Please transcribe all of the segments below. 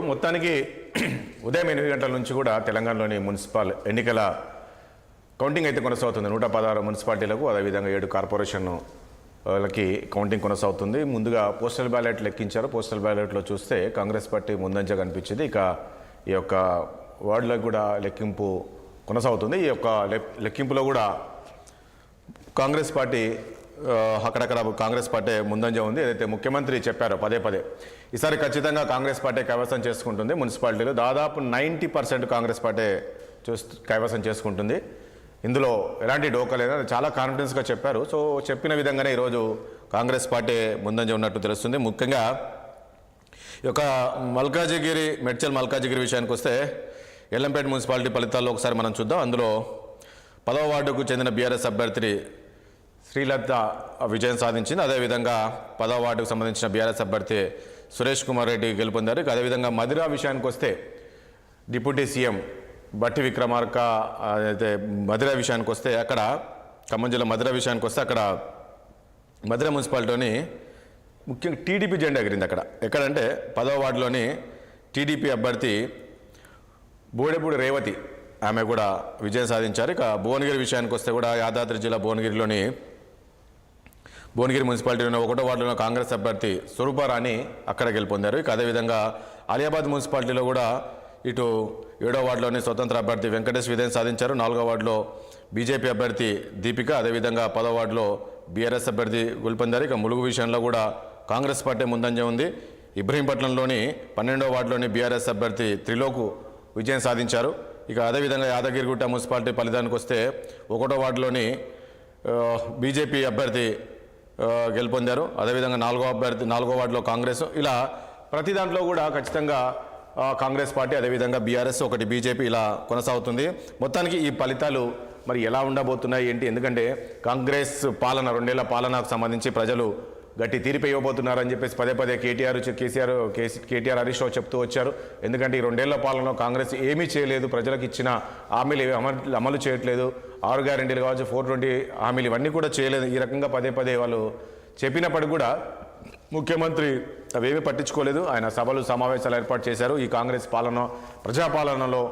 మొత్తానికి ఉదయం 8 గంటల నుంచి కూడా తెలంగాణలోని మున్సిపల్ ఎన్నికల కౌంటింగ్ అయితే కొనసాగుతుంది. 116 మున్సిపాలిటీలకు అదేవిధంగా 7 కార్పొరేషన్లకి కౌంటింగ్ కొనసాగుతుంది. ముందుగా పోస్టల్ బ్యాలెట్ లెక్కించారు. పోస్టల్ బ్యాలెట్లో చూస్తే కాంగ్రెస్ పార్టీ ముందంజ కనిపించింది. ఇక ఈ యొక్క వార్డులకు కూడా లెక్కింపు కొనసాగుతుంది. ఈ యొక్క లెక్కింపులో కూడా కాంగ్రెస్ పార్టీ అక్కడక్కడ కాంగ్రెస్ పార్టీ ముందంజ ఉంది. ఏదైతే ముఖ్యమంత్రి చెప్పారో పదే ఈసారి ఖచ్చితంగా కాంగ్రెస్ పార్టీ కైవసం చేసుకుంటుంది. మున్సిపాలిటీలు దాదాపు 90% కాంగ్రెస్ పార్టీ కైవసం చేసుకుంటుంది. ఇందులో ఎలాంటి డోకా లేదని చాలా కాన్ఫిడెన్స్గా చెప్పారు. సో చెప్పిన విధంగానే ఈరోజు కాంగ్రెస్ పార్టీ ముందంజ ఉన్నట్టు తెలుస్తుంది. ముఖ్యంగా ఈ యొక్క మేడ్చల్ మల్కాజిగిరి విషయానికి వస్తే ఎల్లంపేట మున్సిపాలిటీ ఫలితాల్లో ఒకసారి మనం చూద్దాం. అందులో 10వ వార్డుకు చెందిన బీఆర్ఎస్ అభ్యర్థి శ్రీలత విజయం సాధించింది. అదేవిధంగా 10వ వార్డుకు సంబంధించిన బీఆర్ఎస్ అభ్యర్థి సురేష్ కుమార్ రెడ్డి గెలుపొందారు. అదేవిధంగా మధిర విషయానికి వస్తే డిప్యూటీ సీఎం బట్టి విక్రమార్క అయితే మధిర విషయానికి వస్తే అక్కడ ఖమ్మం జిల్లా మధిర విషయానికి వస్తే అక్కడ మధిర మున్సిపాలిటీలోని ముఖ్యంగా టీడీపీ జెండా ఎగిరింది. అక్కడ ఎక్కడంటే 10వ వార్డులోని టీడీపీ అభ్యర్థి బోడెపూడి రేవతి ఆమె కూడా విజయం సాధించారు. ఇక భువనగిరి విషయానికి వస్తే కూడా యాదాద్రి జిల్లా భువనగిరి మున్సిపాలిటీలోని 1వ వార్డులో కాంగ్రెస్ అభ్యర్థి స్వరూపారాణి అక్కడ గెలుపొందారు. ఇక అదేవిధంగా అలియాబాద్ మున్సిపాలిటీలో కూడా ఇటు 7వ వార్డులోని స్వతంత్ర అభ్యర్థి వెంకటేష్ విజయం సాధించారు. 4వ వార్డులో బీజేపీ అభ్యర్థి దీపిక, అదేవిధంగా 10వ వార్డులో బీఆర్ఎస్ అభ్యర్థి గెలుపొందారు. ఇక ములుగు విషయంలో కూడా కాంగ్రెస్ పార్టీ ముందంజ ఉంది. ఇబ్రహీంపట్నంలోని 12వ వార్డులోని బీఆర్ఎస్ అభ్యర్థి త్రిలోకు విజయం సాధించారు. ఇక అదేవిధంగా యాదగిరిగుట్ట మున్సిపాలిటీ ఫలితానికి వస్తే 1వ వార్డులోని బీజేపీ అభ్యర్థి గెలుపొందారు. అదేవిధంగా 4వ వార్డులో కాంగ్రెస్, ఇలా ప్రతి దాంట్లో కూడా ఖచ్చితంగా కాంగ్రెస్ పార్టీ, అదేవిధంగా బీఆర్ఎస్, ఒకటి బీజేపీ ఇలా కొనసాగుతుంది. మొత్తానికి ఈ ఫలితాలు మరి ఎలా ఉండబోతున్నాయి ఏంటి, ఎందుకంటే కాంగ్రెస్ పాలన 2 ఏళ్ల పాలనకు సంబంధించి ప్రజలు గట్టి తీర్పు ఇవ్వబోతున్నారని చెప్పేసి పదే కేటీఆర్ హరీష్ రావు చెప్తూ వచ్చారు. ఎందుకంటే ఈ 2 ఏళ్ల పాలనలో కాంగ్రెస్ ఏమీ చేయలేదు, ప్రజలకు ఇచ్చిన హామీలు అమలు చేయట్లేదు. 6 గ్యారెంటీలు కావచ్చు, 420 హామీలు ఇవన్నీ కూడా చేయలేదు. ఈ రకంగా పదే వాళ్ళు చెప్పినప్పటికీ కూడా ముఖ్యమంత్రి అవేమీ పట్టించుకోలేదు. ఆయన సభలు సమావేశాలు ఏర్పాటు చేశారు. ఈ కాంగ్రెస్ ప్రజాపాలనలో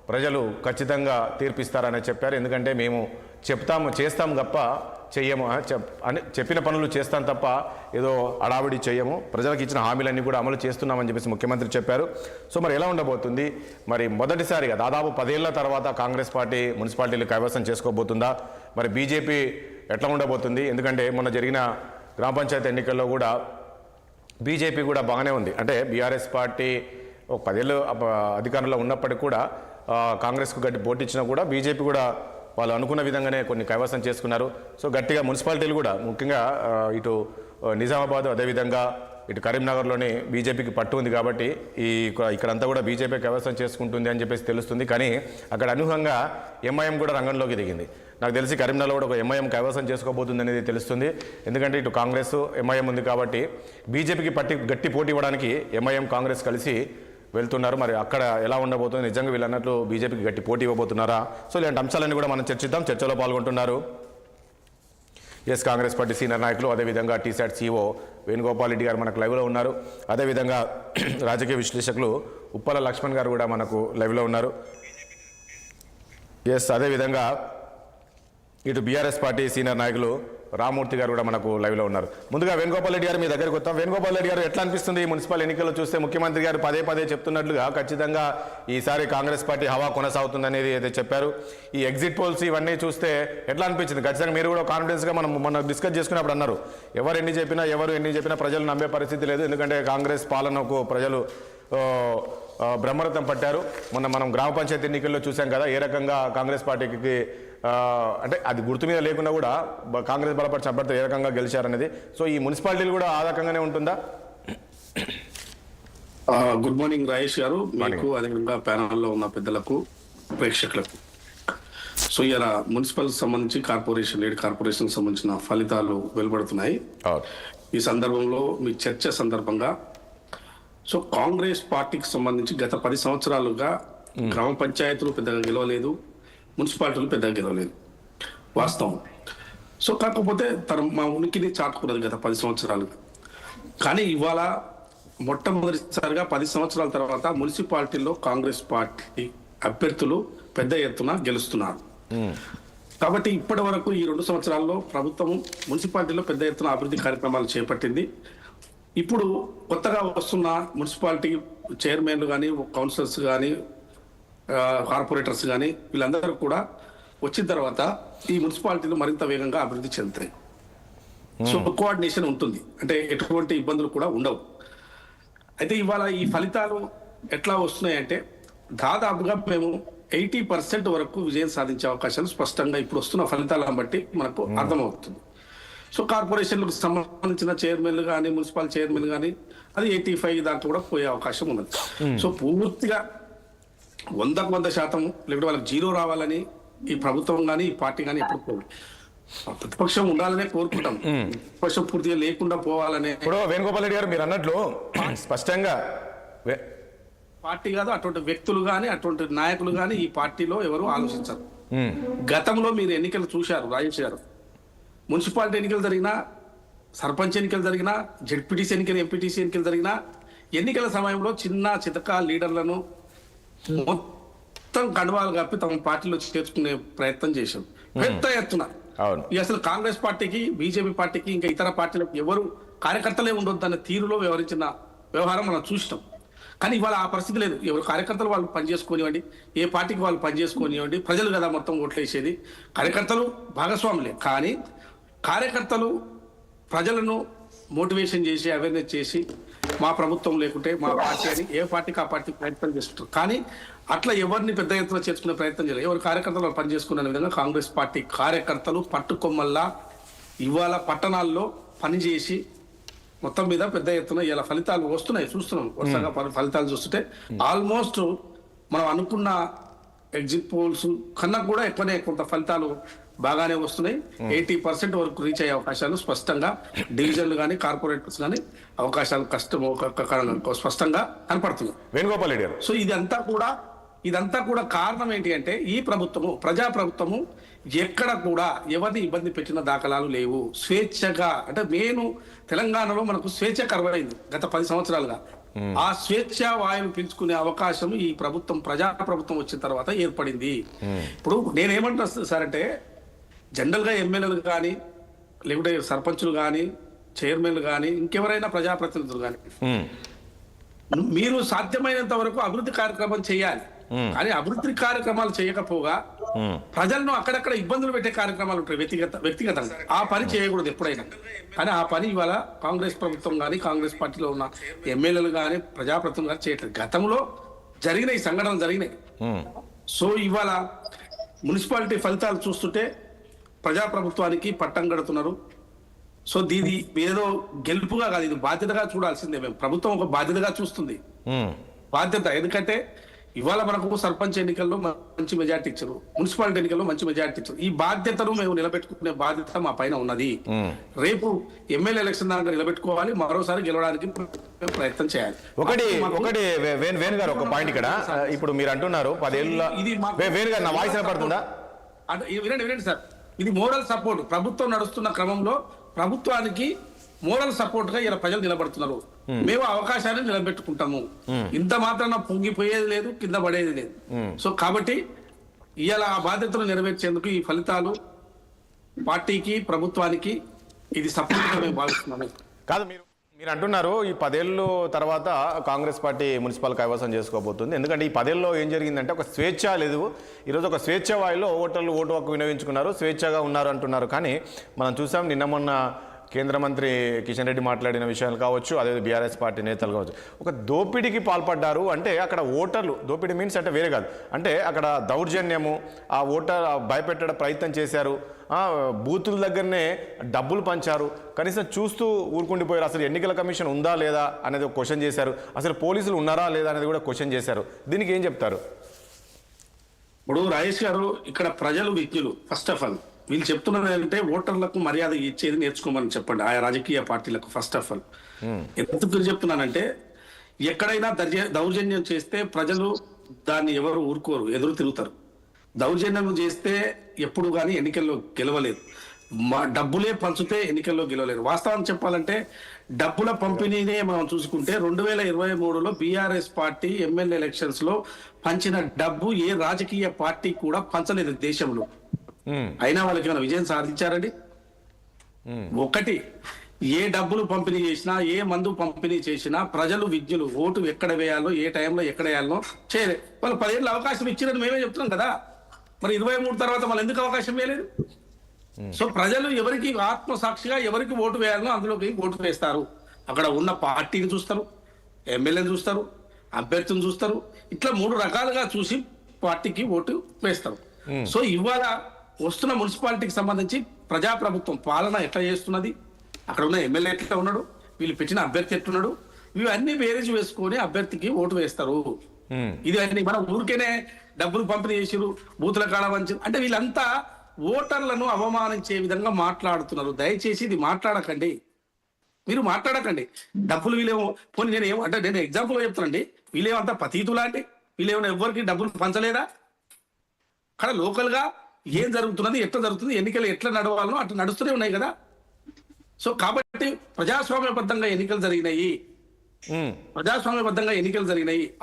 ప్రజలు ఖచ్చితంగా తీర్పిస్తారని చెప్పారు. ఎందుకంటే మేము చేస్తాం తప్ప చెయ్యము అని చెప్పిన పనులు చేస్తాం తప్ప ఏదో అడావిడి చేయము, ప్రజలకు ఇచ్చిన హామీలన్నీ కూడా అమలు చేస్తున్నామని చెప్పేసి ముఖ్యమంత్రి చెప్పారు. సో మరి ఎలా ఉండబోతుంది, మరి మొదటిసారిగా దాదాపు 10 ఏళ్ల తర్వాత కాంగ్రెస్ పార్టీ మున్సిపాలిటీలు కైవసం చేసుకోబోతుందా, మరి బీజేపీ ఎట్లా ఉండబోతుంది? ఎందుకంటే మొన్న జరిగిన గ్రామ పంచాయతీ ఎన్నికల్లో కూడా బీజేపీ కూడా బాగానే ఉంది. అంటే బీఆర్ఎస్ పార్టీ 10 ఏళ్ళు అధికారంలో ఉన్నప్పటికీ కూడా కాంగ్రెస్కు గట్టి పోటీ ఇచ్చినా కూడా బీజేపీ కూడా వాళ్ళు అనుకున్న విధంగానే కొన్ని కైవసం చేసుకున్నారు. సో గట్టిగా మున్సిపాలిటీలు కూడా ముఖ్యంగా ఇటు నిజామాబాద్, అదేవిధంగా ఇటు కరీంనగర్లోని బీజేపీకి పట్టు ఉంది కాబట్టి ఇక్కడంతా కూడా బీజేపీ కైవసం చేసుకుంటుంది అని చెప్పేసి తెలుస్తుంది. కానీ అక్కడ అనూహ్యంగా ఎంఐఎం కూడా రంగంలోకి దిగింది. నాకు తెలిసి కరీంనగర్లో కూడా ఒక ఎంఐఎం కైవసం చేసుకోబోతుంది అనేది తెలుస్తుంది. ఎందుకంటే ఇటు కాంగ్రెస్ ఎంఐఎం ఉంది కాబట్టి బీజేపీకి గట్టి పోటీ ఇవ్వడానికి ఎంఐఎం కాంగ్రెస్ కలిసి వెళ్తున్నారు. మరి అక్కడ ఎలా ఉండబోతుంది, నిజంగా వీళ్ళు అన్నట్లు బీజేపీకి గట్టి పోటీ ఇవ్వబోతున్నారా? సో ఇలాంటి అంశాలన్నీ కూడా మనం చర్చిద్దాం. చర్చలో పాల్గొంటున్నారు కాంగ్రెస్ పార్టీ సీనియర్ నాయకులు, అదేవిధంగా టీసాట్ సీఓ వేణుగోపాల్ రెడ్డి గారు మనకు లైవ్లో ఉన్నారు. అదేవిధంగా రాజకీయ విశ్లేషకులు ఉప్పల లక్ష్మణ్ గారు కూడా మనకు లైవ్లో ఉన్నారు. అదేవిధంగా ఇటు బీఆర్ఎస్ పార్టీ సీనియర్ నాయకులు రామూర్తి గారు కూడా మనకు లైవ్లో ఉన్నారు. ముందుగా వేణుగోపాల్ రెడ్డి గారు మీ దగ్గరికి వస్తాం. వేణుగోపాల్ రెడ్డి గారు, ఎట్లా అనిపిస్తుంది ఈ మున్సిపల్ ఎన్నికల్లో చూస్తే ముఖ్యమంత్రి గారు పదే చెప్తున్నట్లుగా ఖచ్చితంగా ఈసారి కాంగ్రెస్ పార్టీ హవా కొనసాగుతుంది అనేది అయితే చెప్పారు. ఈ ఎగ్జిట్ పోల్స్ ఇవన్నీ చూస్తే ఎట్లా అనిపించింది? ఖచ్చితంగా మీరు కూడా కాన్ఫిడెన్స్గా మనం డిస్కస్ చేసుకున్నప్పుడు అన్నారు, ఎవరు ఎన్ని చెప్పినా ప్రజలు నమ్మే పరిస్థితి లేదు. ఎందుకంటే కాంగ్రెస్ పాలనకు ప్రజలు బ్రహ్మరథం పట్టారు. మనం గ్రామ పంచాయతీ ఎన్నికల్లో చూసాం కదా ఏ రకంగా కాంగ్రెస్ పార్టీకి అంటే అది గుర్తు మీద లేకుండా కూడా కాంగ్రెస్ బలపరిచిన అభ్యర్థులు ఏ రకంగా గెలిచారనేది. సో ఈ మున్సిపాలిటీలు కూడా ఆ రకంగానే ఉంటుందా? గుడ్ మార్నింగ్ రాజేష్ గారు, మీకు అదేవిధంగా ప్యానల్లో ఉన్న పెద్దలకు, ప్రేక్షకులకు. సో ఇలా మున్సిపల్ సంబంధించి 7 కార్పొరేషన్ సంబంధించిన ఫలితాలు వెలువడుతున్నాయి. ఈ సందర్భంలో మీ చర్చ సందర్భంగా సో కాంగ్రెస్ పార్టీకి సంబంధించి గత 10 సంవత్సరాలుగా గ్రామ పంచాయతీలు పెద్దగా గెలవలేదు, మున్సిపాలిటీలు పెద్దగా గెలవలేదు వాస్తవం. సో కాకపోతే మా ఉనికిని చాటుకున్నది గత 10 సంవత్సరాలుగా. కానీ ఇవాళ మొట్టమొదటిసారిగా 10 సంవత్సరాల తర్వాత మున్సిపాలిటీలో కాంగ్రెస్ పార్టీ అభ్యర్థులు పెద్ద ఎత్తున గెలుస్తున్నారు. కాబట్టి ఇప్పటి వరకు ఈ 2 సంవత్సరాల్లో ప్రభుత్వం మున్సిపాలిటీలో పెద్ద ఎత్తున అభివృద్ధి కార్యక్రమాలు చేపట్టింది. ఇప్పుడు కొత్తగా వస్తున్న మున్సిపాలిటీ చైర్మన్లు కానీ, కౌన్సిలర్స్ కానీ, కార్పొరేటర్స్ కానీ వీళ్ళందరూ కూడా వచ్చిన తర్వాత ఈ మున్సిపాలిటీలు మరింత వేగంగా అభివృద్ధి చెందుతాయి. సో కోఆర్డినేషన్ ఉంటుంది, అంటే ఎటువంటి ఇబ్బందులు కూడా ఉండవు. అయితే ఇవాళ ఈ ఫలితాలు ఎట్లా వస్తున్నాయంటే దాదాపుగా మేము 80% వరకు విజయం సాధించే అవకాశాలు స్పష్టంగా ఇప్పుడు వస్తున్న ఫలితాలను బట్టి మనకు అర్థమవుతుంది. సో కార్పొరేషన్లకు సంబంధించిన చైర్మన్లు కానీ, మున్సిపల్ చైర్మన్ కానీ అది 85 దాకా కూడా పోయే అవకాశం ఉన్నది. సో పూర్తిగా 100% లేకపోతే వాళ్ళకి 0 రావాలని ఈ ప్రభుత్వం కానీ ఈ పార్టీ కానీ ఎప్పుడు పోదు. ప్రతిపక్షం ఉండాలనే కోరుకుంటాం, ప్రతిపక్షం పూర్తిగా లేకుండా పోవాలనే. ఇప్పుడు వేణుగోపాల్ రెడ్డి గారు మీరు అన్నట్లు స్పష్టంగా పార్టీ కాదు, అటువంటి వ్యక్తులు కానీ అటువంటి నాయకులు కానీ ఈ పార్టీలో ఎవరు ఆలోచించరు. గతంలో మీరు ఎన్నికలు చూశారు రాజేష్ గారు, మున్సిపాలిటీ ఎన్నికలు జరిగినా, సర్పంచ్ ఎన్నికలు జరిగినా, జెడ్పీటీసీ ఎన్నికలు, ఎంపీటీసీ ఎన్నికలు జరిగినా ఎన్నికల సమయంలో చిన్న చితక లీడర్లను మొత్తం కండువాలు కప్పి తమ పార్టీలో చేర్చుకునే ప్రయత్నం చేశారు పెద్ద ఎత్తున. అసలు కాంగ్రెస్ పార్టీకి, బీజేపీ పార్టీకి, ఇంకా ఇతర పార్టీలకు ఎవరు కార్యకర్తలే ఉండొద్దు అనే తీరులో వ్యవహరించిన వ్యవహారం మనం చూసినాం. కానీ ఇవాళ ఆ పరిస్థితి లేదు. ఎవరు కార్యకర్తలు వాళ్ళు పనిచేసుకొనివ్వండి, ఏ పార్టీకి వాళ్ళు పనిచేసుకొనివ్వండి, ప్రజలు కదా మొత్తం ఓట్లేసేది. కార్యకర్తలు భాగస్వాములే, కానీ కార్యకర్తలు ప్రజలను మోటివేషన్ చేసి, అవేర్నెస్ చేసి మా ప్రభుత్వం లేకుంటే మా పార్టీ అని ఏ పార్టీకి ఆ పార్టీ ప్రయత్నం చేస్తుంటారు. కానీ అట్లా ఎవరిని పెద్ద ఎత్తున చేర్చుకునే ప్రయత్నం చేయలేదు. ఎవరు కార్యకర్తలు వాళ్ళు పనిచేసుకునే విధంగా కాంగ్రెస్ పార్టీ కార్యకర్తలు పట్టుకొమ్మల్లా ఇవాళ పట్టణాల్లో పనిచేసి మొత్తం మీద పెద్ద ఎత్తున ఇలా ఫలితాలు వస్తున్నాయి, చూస్తున్నాం. వరుసగా ఫలితాలు చూస్తుంటే ఆల్మోస్ట్ మనం అనుకున్న ఎగ్జిట్ పోల్స్ కన్నా కూడా ఎక్కువనే కొంత ఫలితాలు బాగానే వస్తున్నాయి. 80% వరకు రీచ్ అయ్యే అవకాశాలు స్పష్టంగా డివిజన్లు కానీ, కార్పొరేటర్స్ కానీ అవకాశాలు స్పష్టంగా కనపడుతున్నాయి. వేణుగోపాల్ రెడ్డి గారు, సో ఇదంతా కూడా కారణం ఏంటి అంటే ఈ ప్రభుత్వము, ప్రజా ప్రభుత్వము ఎక్కడ కూడా ఎవరిని ఇబ్బంది పెట్టిన దాఖలాలు లేవు. స్వేచ్ఛగా, అంటే నేను తెలంగాణలో మనకు స్వేచ్ఛ కరువైంది గత 10 సంవత్సరాలుగా. ఆ స్వేచ్ఛ వాయువు పీల్చుకునే అవకాశం ఈ ప్రభుత్వం, ప్రజా ప్రభుత్వం వచ్చిన తర్వాత ఏర్పడింది. ఇప్పుడు నేనేమంటున్నా సార్ అంటే, జనరల్ గా ఎమ్మెల్యేలు కానీ, లేకుంటే సర్పంచులు కానీ, చైర్మన్లు కానీ, ఇంకెవరైనా ప్రజాప్రతినిధులు కానీ మీరు సాధ్యమైనంత వరకు అభివృద్ధి కార్యక్రమం చేయాలి. కానీ అభివృద్ధి కార్యక్రమాలు చేయకపోగా ప్రజలను అక్కడక్కడ ఇబ్బందులు పెట్టే కార్యక్రమాలు ఉంటాయి వ్యక్తిగతంగా. ఆ పని చేయకూడదు ఎప్పుడైనా. కానీ ఆ పని ఇవాళ కాంగ్రెస్ ప్రభుత్వం కానీ, కాంగ్రెస్ పార్టీలో ఉన్న ఎమ్మెల్యేలు కానీ, ప్రజాప్రతినిధులు కానీ చేయట్లేదు. గతంలో జరిగిన ఈ సంఘటనలు జరిగినాయి. సో ఇవాళ మున్సిపాలిటీ ఫలితాలు చూస్తుంటే ప్రజాప్రభుత్వానికి పట్టం కడుతున్నారు. సో దీని ఏదో గెలుపుగా కాదు, ఇది బాధ్యతగా చూడాల్సిందే. మేము ప్రభుత్వం ఒక బాధ్యతగా చూస్తుంది, బాధ్యత. ఎందుకంటే ఇవాళ మనకు సర్పంచ్ ఎన్నికల్లో మంచి మెజార్టీ ఇచ్చారు, మున్సిపాలిటీ ఎన్నికల్లో మంచి మెజార్టీ ఇచ్చారు. ఈ బాధ్యతను మేము నిలబెట్టుకునే బాధ్యత మా పైన ఉన్నది. రేపు ఎమ్మెల్యే ఎలక్షన్ దాకా నిలబెట్టుకోవాలి, మరోసారి గెలవడానికి ప్రయత్నం చేయాలి. ఒకటి వేణు గారు, ఒక పాయింట్ ఇక్కడ. ఇప్పుడు మీరు అంటున్నారు 10 ఏళ్ళ, ఇది వేణు గారు నా వాయిస్ వినపడుతుందా? వినండి సార్, ఇది మోరల్ సపోర్ట్. ప్రభుత్వం నడుస్తున్న క్రమంలో ప్రభుత్వానికి మోరల్ సపోర్ట్ గా ఇలా ప్రజలు నిలబడుతున్నారు. మేము అవకాశాన్ని నిలబెట్టుకుంటాము. ఇంత మాత్రాన పొంగిపోయేది లేదు, కింద పడేది లేదు. సో కాబట్టి ఇవాళ ఆ బాధ్యతలు నెరవేర్చేందుకు ఈ ఫలితాలు పార్టీకి, ప్రభుత్వానికి ఇది సపోర్ట్ గా మేము భావిస్తున్నాము. కాదు, మీరు అంటున్నారు ఈ 10 ఏళ్ళు తర్వాత కాంగ్రెస్ పార్టీ మున్సిపల్ కైవసం చేసుకోబోతుంది. ఎందుకంటే ఈ 10 ఏళ్ళలో ఏం జరిగిందంటే ఒక స్వేచ్ఛ లేదు. ఈరోజు ఒక స్వేచ్ఛ వాయిలో ఓటర్లు ఓటు హక్కు వినియోగించుకున్నారు, స్వేచ్ఛగా ఉన్నారు అంటున్నారు. కానీ మనం చూసాం నిన్న మొన్న కేంద్ర మంత్రి కిషన్ రెడ్డి మాట్లాడిన విషయాలు కావచ్చు, అదే బీఆర్ఎస్ పార్టీ నేతలు కావచ్చు, ఒక దోపిడీకి పాల్పడ్డారు. అంటే అక్కడ ఓటర్లు, దోపిడీ మీన్స్ అంటే వేరే కాదు, అంటే అక్కడ దౌర్జన్యము, ఆ ఓటర్ భయపెట్టడం ప్రయత్నం చేశారు, బూతుల దగ్గరనే డబ్బులు పంచారు. కనీసం చూస్తూ ఊరుకుండిపోయారు. అసలు ఎన్నికల కమిషన్ ఉందా లేదా అనేది ఒక క్వశ్చన్ చేశారు. అసలు పోలీసులు ఉన్నారా లేదా అనేది కూడా క్వశ్చన్ చేశారు. దీనికి ఏం చెప్తారు? ఇప్పుడు రాజేష్ గారు, ఇక్కడ ప్రజలు విజ్ఞులు. ఫస్ట్ ఆఫ్ ఆల్ వీళ్ళు చెప్తున్నది ఏంటంటే ఓటర్లకు మర్యాద ఇచ్చేది నేర్చుకోమని చెప్పండి ఆయా రాజకీయ పార్టీలకు. ఫస్ట్ ఆఫ్ ఆల్ ఎందుకు చెప్తున్నానంటే, ఎక్కడైనా దౌర్జన్యం చేస్తే ప్రజలు దాన్ని ఎవరు ఊరుకోరు, ఎదురు తిరుగుతారు. దౌర్జన్యం చేస్తే ఎప్పుడు కానీ ఎన్నికల్లో గెలవలేదు. మా డబ్బులే పంచితే ఎన్నికల్లో గెలవలేరు. వాస్తవాన్ని చెప్పాలంటే డబ్బుల పంపిణీనే మనం చూసుకుంటే 2023లో బీఆర్ఎస్ పార్టీ ఎమ్మెల్యే ఎలక్షన్స్ లో పంచిన డబ్బు ఏ రాజకీయ పార్టీ కూడా పంచలేదు దేశంలో. అయినా వాళ్ళకి ఏమైనా విజయం సాధించారండి? ఒకటి, ఏ డబ్బులు పంపిణీ చేసినా ఏ మందు పంపిణీ చేసినా ప్రజలు విజ్ఞులు, ఓటు ఎక్కడ వేయాలో ఏ టైంలో ఎక్కడ వేయాలో చేయలే. వాళ్ళు 10 ఏళ్ళు అవకాశం ఇచ్చిరని మేమే చెప్తున్నాం కదా. మరి 23 తర్వాత వాళ్ళు ఎందుకు అవకాశం వేయలేదు? సో ప్రజలు ఎవరికి ఆత్మసాక్షిగా ఎవరికి ఓటు వేయాలనో అందులోకి ఓటు వేస్తారు. అక్కడ ఉన్న పార్టీని చూస్తారు, ఎమ్మెల్యేని చూస్తారు, అభ్యర్థిని చూస్తారు. ఇట్లా 3 రకాలుగా చూసి పార్టీకి ఓటు వేస్తారు. సో ఇవాళ వస్తున్న మున్సిపాలిటీకి సంబంధించి ప్రజాప్రభుత్వం పాలన ఎట్లా చేస్తున్నది, అక్కడ ఉన్న ఎమ్మెల్యే ఎట్లా ఉన్నాడు, వీళ్ళు పెట్టిన అభ్యర్థి ఎట్లున్నాడు, ఇవన్నీ బేరేజ్ వేసుకొని అభ్యర్థికి ఓటు వేస్తారు. ఇది అన్ని మన ఊరికేనే డబ్బులు పంపిణీ చేసిరు, బూతుల కాడ మంచి అంటే వీళ్ళంతా ఓటర్లను అవమానించే విధంగా మాట్లాడుతున్నారు. దయచేసి ఇది మాట్లాడకండి, మీరు మాట్లాడకండి. డబ్బులు వీళ్ళేమో పోనీ నేను ఎగ్జాంపుల్ చెప్తానండి. వీళ్ళేమంతా పతీతులా అండి? వీళ్ళేమన్నా ఎవరికి డబ్బులు పంచలేదా? అక్కడ లోకల్ గా ఏం జరుగుతున్నది, ఎట్లా జరుగుతుంది, ఎన్నికలు ఎట్లా నడవాలనో అట్లా నడుస్తూనే ఉన్నాయి కదా. సో కాబట్టి ప్రజాస్వామ్యబద్ధంగా ఎన్నికలు జరిగినాయి.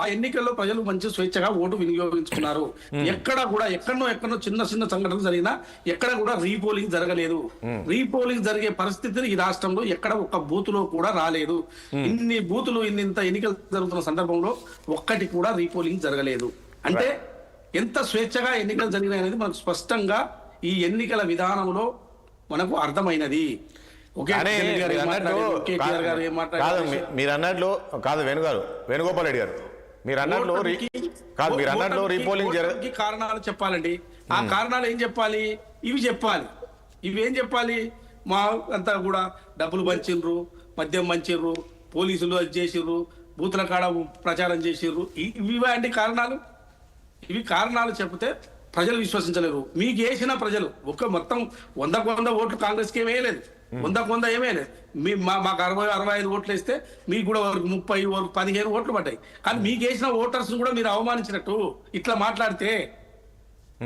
ఆ ఎన్నికల్లో ప్రజలు మంచి స్వేచ్ఛగా ఓటు వినియోగించుకున్నారు. ఎక్కడో చిన్న సంఘటనలు జరిగినా ఎక్కడ కూడా రీపోలింగ్ జరగలేదు. రీపోలింగ్ జరిగే పరిస్థితిని ఈ రాష్ట్రంలో ఎక్కడ ఒక్క బూత్ లో కూడా రాలేదు. ఇన్ని బూతులు ఇంత ఎన్నికలు జరుగుతున్న సందర్భంలో ఒక్కటి కూడా రీపోలింగ్ జరగలేదు. అంటే ఎంత స్వేచ్ఛగా ఎన్నికలు జరిగినాయి అనేది మనకు స్పష్టంగా ఈ ఎన్నికల విధానంలో మనకు అర్థమైనది. మీరు అన్నట్లు కాదు వేణుగోపాల్ రెడ్డి గారు, మీరు అన్నట్లు రీపోలింగ్ కారణాలు చెప్పాలండి. ఆ కారణాలు ఏం చెప్పాలి? ఇవి చెప్పాలి. ఇవేం చెప్పాలి? మా అంతా కూడా డబ్బులు పంచిర్రు, మద్యం పంచిర్రు, పోలీసులు అది చేసిర్రు, బూతుల కాడ ప్రచారం చేసిర్రు. ఇవి కారణాలు. ఇవి కారణాలు చెప్తే ప్రజలు విశ్వసించలేరు. మీకు వేసిన ప్రజలు మొత్తం 100 ఓట్లు కాంగ్రెస్కి ఏమీ వేయలేదు. 100 ఏమీ లేదు. మాకు 65 ఓట్లు వేస్తే మీకు కూడా 30, 15 ఓట్లు పడ్డాయి. కానీ మీకు వేసిన ఓటర్స్ కూడా మీరు అవమానించినట్టు ఇట్లా మాట్లాడితే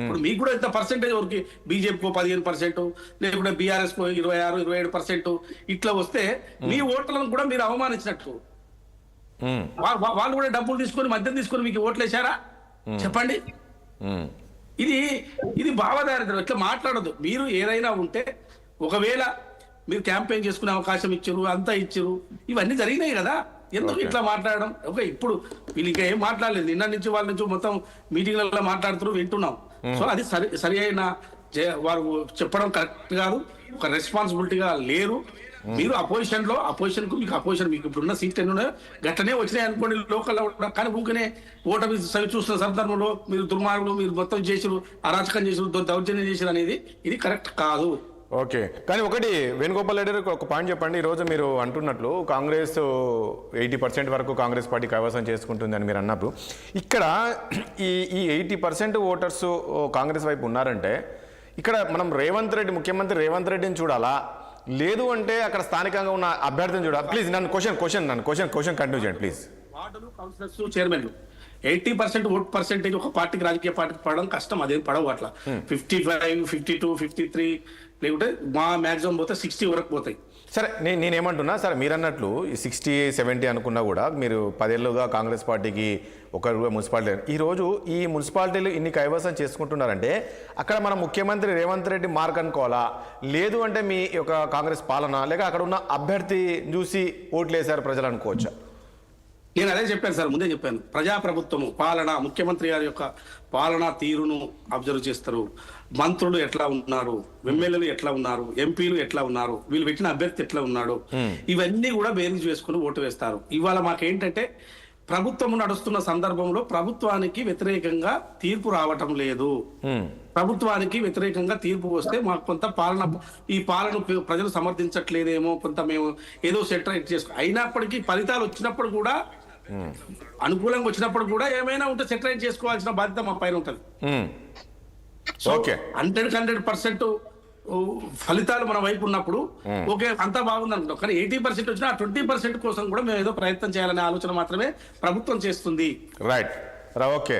ఇప్పుడు మీకు కూడా ఎంత పర్సెంటేజ్ వరకు బీజేపీకో 15%, లేకుంటే బీఆర్ఎస్ కో 26, 27% ఇట్లా వస్తే మీ ఓటర్లను కూడా మీరు అవమానించినట్టు. వాళ్ళు కూడా డబ్బులు తీసుకొని మద్యం తీసుకొని మీకు ఓట్లు వేశారా? చెప్పండి. ఇది భావదారిద్ర్యం. ఇట్లా మాట్లాడదు. మీరు ఏదైనా ఉంటే ఒకవేళ మీరు క్యాంపెయిన్ చేసుకునే అవకాశం ఇచ్చారు, అంతా ఇచ్చారు, ఇవన్నీ జరిగినాయి కదా. ఎందుకు ఇట్లా మాట్లాడడం? ఇప్పుడు వీళ్ళు ఇంకా ఏం మాట్లాడలేదు. నిన్న నుంచి వాళ్ళ నుంచి మొత్తం మీటింగ్లలో మాట్లాడుతున్నారు, వింటున్నాం. సో అది సరి అయిన వారు చెప్పడం కరెక్ట్ కాదు. ఒక రెస్పాన్సిబిలిటీగా లేరు. మీరు అపోజిషన్ మీకు ఇప్పుడున్న సీట్ ఎన్ని ఉన్నాయో గట్టనే వచ్చినాయి అనుకోండి లోకల్లో. కానీ ఊకనే ఓటమి చూస్తున్న సందర్భంలో మీరు దుర్మార్గులు, మీరు మొత్తం చేసిరు, అరాచకం చేసిరు, దౌర్జన్యం చేసిరు అనేది ఇది కరెక్ట్ కాదు. ఓకే, కానీ ఒకటి వేణుగోపాల్ రెడ్డి ఒక పాయింట్ చెప్పండి. ఈరోజు మీరు అంటున్నట్లు కాంగ్రెస్ 80% వరకు కాంగ్రెస్ పార్టీ కైవసం చేసుకుంటుందని మీరు అన్నప్పుడు ఇక్కడ ఈ 80% ఓటర్స్ కాంగ్రెస్ వైపు ఉన్నారంటే ఇక్కడ మనం ముఖ్యమంత్రి రేవంత్ రెడ్డిని చూడాలా, లేదు అంటే అక్కడ స్థానికంగా ఉన్న అభ్యర్థిని చూడాలి? ప్లీజ్ నన్ను క్వశ్చన్ కంటిన్యూ చేయండి ప్లీజ్. వార్డులు, కౌన్సిలర్స్, చైర్మన్లు 80% ఓట్ పర్సెంటేజ్ ఒక పార్టీకి, రాజకీయ పార్టీకి పడడం కష్టం. అదేం పడవు అట్లా. 55, 52, 53 లేకుంటే మా మ్యాక్సిమం పోతే 60 వరకు పోతాయి. సరే, నేనేమంటున్నా, సరే మీరు అన్నట్లు 60, 70 అనుకున్నా కూడా మీరు 10 ఏళ్ళుగా కాంగ్రెస్ పార్టీకి ఒక మున్సిపాలిటీ, ఈరోజు ఈ మున్సిపాలిటీలు ఇన్ని కైవసం చేసుకుంటున్నారంటే అక్కడ మన ముఖ్యమంత్రి రేవంత్ రెడ్డి మార్క్ అనుకోవాలా, లేదు అంటే మీ యొక్క కాంగ్రెస్ పాలన, లేక అక్కడ ఉన్న అభ్యర్థి చూసి ఓట్లు వేశారు ప్రజలు అనుకోవచ్చా? నేను అదే చెప్పాను సార్, ముందే చెప్పాను. ప్రజాప్రభుత్వము పాలన, ముఖ్యమంత్రి గారి యొక్క పాలనా తీరును అబ్జర్వ్ చేస్తారు. మంత్రులు ఎట్లా ఉన్నారు, ఎమ్మెల్యేలు ఎట్లా ఉన్నారు, ఎంపీలు ఎట్లా ఉన్నారు, వీళ్ళు పెట్టిన అభ్యర్థి ఎట్లా ఉన్నాడు, ఇవన్నీ కూడా బేరీజ్ వేసుకుని ఓటు వేస్తారు. ఇవాళ మాకేంటంటే ప్రభుత్వం నడుస్తున్న సందర్భంలో ప్రభుత్వానికి వ్యతిరేకంగా తీర్పు రావటం లేదు. ప్రభుత్వానికి వ్యతిరేకంగా తీర్పు వస్తే మాకు కొంత ఈ పాలన ప్రజలు సమర్థించట్లేదేమో, కొంత మేము ఏదో సెటరైట్ చేసుకో, అయినప్పటికీ ఫలితాలు వచ్చినప్పుడు కూడా, అనుకూలంగా వచ్చినప్పుడు కూడా ఏమైనా ఉంటే సెటరైట్ చేసుకోవాల్సిన బాధ్యత మా పైన ఉంటుంది. సో 100% ఫలితాలు మన వైపు ఉన్నప్పుడు ఓకే అంతా బాగుంది అనుకుంటాం. కానీ 80% వచ్చినా 20% కోసం కూడా మేము ఏదో ప్రయత్నం చేయాలనే ఆలోచన మాత్రమే ప్రభుత్వం చేస్తుంది. Right, okay.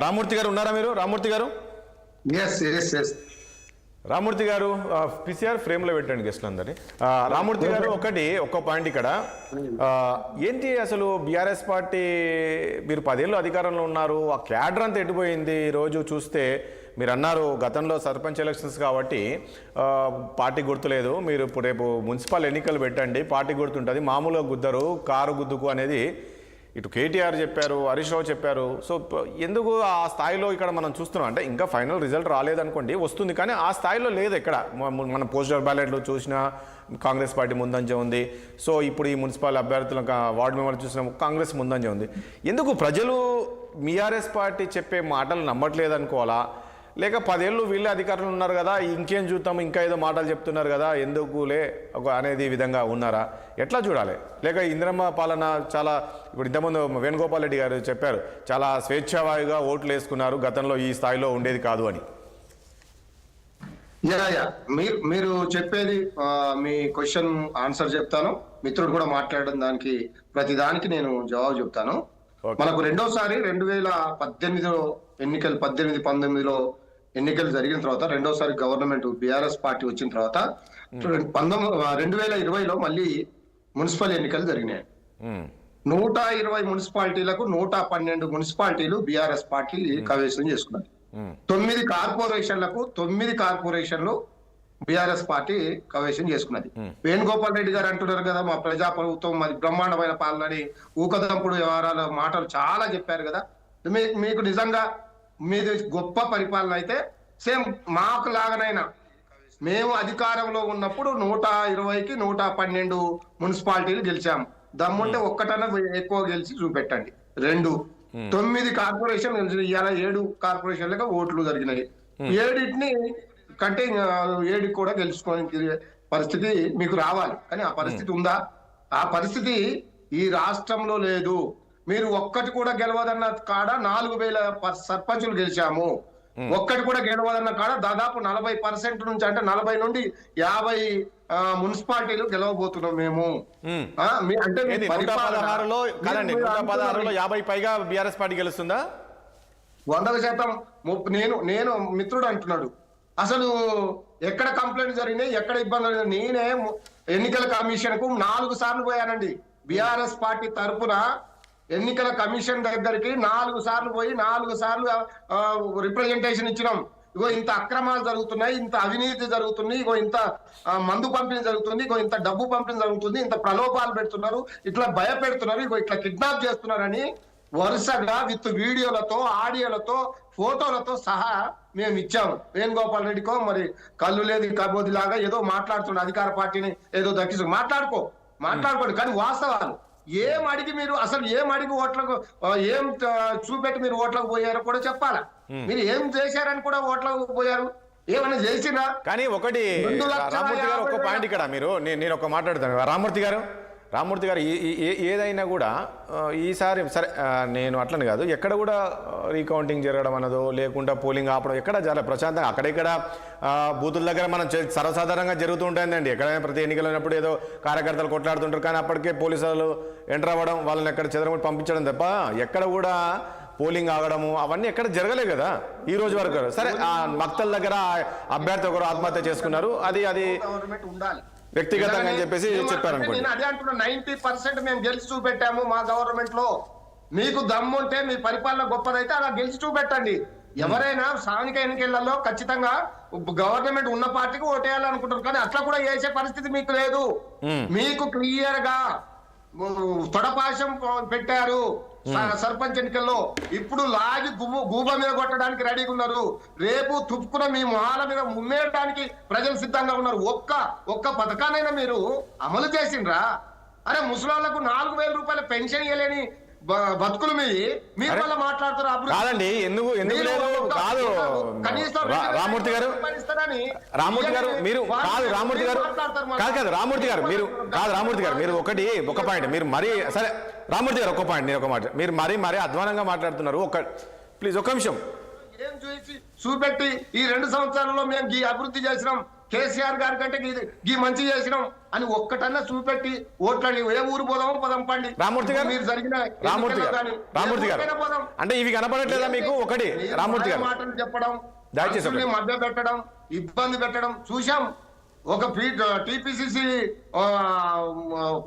రామూర్తి గారు ఉన్నారా మీరు? రామూర్తి గారు, రామూర్తి గారు పిసిఆర్ ఫ్రేమ్లో పెట్టండి గెస్ట్లు అందరినీ. రామూర్తి గారు ఒక్క పాయింట్ ఇక్కడ ఏంటి అసలు బీఆర్ఎస్ పార్టీ మీరు 10 ఏళ్ళు అధికారంలో ఉన్నారు, ఆ క్యాడర్ అంతా ఎటుపోయింది? ఈరోజు చూస్తే మీరు అన్నారు గతంలో సర్పంచ్ ఎలక్షన్స్ కాబట్టి పార్టీ గుర్తులేదు, మీరు ఇప్పుడు రేపు మున్సిపల్ ఎన్నికలు పెట్టండి పార్టీ గుర్తుంటుంది, మామూలుగా గుద్దరు కారు గుద్దుకు అనేది ఇటు కేటీఆర్ చెప్పారు, హరీష్ రావు చెప్పారు. సో ఎందుకు ఆ స్థాయిలో ఇక్కడ మనం చూస్తున్నాం అంటే ఇంకా ఫైనల్ రిజల్ట్ రాలేదనుకోండి, వస్తుంది కానీ ఆ స్థాయిలో లేదు ఎక్కడ. మనం పోస్టల్ బ్యాలెట్లు చూసినా కాంగ్రెస్ పార్టీ ముందంజ ఉంది. సో ఇప్పుడు ఈ మున్సిపల్ అభ్యర్థుల వార్డు మెంబర్లు చూసినా కాంగ్రెస్ ముందంజ ఉంది. ఎందుకు ప్రజలు బీఆర్ఎస్ పార్టీ చెప్పే మాటలు నమ్మట్లేదు అనుకోవాలా, లేక 10 ఏళ్ళు వీళ్ళే అధికారులు ఉన్నారు కదా ఇంకేం చూద్దాం ఇంకా ఏదో మాటలు చెప్తున్నారు కదా ఎందుకులే అనేది విధంగా ఉన్నారా, ఎట్లా చూడాలి? లేక ఇందిరమ్మ పాలన చాలా ఇప్పుడు ఇంతకుముందు వేణుగోపాల్ రెడ్డి గారు చెప్పారు చాలా స్వేచ్ఛావాయుగా ఓట్లు వేసుకున్నారు, గతంలో ఈ స్థాయిలో ఉండేది కాదు అని. మీరు చెప్పేది మీ క్వశ్చన్ ఆన్సర్ చెప్తాను, మిత్రుడు కూడా మాట్లాడడం దానికి ప్రతి దానికి నేను జవాబు చెప్తాను. మనకు రెండోసారి 2018లో ఎన్నికలు 18-19లో ఎన్నికలు జరిగిన తర్వాత రెండోసారి గవర్నమెంట్ బీఆర్ఎస్ పార్టీ వచ్చిన తర్వాత 2020లో మళ్ళీ మున్సిపల్ ఎన్నికలు జరిగినాయి. 120 మున్సిపాలిటీలకు 112 మున్సిపాలిటీలు బీఆర్ఎస్ పార్టీ కైవసం చేసుకున్నది. 9 కార్పొరేషన్లకు 9 కార్పొరేషన్లు బీఆర్ఎస్ పార్టీ కైవసం చేసుకున్నది. వేణుగోపాల్ రెడ్డి గారు అంటున్నారు కదా మా ప్రజా ప్రభుత్వం మరి బ్రహ్మాండమైన పాలనని, ఊకదంపుడు వ్యవహారాల మాటలు చాలా చెప్పారు కదా. మీకు నిజంగా మీది గొప్ప పరిపాలన అయితే సేమ్ మాకు లాగానైనా మేము అధికారంలో ఉన్నప్పుడు 120కి 112 మున్సిపాలిటీలు గెలిచాము. దమ్ముంటే ఒక్కటన్నా ఎక్కువ గెలిచి చూపెట్టండి. 9 కార్పొరేషన్ ఇవాళ 7 కార్పొరేషన్లకు ఓట్లు జరిగినాయి. 7టిని కంటే 7 కూడా గెలుచుకోని పరిస్థితి మీకు రావాలి. కానీ ఆ పరిస్థితి ఉందా? ఆ పరిస్థితి ఈ రాష్ట్రంలో లేదు. మీరు ఒక్కటి కూడా గెలవదన్న కాడ 4000 సర్పంచులు గెలిచాము. ఒక్కటి కూడా గెలవదన్న కాడ దాదాపు 40% నుంచి అంటే 40 నుండి 50 మున్సిపాలిటీలు గెలవబోతున్నాం మేము. అంటే 116లో 50 పైగా బీఆర్ఎస్ పార్టీ గెలుస్తుందా? 100%. నేను మిత్రుడు అంటున్నాడు అసలు ఎక్కడ కంప్లైంట్ జరిగినాయి, ఎక్కడ ఇబ్బంది జరిగింది. నేనే ఎన్నికల కమిషన్ కు 4 సార్లు పోయానండి. బీఆర్ఎస్ పార్టీ తరఫున ఎన్నికల కమిషన్ దగ్గరికి 4 సార్లు పోయి 4 సార్లు రిప్రజెంటేషన్ ఇచ్చినాం. ఇగో ఇంత అక్రమాలు జరుగుతున్నాయి, ఇంత అవినీతి జరుగుతుంది, ఇగో ఇంత మందు పంపిణీ జరుగుతుంది, ఇగో ఇంత డబ్బు పంపిణీ జరుగుతుంది, ఇంత ప్రలోభాలు పెడుతున్నారు, ఇట్లా భయపెడుతున్నారు, ఇగో ఇట్లా కిడ్నాప్ చేస్తున్నారని వరుసగా విత్ వీడియోలతో ఆడియోలతో ఫోటోలతో సహా మేము ఇచ్చాము. వేణుగోపాల్ రెడ్డికో మరి కళ్ళు లేదు కబోది లాగా ఏదో మాట్లాడుతున్నాడు, అధికార పార్టీని ఏదో దక్కించు మాట్లాడుకోండి. కానీ వాస్తవాలు ఏం అడిగి మీరు అసలు ఏం అడిగి ఓట్లకు ఏం చూపెట్టి మీరు ఓట్లకు పోయారో కూడా చెప్పాలా. మీరు ఏం చేశారని కూడా ఓట్లకు పోయారు, ఏమన్నా చేసినా. కానీ ఒకటి రామూర్తి గారు ఒక పాయింట్ ఇక్కడ నేను ఒక మాట్లాడతాను. రామూర్తి గారు ఏదైనా కూడా ఈసారి సరే నేను అట్లని కాదు, ఎక్కడ కూడా రీకౌంటింగ్ జరగడం అన్నదో లేకుండా పోలింగ్ ఆపడం ఎక్కడ చాలా ప్రశాంతంగా అక్కడెక్కడ బూతుల దగ్గర మనం సర్వసాధారణంగా జరుగుతూ ఉంటుందండి. ఎక్కడైనా ప్రతి ఎన్నికలు అయినప్పుడు ఏదో కార్యకర్తలు కొట్లాడుతుంటారు, కానీ అప్పటికే పోలీసులు ఎంటర్ అవ్వడం వాళ్ళని ఎక్కడ చెదరగొట్టి పంపించడం తప్ప ఎక్కడ కూడా పోలింగ్ ఆగడము అవన్నీ ఎక్కడ జరగలేదు కదా ఈ రోజు వరకు. సరే మక్తల్ దగ్గర అభ్యర్థి ఒకరు ఆత్మహత్య చేసుకున్నారు, అది ఉండాలి వ్యక్తిగతంగా అని చెప్పేసి చెప్పారు. నేను అదే అంటున్నా, 90% మేము గెలిచి చూపెట్టాము మా గవర్నమెంట్ లో. మీకు దమ్ముంటే మీ పరిపాలన గొప్పదైతే అలా గెలిచి చూపెట్టండి. ఎవరైనా స్థానిక ఎన్నికలలో ఖచ్చితంగా గవర్నమెంట్ ఉన్న పార్టీకి ఓటేయాలనుకుంటారు, కానీ అట్లా కూడా వేసే పరిస్థితి మీకు లేదు. మీకు క్లియర్ గా తొడపాశం పెట్టారు సర్పంచ్ ఎన్నికల్లో. ఇప్పుడు లాగి గూబ మీద కొట్టడానికి రెడీగా ఉన్నారు. రేపు తుప్పుకున్న మీ మొహాల మీద ముమ్మేయడానికి ప్రజలు సిద్ధంగా ఉన్నారు. ఒక్క పథకానైనా మీరు అమలు చేసిండ్రా? అరే ముసలాళ్లకు 4000 రూపాయల పెన్షన్ ఇవ్వలేని బతుకులు మీరు వల్ల మాట్లాడుతారు. కాదండి, ఎందుకు లేదు కాదు రామూర్తి గారు మీరు కాదు రామూర్తి గారు మీరు ఒక పాయింట్ మీరు మరీ సరే రామూర్తి గారు ఒక పాయింట్ నేను ఒక మాట మీరు మరీ అధ్వానంగా మాట్లాడుతున్నారు. ప్లీజ్ ఒక నిమిషం. ఏం చూపెట్టి ఈ 2 సంవత్సరాలలో మేము ఈ అభివృద్ధి చేసినాం, కేసీఆర్ గారి కంటే ఈ మంచి చేసినాం అని ఒక్కటన్నా చూపెట్టి ఓట్లాడి ఏ ఊరు పోదామో పదం పండి. రామూర్తి గారు మీరు జరిగిన రామూర్తి గారు అంటే ఇవి కనపడట్లేదా మీకు? ఒకటి రామూర్తి గారు మాటలు చెప్పడం, దయచేసి మధ్య పెట్టడం, ఇబ్బంది పెట్టడం చూశాం. ఒక టీపీసీసీ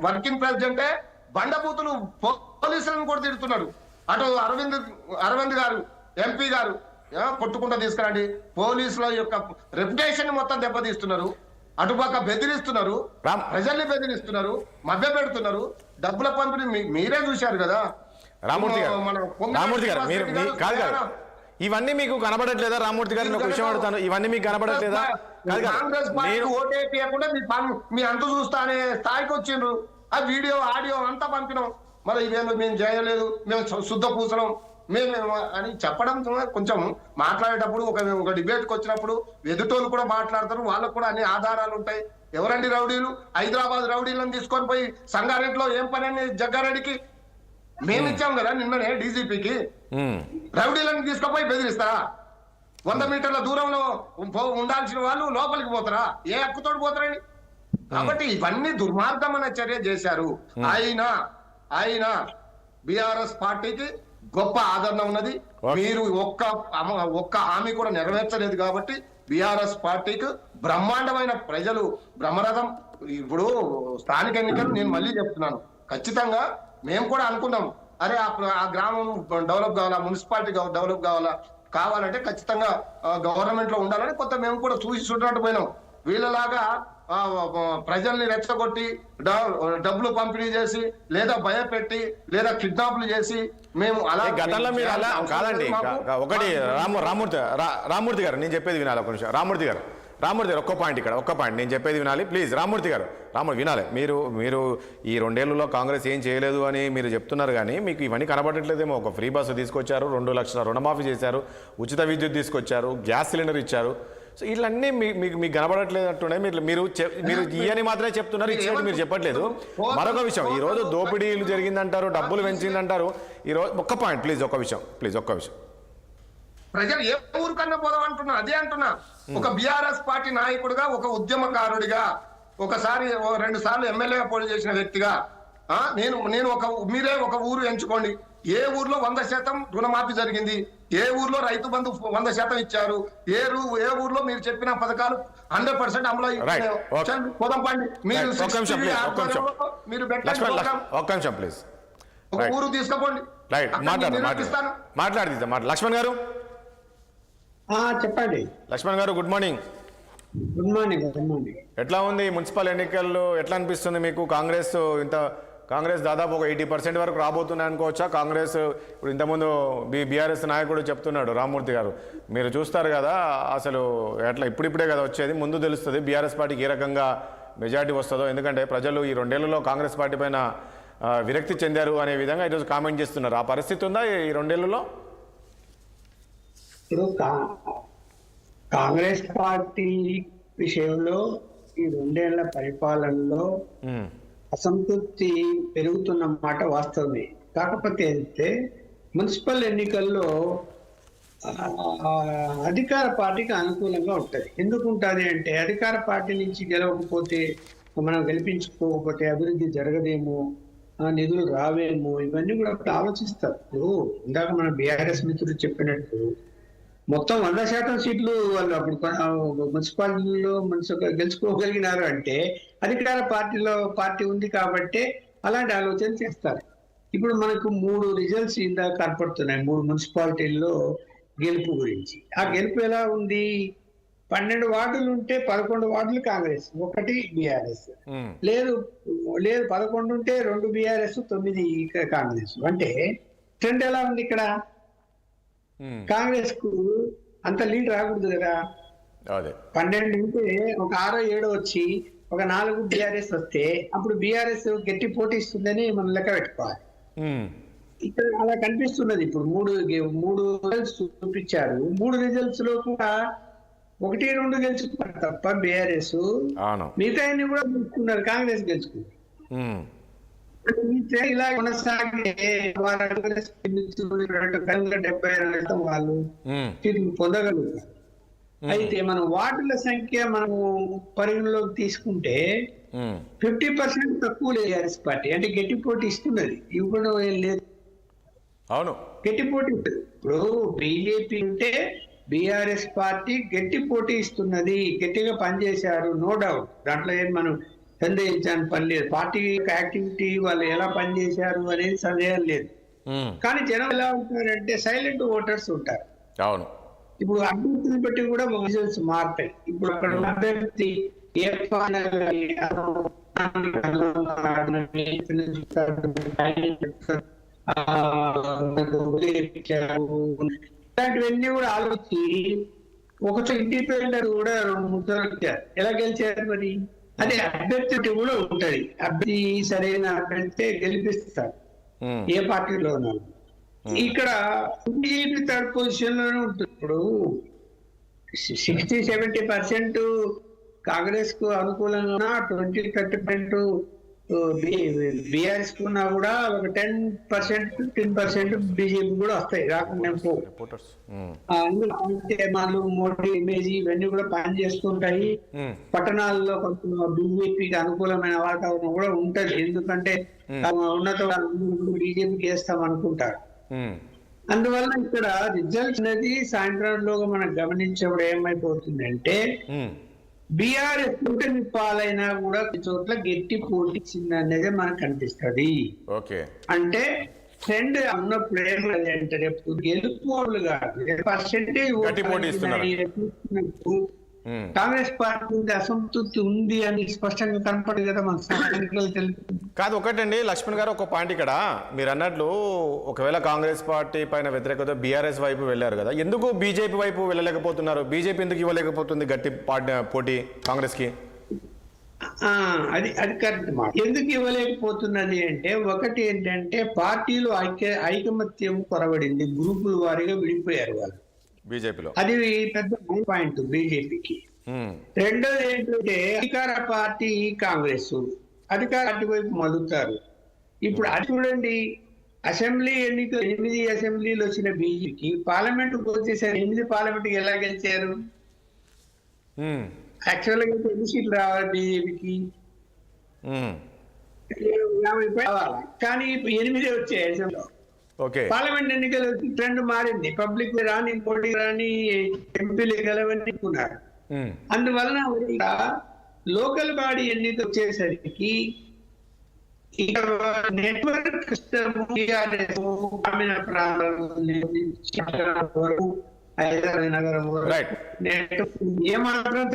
వర్కింగ్ ప్రెసిడెంటే బండబూతులు పోలీసులను కూడా తిడుతున్నాడు. అటు అరవింద్ గారు ఎంపీ గారు కొట్టుకుంటూ తీసుకురండి, పోలీసుల యొక్క రెప్యుటేషన్ మొత్తం దెబ్బతీస్తున్నారు. అటుపక్క బెదిరిస్తున్నారు, ప్రజల్ని బెదిరిస్తున్నారు, మభ్య పెడుతున్నారు. డబ్బుల పంపిణీ మీరే చూశారు కదా. రామూర్తి గారు మీరు కాదు ఇవన్నీ మీకు కనబడట్లేదా? రామూర్తి గారు ఒక విషయం అడుగుతాను, ఇవన్నీ మీకు కనబడట్లేదా? కాంగ్రెస్ పార్టీ ఓటేయకుండా మీ అంత చూస్తా అనే స్థాయికి వచ్చిండ్రు. ఆ వీడియో ఆడియో అంతా పంపినాం. మరి ఇవేమో మేము చేయలేదు, మేము శుద్ధ పూసలం మేము అని చెప్పడం కొంచెం మాట్లాడేటప్పుడు ఒక డిబేట్కి వచ్చినప్పుడు ఎదుటోళ్ళు కూడా మాట్లాడతారు, వాళ్ళకు కూడా అన్ని ఆధారాలు ఉంటాయి. ఎవరండి రౌడీలు? హైదరాబాద్ రౌడీలను తీసుకొని పోయి సంగారెడ్డిలో ఏం పని అని జగ్గారెడ్డికి మేము ఇచ్చాం కదా నిన్ననే డీజీపీకి. రౌడీలను తీసుకుపోయి బెదిరిస్తారా? 100 మీటర్ల దూరంలో ఉండాల్సిన వాళ్ళు లోపలికి పోతారా? ఏ హక్కుతోటి పోతారని? కాబట్టి ఇవన్నీ దుర్మార్గమైన చర్య చేశారు. అయినా బీఆర్ఎస్ పార్టీకి గొప్ప ఆదరణ ఉన్నది. మీరు ఒక్క హామీ కూడా నెరవేర్చలేదు కాబట్టి బీఆర్ఎస్ పార్టీకి బ్రహ్మాండమైన ప్రజలు బ్రహ్మరథం. ఇప్పుడు స్థానిక ఎన్నికలు నేను మళ్ళీ చెప్తున్నాను, ఖచ్చితంగా మేము కూడా అనుకున్నాం, అరే ఆ గ్రామం డెవలప్ కావాలా, మున్సిపాలిటీ డెవలప్ కావాలంటే ఖచ్చితంగా గవర్నమెంట్ లో ఉండాలని కొంత మేము కూడా చూసి చూడనట్టు పోయినాం. వీళ్ళలాగా ప్రజల్ని రెచ్చగొట్టి డబ్బులు పంపిణీ చేసి లేదా భయపెట్టి లేదా కిడ్నాప్లు చేసి మేము అలా గతంలో మీరు అలా కాదండి. ఒకటి రామూర్తి గారు నేను చెప్పేది వినాలి ఒక నిమిషం. రామూర్తి గారు ఒక్క పాయింట్ నేను చెప్పేది వినాలి ప్లీజ్. రామూర్తి గారు వినాలి. మీరు ఈ 2 ఏళ్లలో కాంగ్రెస్ ఏం చేయలేదు అని మీరు చెప్తున్నారు, కానీ మీకు ఇవన్నీ కనబడట్లేదేమో. ఒక ఫ్రీ బస్సు తీసుకొచ్చారు, 2 లక్షల రుణమాఫీ చేశారు, ఉచిత విద్యుత్ తీసుకొచ్చారు, గ్యాస్ సిలిండర్ ఇచ్చారు. సో వీళ్ళన్నీ మీకు కనబడట్లేదు అంటున్నాయి. మీరు ఇవన్నీ మాత్రమే చెప్తున్నారు, ఇచ్చినట్టు మీరు చెప్పట్లేదు. మరొక విషయం, ఈ రోజు దోపిడీలు జరిగిందంటారు, డబ్బులు పెంచిందంటారు. ఈరోజు ఒక్క పాయింట్ ప్లీజ్, ఒక్క విషయం. ప్రజలు ఏ ఊరికన్నా పోదాం అంటున్నా, అదే అంటున్నా. ఒక బీఆర్ఎస్ పార్టీ నాయకుడిగా, ఒక ఉద్యమకారుడిగా, ఒకసారి 2 సార్లు ఎమ్మెల్యేగా పోటీ చేసిన వ్యక్తిగా నేను మీరే ఒక ఊరు ఎంచుకోండి. ఏ ఊర్లో 100% రుణమాఫీ జరిగింది, ఏ ఊర్లో రైతు బంధు 100% ఇచ్చారు, ఏ ఊర్లో మీరు చెప్పిన పథకాలు 100% అమలు పోదాం పండి. మీరు ఒక ఊరు తీసుకోండి. లక్ష్మణ్ గారు చెప్పండి. లక్ష్మణ్ గారు గుడ్ మార్నింగ్. Good morning. ఎట్లా ఉంది మున్సిపల్ ఎన్నికల్లో? ఎట్లా అనిపిస్తుంది మీకు? కాంగ్రెస్ దాదాపు ఒక 80% వరకు రాబోతున్నాయి అనుకోవచ్చా? కాంగ్రెస్ ఇప్పుడు ఇంతకుముందు బీఆర్ఎస్ నాయకుడు చెప్తున్నాడు రామూర్తి గారు, మీరు చూస్తారు కదా అసలు ఎట్లా ఇప్పుడిప్పుడే కదా వచ్చేది, ముందు తెలుస్తుంది బీఆర్ఎస్ పార్టీకి ఏ రకంగా మెజార్టీ వస్తుందో. ఎందుకంటే ప్రజలు ఈ 2 ఏళ్లలో కాంగ్రెస్ పార్టీ పైన విరక్తి చెందారు అనే విధంగా ఈరోజు కామెంట్ చేస్తున్నారు. ఆ పరిస్థితి ఉందా ఈ 2 ఏళ్లలో? ఇప్పుడు కాంగ్రెస్ పార్టీ విషయంలో ఈ 2 ఏళ్ల పరిపాలనలో అసంతృప్తి పెరుగుతున్న మాట వాస్తవమే. కాకపోతే అయితే మున్సిపల్ ఎన్నికల్లో అధికార పార్టీకి అనుకూలంగా ఉంటుంది. ఎందుకు ఉంటుంది అంటే అధికార పార్టీ నుంచి గెలవకపోతే, మనం గెలిపించుకోకపోతే అభివృద్ధి జరగదేమో, నిధులు రావేమో, ఇవన్నీ కూడా ఆలోచిస్తారు. ఇప్పుడు ఇందాక మన బీఆర్ఎస్ మిత్రులు చెప్పినట్టు మొత్తం 100% సీట్లు వాళ్ళు అప్పుడు మున్సిపాలిటీలో గెలుచుకోగలిగినారు అంటే అధికార పార్టీ ఉంది కాబట్టి అలాంటి ఆలోచన చేస్తారు. ఇప్పుడు మనకు 3 రిజల్ట్స్ ఇందాక కనపడుతున్నాయి 3 మున్సిపాలిటీల్లో గెలుపు గురించి. ఆ గెలుపు ఎలా ఉంది? 12 వార్డులు ఉంటే 11 వార్డులు కాంగ్రెస్, 1 బీఆర్ఎస్. లేదు 11 ఉంటే 2 బీఆర్ఎస్, 9 కాంగ్రెస్. అంటే ట్రెండ్ ఎలా ఉంది ఇక్కడ? కాంగ్రెస్ కు అంత లీడ్ రాకూడదు కదా. 12 ఉంటే ఒక 6 7 వచ్చి ఒక 4 బీఆర్ఎస్ వస్తే అప్పుడు బీఆర్ఎస్ గట్టి పోటీ ఇస్తుందని మనం లెక్క పెట్టుకోవాలి. ఇక్కడ అలా కనిపిస్తున్నది. ఇప్పుడు 3 రిజల్ట్స్ చూపించారు. 3 రిజల్ట్స్ లో కూడా 1 2 గెలుచుకున్నారు తప్ప బీఆర్ఎస్, మిగతా కూడా గెలుచుకున్నారు, కాంగ్రెస్ గెలుచుకుంది. ఇలా కొనసాగే 72 వాళ్ళు సీట్లు పొందగలుగుతారు. అయితే మనం వార్డుల సంఖ్య మనము పరిగణలోకి తీసుకుంటే 50% తక్కువ బీఆర్ఎస్ పార్టీ, అంటే గట్టి పోటీ ఇస్తున్నది. ఇవ్వడం ఏం లేదు, అవును, గట్టి పోటీ ఉంటుంది. ఇప్పుడు బీజేపీ ఉంటే బీఆర్ఎస్ పార్టీ గట్టి పోటీ ఇస్తున్నది, గట్టిగా పనిచేశారు, నో డౌట్. దాంట్లో ఏం మనం సందేహించాలని పని లేదు. పార్టీ యొక్క యాక్టివిటీ వాళ్ళు ఎలా పనిచేశారు అనేది సందేహం లేదు. కానీ జనం ఎలా ఉంటారంటే సైలెంట్ ఓటర్స్ ఉంటారు. అవును. ఇప్పుడు అభ్యర్థిని బట్టి కూడా రిజల్ట్స్ మారుతాయి. ఇప్పుడు అక్కడ ఉన్న అభ్యర్థి ఏ ఇలాంటివన్నీ కూడా ఆలోచించి ఒకటి ఇండిపెండెంట్ కూడా 2-3 వచ్చారు. ఎలా గెలిచారు మరి? అదే అభ్యర్థి కూడా ఉంటది. అభ్యర్థి సరైన అభ్యర్థి గెలిపిస్తారు ఏ పార్టీలో ఉన్నారు. ఇక్కడ బీజేపీ థర్డ్ పొజిషన్ లోనే ఉంటుంది. ఇప్పుడు 60-70% కాంగ్రెస్ కు అనుకూలంగా 20-30% బీఆర్ఎస్ కున్నా కూడా ఒక 10-15% బీజేపీ కూడా వస్తాయి రాకుండా. అందులో అంటే వాళ్ళు మోడీ ఇమేజ్ ఇవన్నీ కూడా పనిచేస్తుంటాయి. పట్టణాల్లో కొంచెం బీజేపీకి అనుకూలమైన వాతావరణం కూడా ఉంటది. ఎందుకంటే ఉన్నత బీజేపీకి వేస్తాం అనుకుంటారు. అందువల్ల ఇక్కడ రిజల్ట్ అనేది సాయంత్రంలోగా మనం గమనించేప్పుడు ఏమైపోతుందంటే బీఆర్ఎస్ కూటమి పాలైనా కూడా చోట్ల గట్టి పోటీ ఇచ్చింది అనేది మనకు కనిపిస్తుంది. అంటే ట్రెండ్ ఉన్నప్పుడు ఏమంటే రేపు గెలుపోళ్ళు కాదు పర్సెంటేజ్ కాంగ్రెస్ పార్టీ అసంతృప్తి ఉంది అని స్పష్టంగా కనపడదు కదా మన కాదు. ఒకటండి లక్ష్మణ్ గారు, ఒక పాయింట్ ఇక్కడ మీరు అన్నట్లు ఒకవేళ కాంగ్రెస్ పార్టీ పైన వ్యతిరేకత బీఆర్ఎస్ వైపు వెళ్ళారు కదా, ఎందుకు బీజేపీ వైపు వెళ్ళలేకపోతున్నారు? బీజేపీ ఎందుకు ఇవ్వలేకపోతుంది గట్టి పోటీ కాంగ్రెస్ కి? అది కరెక్ట్ మాట. ఎందుకు ఇవ్వలేకపోతున్నది అంటే ఒకటి ఏంటంటే పార్టీలు ఐకమత్యం కొరబడింది, గ్రూపుల వారీగా విడిపోయారు వాళ్ళు బీజేపీలో. అది పెద్ద పాయింట్ బీజేపీకి. రెండోది ఏంటంటే అధికార పార్టీ కాంగ్రెస్ అధికార పార్టీ వైపు మలుగుతారు. ఇప్పుడు అది చూడండి, అసెంబ్లీ ఎన్నికలు 8 అసెంబ్లీలు వచ్చిన బీజేపీకి పార్లమెంట్ వచ్చేసరి 8 పార్లమెంట్ ఎలా గెలిచారు? యాక్చువల్ గా 8 సీట్లు రావాలి బీజేపీకి, 50 రావాలి. కానీ 8 వచ్చాయి అసెంబ్లీలో. పార్లమెంట్ ఎన్నికలు ట్రెండ్ మారింది. పబ్లిక్ రాని, మోడీ రాని, ఎంపీలు గెలవనుకున్నారు. అందువలన లోకల్ బాడీ ఎన్నిక వచ్చేసరికి నెట్వర్క్ గ్రామీణ ప్రాంతాలు హైదరాబాద్ నగరం ఏమాత్రం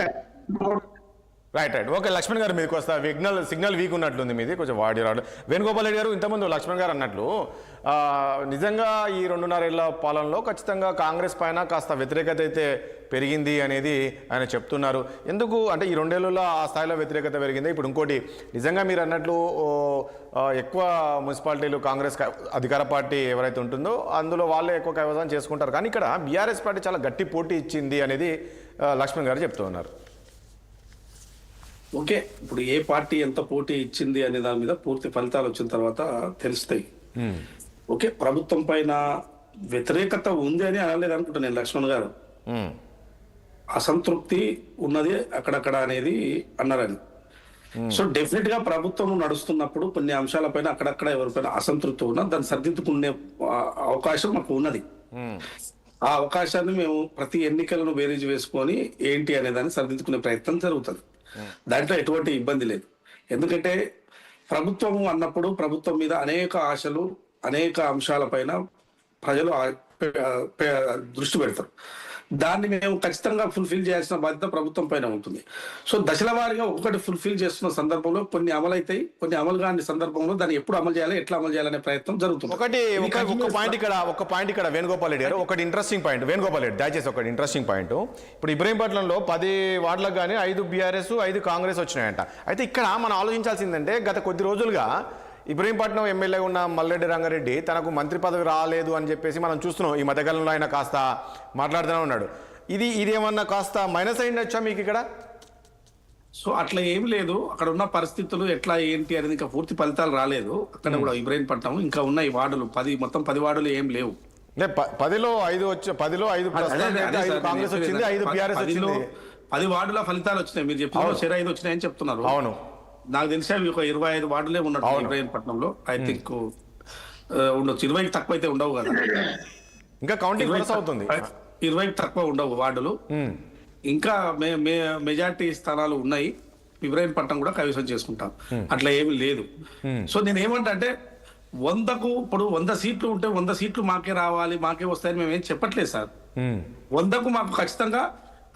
రైట్. ఓకే లక్ష్మణ్ గారు, మీకు వస్తా. సిగ్నల్ వీక్ ఉన్నట్లుంది మీది, కొంచెం వాడి రాడు. వేణుగోపాల్ రెడ్డి గారు, ఇంతకుముందు లక్ష్మణ్ గారు అన్నట్లు నిజంగా ఈ 2.5 ఏళ్ల పాలనలో ఖచ్చితంగా కాంగ్రెస్ పైన కాస్త వ్యతిరేకత అయితే పెరిగింది అనేది ఆయన చెప్తున్నారు. ఎందుకు అంటే ఈ 2 ఏళ్లలో ఆ స్థాయిలో వ్యతిరేకత పెరిగింది? ఇప్పుడు ఇంకోటి, నిజంగా మీరు అన్నట్లు ఎక్కువ మున్సిపాలిటీలు కాంగ్రెస్ అధికార పార్టీ ఎవరైతే ఉంటుందో అందులో వాళ్ళే ఎక్కువ కైవసం చేసుకుంటారు. కానీ ఇక్కడ బీఆర్ఎస్ పార్టీ చాలా గట్టి పోటీ ఇచ్చింది అనేది లక్ష్మణ్ గారు చెప్తూ ఉన్నారు. ఓకే, ఇప్పుడు ఏ పార్టీ ఎంత పోటీ ఇచ్చింది అనే దాని మీద పూర్తి ఫలితాలు వచ్చిన తర్వాత తెలుస్తాయి. ఓకే, ప్రభుత్వం పైన వ్యతిరేకత ఉంది అని అనలేదు అనుకుంటా నేను లక్ష్మణ్ గారు. అసంతృప్తి ఉన్నది అక్కడక్కడ అనేది అన్నారని. సో డెఫినెట్ గా ప్రభుత్వం నడుస్తున్నప్పుడు కొన్ని అంశాలపైన అక్కడక్కడ ఎవరిపైన అసంతృప్తి ఉన్నా దాన్ని సరిదిద్దుకునే అవకాశం మాకు ఉన్నది. ఆ అవకాశాన్ని మేము ప్రతి ఎన్నికలను బేరీజు వేసుకొని ఏంటి అనే దాన్ని సరిదిద్దుకునే ప్రయత్నం జరుగుతుంది. దాంట్లో ఎటువంటి ఇబ్బంది లేదు. ఎందుకంటే ప్రభుత్వం అన్నప్పుడు ప్రభుత్వం మీద అనేక ఆశలు, అనేక అంశాలపైన ప్రజలు దృష్టి పెడతారు. దాన్ని మేము ఖచ్చితంగా ఫుల్ఫిల్ చేయాల్సిన బాధ్యత ప్రభుత్వం పైన ఉంటుంది. సో దశల వారీగా ఒక్కొక్కటి ఫుల్ఫిల్ చేస్తున్న సందర్భంలో కొన్ని అమలు అవుతాయి, కొన్ని అమలు కాని సందర్భంలో దాన్ని ఎప్పుడు అమలు చేయాలి, ఎట్లా అమలు చేయాలనే ప్రయత్నం జరుగుతుంది. ఒక పాయింట్ ఇక్కడ వేణుగోపాల్ రెడ్డి గారు, ఒకటి ఇంట్రెస్టింగ్ పాయింట్. వేణుగోపాల్ రెడ్డి దయచేసి ఒకటి ఇంట్రెస్టింగ్ పాయింట్. ఇప్పుడు ఇబ్రహీంపట్నంలో 10 వార్డులకు కానీ 5 బీఆర్ఎస్ 5 కాంగ్రెస్ వచ్చినాయంట. అయితే ఇక్కడ మనం ఆలోచించాల్సిందంటే గత కొద్ది రోజులుగా ఇబ్రహీంపట్నం ఎమ్మెల్యే ఉన్న మల్లెడ్డి రంగారెడ్డి తనకు మంత్రి పదవి రాలేదు అని చెప్పేసి మనం చూస్తున్నాం. ఈ మధ్యకాలంలో ఆయన కాస్త మాట్లాడుతూనే ఉన్నాడు. ఇదేమన్నా కాస్త మైనస్ అయిండొచ్చా మీకు ఇక్కడ? సో అట్లా ఏం లేదు. అక్కడ ఉన్న పరిస్థితులు ఎట్లా ఏంటి అనేది ఇంకా పూర్తి ఫలితాలు రాలేదు. అక్కడ కూడా ఇబ్రహీంపట్నం ఇంకా ఉన్న ఈ వార్డులు మొత్తం 10 వార్డులు ఏం లేవు. 10లో 5 కాంగ్రెస్ వచ్చింది, 5 బీఆర్ఎస్ వచ్చింది. 10 వార్డుల ఫలితాలు వచ్చినాయి. మీరు చెప్తున్నారు 5 వచ్చినాయని చెప్తున్నారు. అవును, నాకు తెలిసి అవి ఒక 25 వార్డులే ఉన్నట్టు ఇబ్రహీంపట్నంలో. ఐ థింక్ ఉండొచ్చు, 20కి తక్కువ అయితే ఉండవు కదా. ఇంకా కౌంటింగ్ అవుతుంది. 20 తక్కువ ఉండవు వార్డులు. ఇంకా మెజార్టీ స్థానాలు ఉన్నాయి. ఇబ్రాహీంపట్నం కూడా కైవసం చేసుకుంటాం. అట్లా ఏమీ లేదు. సో నేను ఏమంటా అంటే 100కు ఇప్పుడు 100 సీట్లు ఉంటే 100 సీట్లు మాకే రావాలి, మాకే వస్తాయని మేము ఏం చెప్పట్లేదు సార్. 100కు మాకు ఖచ్చితంగా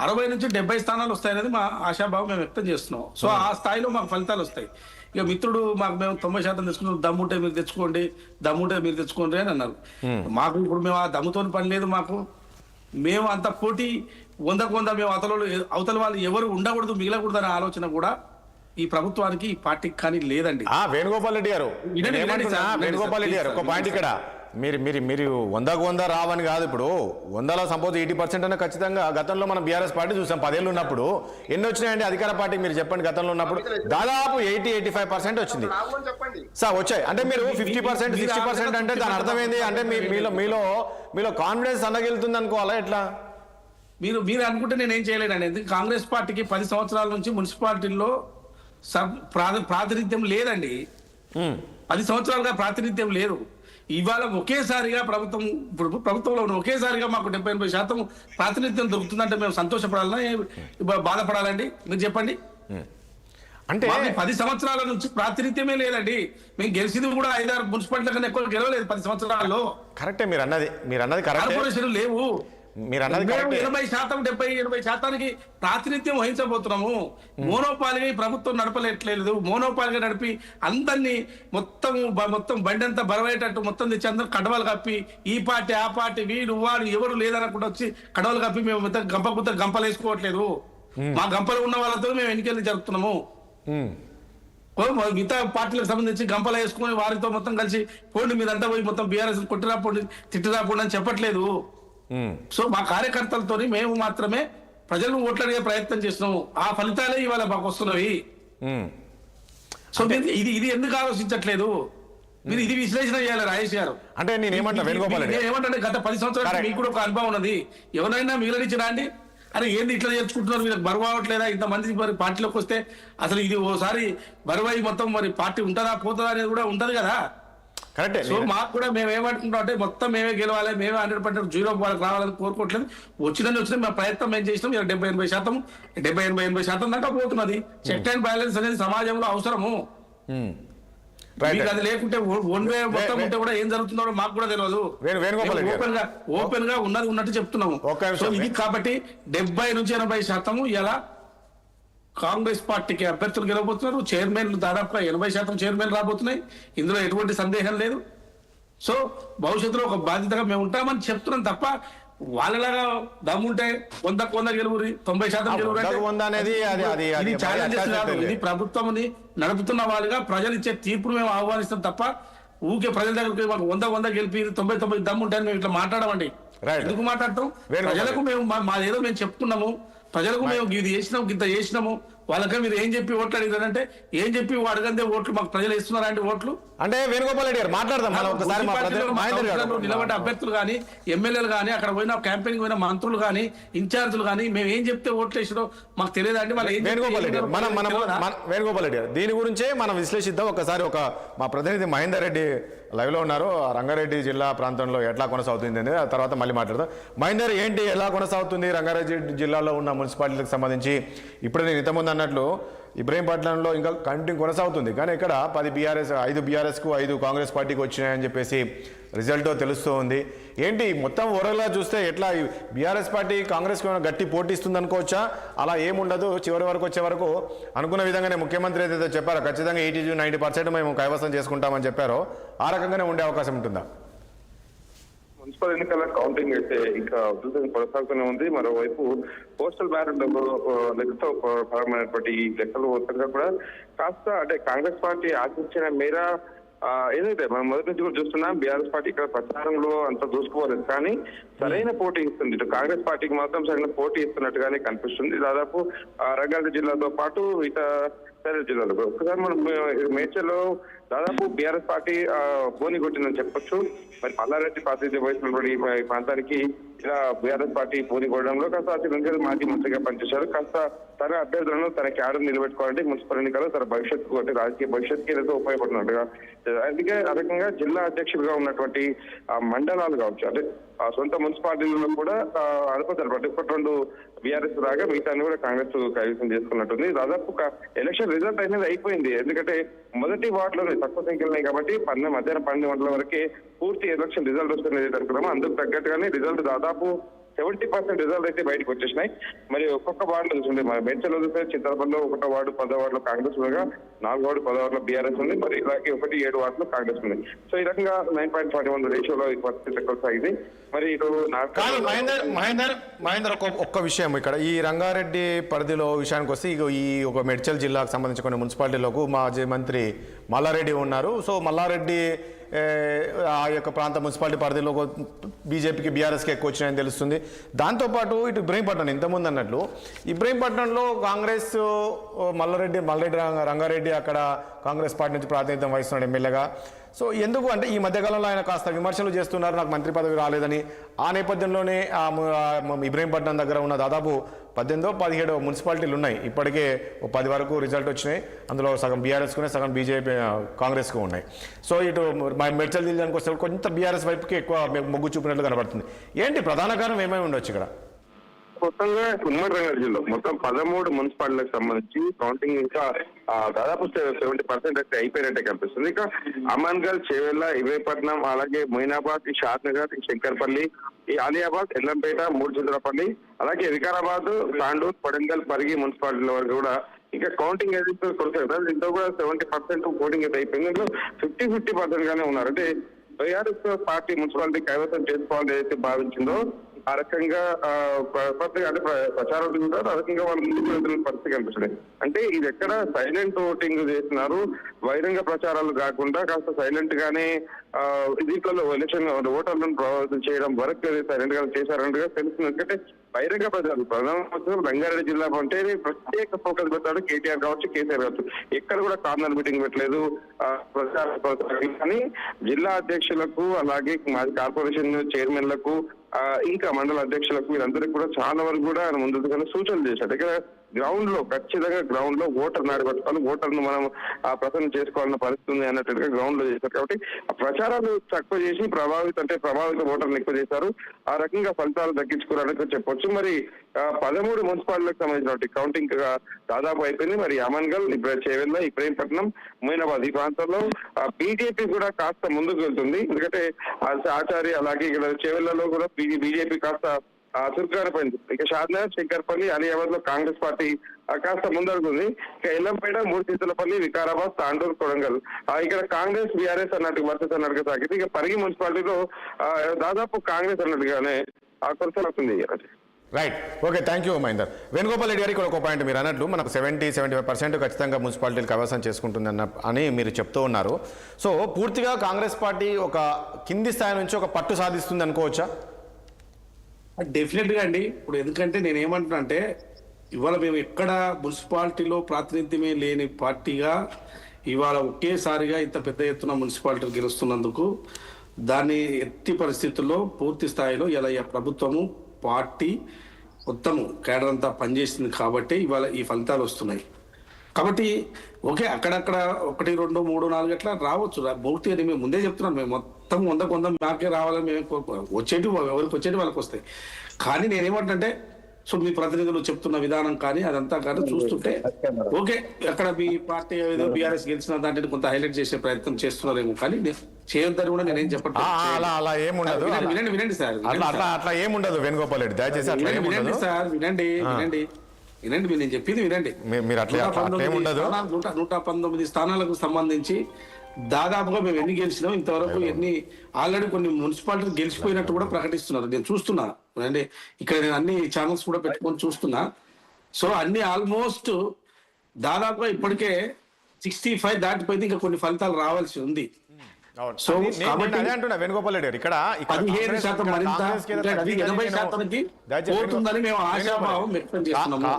60 నుంచి 70 స్థానాలు వస్తాయనేది మా ఆశాభావం మేము వ్యక్తం చేస్తున్నాం. సో ఆ స్థాయిలో మాకు ఫలితాలు వస్తాయి. ఇక మిత్రుడు మేము 90% తెచ్చుకున్నాం, దమ్ముంటే మీరు తెచ్చుకోండి, దమ్ముంటే మీరు తెచ్చుకోండి అని అన్నారు. మాకు ఇప్పుడు మేము ఆ దమ్ముతో పని లేదు. మాకు మేము అంత పోటీ 100కు 100 మేము అవతల వాళ్ళు ఎవరు ఉండకూడదు, మిగలకూడదు అనే ఆలోచన కూడా ఈ ప్రభుత్వానికి, ఈ పార్టీకి కానీ లేదండి. వేణుగోపాల్ రెడ్డి గారు, వేణుగోపాల్ రెడ్డి గారు, ఒక పాయింట్ ఇక్కడ మీరు 100కు 100 రావని కాదు. ఇప్పుడు 100లో సపోజ్ 80% అనే ఖచ్చితంగా గతంలో మనం బీఆర్ఎస్ పార్టీ చూసాం. 10 ఏళ్ళు ఉన్నప్పుడు ఎన్ని వచ్చినాయండి అధికార పార్టీకి? మీరు చెప్పండి. గతంలో ఉన్నప్పుడు దాదాపు 80-85% వచ్చింది సార్, వచ్చాయి. అంటే మీరు 50% 60% అంటే దాని అర్థమైంది అంటే మీలో కాన్ఫిడెన్స్ అన్నగిలుతుంది అనుకోవాలా ఎట్లా? మీరు అనుకుంటే నేనేం చేయలేనండి. ఎందుకు కాంగ్రెస్ పార్టీకి 10 సంవత్సరాల నుంచి మున్సిపాలిటీల్లో ప్రాతినిధ్యం లేదండి. 10 సంవత్సరాలుగా ప్రాతినిధ్యం లేదు. ఇవాళ ఒకేసారిగా ప్రభుత్వంలో ఉన్న ఒకేసారిగా మాకు 70-80% ప్రాతినిధ్యం దొరుకుతుందంటే మేము సంతోషపడాలన్నా బాధపడాలండి? మీరు చెప్పండి. అంటే 10 సంవత్సరాల నుంచి ప్రాతినిధ్యమే లేదండి. మేము గెలిచింది కూడా 5-6 మున్సిపాలిటీల కన్నా ఎక్కువ గెలవలేదు 10 సంవత్సరాల్లో. కరెక్టే, మీరు అన్నది కార్పొరేషన్లు లేవు. మీరు అన్నది 80%, 70-80% ప్రాతినిధ్యం వహించబోతున్నాము. మోనోపాలిగా ప్రభుత్వం నడపలేట్లేదు. మోనోపాలిగా నడిపి అందరినీ మొత్తం బండంతా బరవయ్యేటట్టు మొత్తం తెచ్చి అందరూ కడవలు కప్పి ఈ పార్టీ ఆ పార్టీ వీడు వాడు ఎవరు లేదనకుండా వచ్చి కడవలు కప్పి మేము గంపలు వేసుకోవట్లేదు. మా గంపలు ఉన్న వాళ్ళతో మేము ఎన్నికలు జరుపుతున్నాము. మిగతా పార్టీలకు సంబంధించి గంపలు వేసుకొని వారితో మొత్తం కలిసి పోండి మీరంతా పోయి మొత్తం బీఆర్ఎస్ కొట్టిరా పోండి తిట్టిరా పోండి అని చెప్పట్లేదు. సో మా కార్యకర్తలతో మేము మాత్రమే ప్రజలను ఓట్లడిగే ప్రయత్నం చేస్తున్నాము. ఆ ఫలితాలే ఇవాళ మాకు వస్తున్నవి. సో ఇది ఎందుకు ఆలోచించట్లేదు? మీరు ఇది విశ్లేషణ చేయాలి రాజేష్ గారు. అంటే నేనేమంటే గత 10 సంవత్సరాలు మీకు కూడా ఒక అనుభవం ఉన్నది. ఎవరైనా మిగిలించరా అండి? అరే ఏంది ఇట్లా చేర్చుకుంటున్నారు, వీళ్ళకి బరువు అవ్వట్లేదా? ఇంతమంది మరి పార్టీలోకి వస్తే అసలు ఇది ఓసారి బరువు అయి మొత్తం మరి పార్టీ ఉంటుందా పోతుందా అనేది కూడా ఉంటది కదా. కరెక్టే. సో మాకు కూడా మేము ఏమంటున్నాం అంటే మొత్తం మేమే గెలవాలి, మేమే 100% 0 వాళ్ళకి రావాలని కోరుకోవట్లేదు. వచ్చిన మేము ప్రయత్నం మేము చేసినాం. 70-80% దాకా పోతున్నది. చెక్ అండ్ బ్యాలెన్స్ అనేది సమాజంలో అవసరము. మీకు అది లేకుంటే వన్ వే మొత్తం ఉంటే కూడా ఏం జరుగుతుందో మాకు కూడా తెలియదు. ఓపెన్ గా ఉన్నది ఉన్నట్టు చెప్తున్నాము. సో ఇది కాబట్టి 70-80% ఇలా కాంగ్రెస్ పార్టీకి అభ్యర్థులు గెలవబోతున్నారు. చైర్మన్లు దాదాపుగా 80% చైర్మన్ రాబోతున్నాయి. ఇందులో ఎటువంటి సందేహం లేదు. సో భవిష్యత్తులో ఒక బాధ్యతగా మేము ఉంటామని చెప్తున్నాం తప్ప వాళ్ళలాగా దమ్ముంటే 100కు 100 గెలువురి 90% గెలువురి ఇది ఛాలెంజెస్ కాదు. ఇది ప్రభుత్వం నడుపుతున్న వాళ్ళుగా ప్రజలు ఇచ్చే తీర్పును మేము ఆహ్వానిస్తాం తప్ప ఊకే ప్రజల దగ్గరికి మాకు 100 గెలిపి 90 దమ్ముంటాయని మేము ఇట్లా మాట్లాడమండి. ఎందుకు మాట్లాడతాం? ప్రజలకు మేము మాదేదో మేము చెప్పుకున్నాము. ప్రజలకు మేము ఇది చేసినాము, ఇంత చేసినాము. వాళ్ళకే మీరు ఏం చెప్పి ఓట్లు అడిగారంటే ఏం చెప్పి అడగందే ఓట్లు మాకు ప్రజలు ఇస్తున్నారా అండి ఓట్లు? అంటే వేణుగోపాల్ రెడ్డి గారు మాట్లాడదాం. నిలబడ్డ అభ్యర్థులు కానీ ఎమ్మెల్యేలు కానీ అక్కడ పోయిన క్యాంపెయినింగ్ పోయిన మంత్రులు కానీ ఇన్ఛార్జీలు కానీ మేము ఏం చెప్తే ఓట్లు వేసినో మాకు తెలియదండి. వేణుగోపాల్ రెడ్డి గారు దీని గురించే మనం విశ్లేషిద్దాం. ఒకసారి మా ప్రతినిధి మహేందర్ రెడ్డి లైవ్ లో ఉన్నారు. రంగారెడ్డి జిల్లా ప్రాంతంలో ఎట్లా కొనసాగుతుంది అనేది ఆ తర్వాత మళ్ళీ మాట్లాడదాం. మహేందర్, ఏంటి ఎలా కొనసాగుతుంది రంగారెడ్డి జిల్లాలో ఉన్న మున్సిపాలిటీలకు సంబంధించి? ఇప్పుడు నేను ఇంతకుముందు అన్నట్లు ఇబ్రాహీంపట్నంలో ఇంకా కంటిన్యూ కొనసాగుతుంది, కానీ ఇక్కడ 5 బీఆర్ఎస్కు 5 కాంగ్రెస్ పార్టీకి వచ్చినాయని చెప్పేసి రిజల్ట్ తెలుస్తూ ఉంది. ఏంటి మొత్తం ఓవరాల్గా చూస్తే ఎట్లా బీఆర్ఎస్ పార్టీ కాంగ్రెస్కి గట్టి పోటీస్తుంది అనుకోవచ్చా? అలా ఏముండదు. చివరి వరకు వచ్చే వరకు అనుకున్న విధంగానే ముఖ్యమంత్రి ఏదైతే చెప్పారో ఖచ్చితంగా 80-90% మేము కైవసం చేసుకుంటామని చెప్పారో ఆ రకంగానే ఉండే అవకాశం ఉంటుందా? మున్సిపల్ ఎన్నికల కౌంటింగ్ అయితే ఇంకా ఉధృతంగా కొనసాగుతూనే ఉంది. మరోవైపు పోస్టల్ బ్యాలెట్ లెక్కతో పరమైనటువంటి ఈ లెక్కలు మొత్తంగా కూడా కాస్త అంటే కాంగ్రెస్ పార్టీ ఆశించిన మేర ఏదైతే మనం మొదటి నుంచి కూడా చూస్తున్నాం, బీఆర్ఎస్ పార్టీ ఇక్కడ ప్రచారంలో అంత దూసుకోలేదు, కానీ సరైన పోటీ ఇస్తుంది. ఇటు కాంగ్రెస్ పార్టీకి మాత్రం సరైన పోటీ ఇస్తున్నట్టుగానే కనిపిస్తుంది. దాదాపు రంగారెడ్డి జిల్లాతో పాటు ఇతర జిల్లాలో ఒకసారి మనం మేడ్చల్లో దాదాపు బీఆర్ఎస్ పార్టీ బోని కొట్టిందని చెప్పొచ్చు. మరి మల్లారెడ్డి ప్రాతినిధ్యం వహిస్తున్నటువంటి ఈ ప్రాంతానికి ఇలా బీఆర్ఎస్ పార్టీ బోని కొట్టడంలో కాస్త చిరంజీవి మాజీ మంత్రిగా పనిచేశారు. కాస్త తన అభ్యర్థులను తన క్యాడర్ నిలబెట్టుకోవాలంటే మున్సిపల్ ఎన్నికల్లో తన భవిష్యత్తు అంటే రాజకీయ భవిష్యత్తుకి ఏదో ఉపయోగపడుతున్నట్టుగా అందుకే ఆ రకంగా జిల్లా అధ్యక్షుడిగా ఉన్నటువంటి మండలాలు కావచ్చు అంటే సొంత మున్సిపాలిటీలలో కూడా అనుకుంటారు ఒకటి రెండు బీఆర్ఎస్ రాగా మిగతాన్ని కూడా కాంగ్రెస్ కైవసం చేసుకున్నట్టుంది. దాదాపు ఎలక్షన్ రిజల్ట్ అనేది అయిపోయింది. ఎందుకంటే మొదటి వార్డులోనే తక్కువ సంఖ్యలో ఉన్నాయి కాబట్టి మధ్యాహ్నం 12 గంటల వరకే పూర్తి ఎలక్షన్ రిజల్ట్ వస్తున్నది అనుకున్నాము. అందుకు తగ్గట్టుగానే రిజల్ట్ దాదాపు 70% రిజల్ట్ అయితే బయటకు వచ్చేసినాయి. మరి ఒక్కొక్క వార్డులో చూస్తుండే మెడ్చల్లో చూస్తే చింతలపల్లిలో 1వ వార్డు 10వ వార్డులో కాంగ్రెస్ ఉండగా 4వ వార్డు 10వ వార్డులో బీఆర్ఎస్ ఉంది. మరి ఇలాగే 7 వార్డులో కాంగ్రెస్ ఉంది. సో ఈ రకంగా 9.41 రేషియోలో ఈ పరిస్థితి కొనసాగింది. మరి ఇటు మహేందర్ ఒక్క విషయం ఇక్కడ ఈ రంగారెడ్డి పరిధిలో విషయానికి వస్తే ఈ ఒక మెడ్చల్ జిల్లాకు సంబంధించి కొన్ని మున్సిపాలిటీలకు మాజీ మంత్రి మల్లారెడ్డి ఉన్నారు. సో మల్లారెడ్డి ఆ యొక్క ప్రాంత మున్సిపాలిటీ పరిధిలో బీజేపీకి బీఆర్ఎస్కి ఎక్కువ వచ్చినాయని తెలుస్తుంది. దాంతోపాటు ఇటు ఇబ్రహీంపట్నం ఇంతకుముందు అన్నట్లు ఇబ్రహీంపట్నంలో కాంగ్రెస్ మల్లారెడ్డి రంగారెడ్డి అక్కడ కాంగ్రెస్ పార్టీ నుంచి ప్రాతినిధ్యం వహిస్తున్నాడు ఎమ్మెల్యేగా. సో ఎందుకు అంటే ఈ మధ్యకాలంలో ఆయన కాస్త విమర్శలు చేస్తున్నారు, నాకు మంత్రి పదవి రాలేదని. ఆ నేపథ్యంలోనే ఇబ్రహీంపట్నం దగ్గర ఉన్న దాదాపు 18-17 మున్సిపాలిటీలు ఉన్నాయి. ఇప్పటికే 10 వరకు రిజల్ట్ వచ్చినాయి. అందులో సగం బీఆర్ఎస్కు ఉన్నాయి, సగం బీజేపీ కాంగ్రెస్కు ఉన్నాయి. సో ఇటు మెడ్చల్ జిల్లానికి వస్తే కొంత బీఆర్ఎస్ వైపుకి ఎక్కువ మొగ్గు చూపినట్లు కనబడుతుంది. ఏంటి ప్రధాన కారణం ఏమై ఉండొచ్చు ఇక్కడ? మొత్తంగా ఉమ్మడి రంగారెడ్డి జిల్లా మొత్తం 13 మున్సిపాలిటీలకు సంబంధించి కౌంటింగ్ ఇంకా దాదాపు 70% అయితే అయిపోయినట్టే కనిపిస్తుంది. ఇక అమాన్గల్, చేవెళ్ళ, ఇబ్రహీంపట్నం, అలాగే మొయినాబాద్, షాద్నగర్, శంకర్పల్లి, ఈ ఆలియాబాద్, ఎల్లంపేట, మూడుచింతలపల్లి, అలాగే వికారాబాద్, తాండూర్, కొడంగల్, పరిగి మున్సిపాలిటీల వరకు కూడా ఇంకా కౌంటింగ్ ఏదైతే కొనసాగుతుంది. దీంతో కూడా 70% ఓటింగ్ అయితే అయిపోయింది. ఇందులో 50-50% గానే ఉన్నారు. అంటే బీఆర్ఎస్ పార్టీ మున్సిపాలిటీ కైవసం చేసుకోవాలని ఏదైతే భావించిందో ఆ రకంగా అంటే ప్రచారం ఉంటారు. ఆ రకంగా వాళ్ళు ముందుకు వెళ్తున్న పరిస్థితి కనిపిస్తుంది. అంటే ఇది ఎక్కడ సైలెంట్ ఓటింగ్ చేస్తున్నారు, బహిరంగ ప్రచారాలు కాకుండా కాస్త సైలెంట్ గానే దీంట్లో ఎలక్షన్ ఓటర్లను ప్రభావితం చేయడం వరకు సైలెంట్ గా చేశారన్నట్టుగా తెలుస్తుంది. ఎందుకంటే బహిరంగ ప్రచారం ప్రధాన రంగారెడ్డి జిల్లా అంటే ప్రత్యేక ఫోకస్ పెడతాడు కేటీఆర్ కావచ్చు, కేసీఆర్ కావచ్చు. ఎక్కడ కూడా కార్నర్ మీటింగ్ పెట్టలేదు ప్రచారం. కానీ జిల్లా అధ్యక్షులకు అలాగే మాజీ కార్పొరేషన్ చైర్మన్లకు ఇంకా మండల అధ్యక్షులకు వీరందరికీ కూడా చాలా వరకు కూడా ఆయన ముందుగానే సూచనలు చేశారు. ఇక్కడ గ్రౌండ్ లో ఖచ్చితంగా గ్రౌండ్ లో ఓటర్ నాడబెట్టుకోవాలి, ఓటర్ను మనం ప్రసన్న చేసుకోవాలన్న పరిస్థితి ఉంది అన్నట్టుగా గ్రౌండ్ లో చేశారు. కాబట్టి ఆ ప్రచారాలు తక్కువ చేసి ప్రభావిత ఓటర్లు ఎక్కువ చేశారు. ఆ రకంగా ఫలితాలు దక్కించుకోవాలని చెప్పొచ్చు. మరి 13 మున్సిపాలిటీలకు సంబంధించిన కౌంటింగ్ దాదాపు అయిపోయింది. మరి అమన్గల్, చేవెళ్ళ, ఇబ్రహీంపట్నం, మొయినాబాద్ ఈ ప్రాంతాల్లో బీజేపీ కూడా కాస్త ముందుకు వెళ్తుంది. ఎందుకంటే ఆచార్య అలాగే ఇక్కడ చేవెళ్లలో కూడా బీజేపీ కాస్త చురుకుగానే పోయింది. ఇక షాద్నగర్, శంకర్పల్లి, అలియాబాద్ లో కాంగ్రెస్ పార్టీ కాస్త ముందడుతుంది. ఇక ఎల్లంపేట, మూడుచింతలపల్లి, వికారాబాద్, తాండూర్, కొడంగల్ ఇక్కడ కాంగ్రెస్ బీఆర్ఎస్ అన్నట్టుగా వర్సెస్ అన్నట్టుగా సాగింది. ఇక పరిగి మున్సిపాలిటీలో దాదాపు కాంగ్రెస్ అన్నట్టుగానే కొనసాగుతుంది. Right, okay, thank you Mahender. Venugopal Reddy గారు ఇక్కడ ఒక పాయింట్ మీరు అన్నట్లు మనకు 70-75% ఖచ్చితంగా మున్సిపాలిటీలు కైవసం చేసుకుంటుంది అని మీరు చెప్తూ ఉన్నారు. సో పూర్తిగా కాంగ్రెస్ పార్టీ ఒక కింది స్థాయి నుంచి ఒక పట్టు సాధిస్తుంది అనుకోవచ్చా? డెఫినెట్ గా అండి. ఇప్పుడు ఎందుకంటే నేను ఏమంటున్నా అంటే ఇవాళ మేము ఎక్కడ మున్సిపాలిటీలో ప్రాతినిధ్యమే లేని పార్టీగా ఇవాళ ఒకేసారిగా ఇంత పెద్ద ఎత్తున మున్సిపాలిటీలు గెలుస్తున్నందుకు దాన్ని ఎట్టి పరిస్థితుల్లో పూర్తి స్థాయిలో ఇలా ప్రభుత్వము పార్టీ మొత్తము కేడర్ అంతా పనిచేసింది కాబట్టి ఇవాళ ఈ ఫలితాలు వస్తున్నాయి. కాబట్టి ఓకే అక్కడక్కడ 1, 2, 3, 4 అట్లా రావచ్చు. పూర్తిగా మేము ముందే చెప్తున్నాను, మేము మొత్తం 100 మాకే రావాలని మేము వచ్చేటి ఎవరికి వచ్చేటి వాళ్ళకి వస్తాయి. కానీ నేనేమంటే సో మీ ప్రతినిధులు చెప్తున్న విధానం కానీ అదంతా కానీ చూస్తుంటే ఓకే అక్కడ మీ పార్టీ ఏదో బీఆర్ఎస్ గెలిచిన దాంట్లో కొంత హైలైట్ చేసే ప్రయత్నం చేస్తున్నారేమో, కానీ చేయొద్దని కూడా నేనేం చెప్పట్లేదు. అలా ఏముండదు, వినండి సార్, అట్లా ఏముండదు వేణుగోపాల్ రెడ్డి, దయచేసి అట్లా వినండి సార్, వినండి మీరు నేను చెప్పింది వినండి. 119 స్థానాలకు సంబంధించి దాదాపుగా మేము ఎన్ని గెలిచినాం ఇంతవరకు ఆల్రెడీ కొన్ని మున్సిపాలిటీలు గెలిచిపోయినట్టు కూడా ప్రకటిస్తున్నారు. నేను చూస్తున్నా అండి, ఇక్కడ నేను అన్ని ఛానల్స్ కూడా పెట్టుకొని చూస్తున్నా. సో అన్ని ఆల్మోస్ట్ దాదాపుగా ఇప్పటికే 65 దాటిపోయింది. ఇంకా కొన్ని ఫలితాలు రావాల్సి ఉంది. అవును. సో నేను కాబట్టి అదే అంటున్నా వేణుగోపాల్ రెడ్డి గారు, ఇక్కడ 15% మరింత ఇంకా అది 80%కి పోతుందని మేము ఆశాభావం వ్యక్తం చేస్తున్నాము.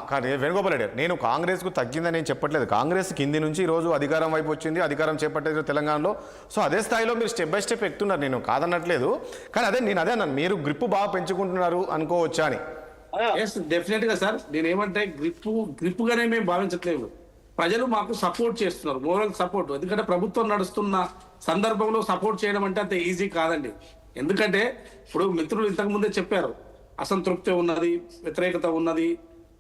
వేణుగోపాల్ రెడ్డి గారు, నేను కాంగ్రెస్ కు తగ్గిందని నేను చెప్పట్లేదు. కాంగ్రెస్ కింది నుంచి ఈ రోజు అధికారం వైపు వచ్చింది, అధికారం చేపట్టేది తెలంగాణలో. సో అదే స్థాయిలో మీరు స్టెప్ బై స్టెప్ ఎక్కుతున్నారు, నేను కాదనట్లేదు. కానీ నేను అదే అన్నాను, మీరు గ్రిప్ బాగా పెంచుకుంటున్నారు అనుకోవచ్చా అని. డెఫినెట్ గా సార్, నేను ఏమంటే గ్రిప్పుగానే మేము భావించట్లేదు. ప్రజలు మాకు సపోర్ట్ చేస్తున్నారు, మోరల్ సపోర్ట్. ఎందుకంటే ప్రభుత్వం నడుస్తున్న సందర్భంలో సపోర్ట్ చేయడం అంటే అంత ఈజీ కాదండి. ఎందుకంటే ఇప్పుడు మిత్రులు ఇంతకు ముందే చెప్పారు, అసంతృప్తి ఉన్నది, వ్యతిరేకత ఉన్నది,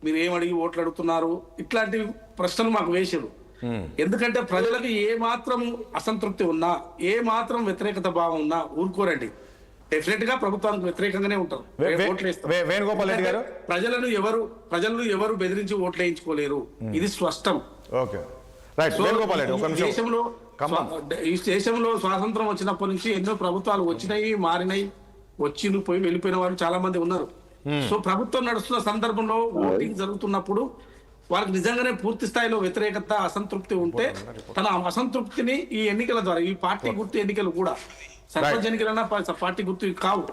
మీరు ఏమడిగి ఓట్లు అడుగుతున్నారు, ఇట్లాంటి ప్రశ్నలు మాకు వేసారు. ఎందుకంటే ప్రజలకు ఏ మాత్రం అసంతృప్తి ఉన్నా, ఏ మాత్రం వ్యతిరేకత భావం ఉన్నా ఊరుకోరండి. డెఫినెట్ గా ప్రభుత్వానికి వ్యతిరేకంగానే ఉంటారు, ఓట్లు వేస్తారు. వేణుగోపాల్ రెడ్డి గారు, ప్రజలను ఎవరు బెదిరించి ఓట్లు వేయించుకోలేరు, ఇది స్పష్టం. Okay right. వేణుగోపాల్ రెడ్డి, ఒక నిమిషం. ఈ దేశంలో స్వాతంత్రం వచ్చినప్పటి నుంచి ఎన్నో ప్రభుత్వాలు వచ్చినాయి, మారినాయి, పోయి వెళ్ళిపోయిన వారు చాలా మంది ఉన్నారు. సో ప్రభుత్వం నడుస్తున్న సందర్భంలో ఓటింగ్ జరుగుతున్నప్పుడు వాళ్ళకి నిజంగానే పూర్తి స్థాయిలో వ్యతిరేకత, అసంతృప్తి ఉంటే తన అసంతృప్తిని ఈ ఎన్నికల ద్వారా, ఈ పార్టీ గుర్తు ఎన్నికలు కూడా, సర్పంచ్ ఎన్నికలన్నా పార్టీ గుర్తు కావు,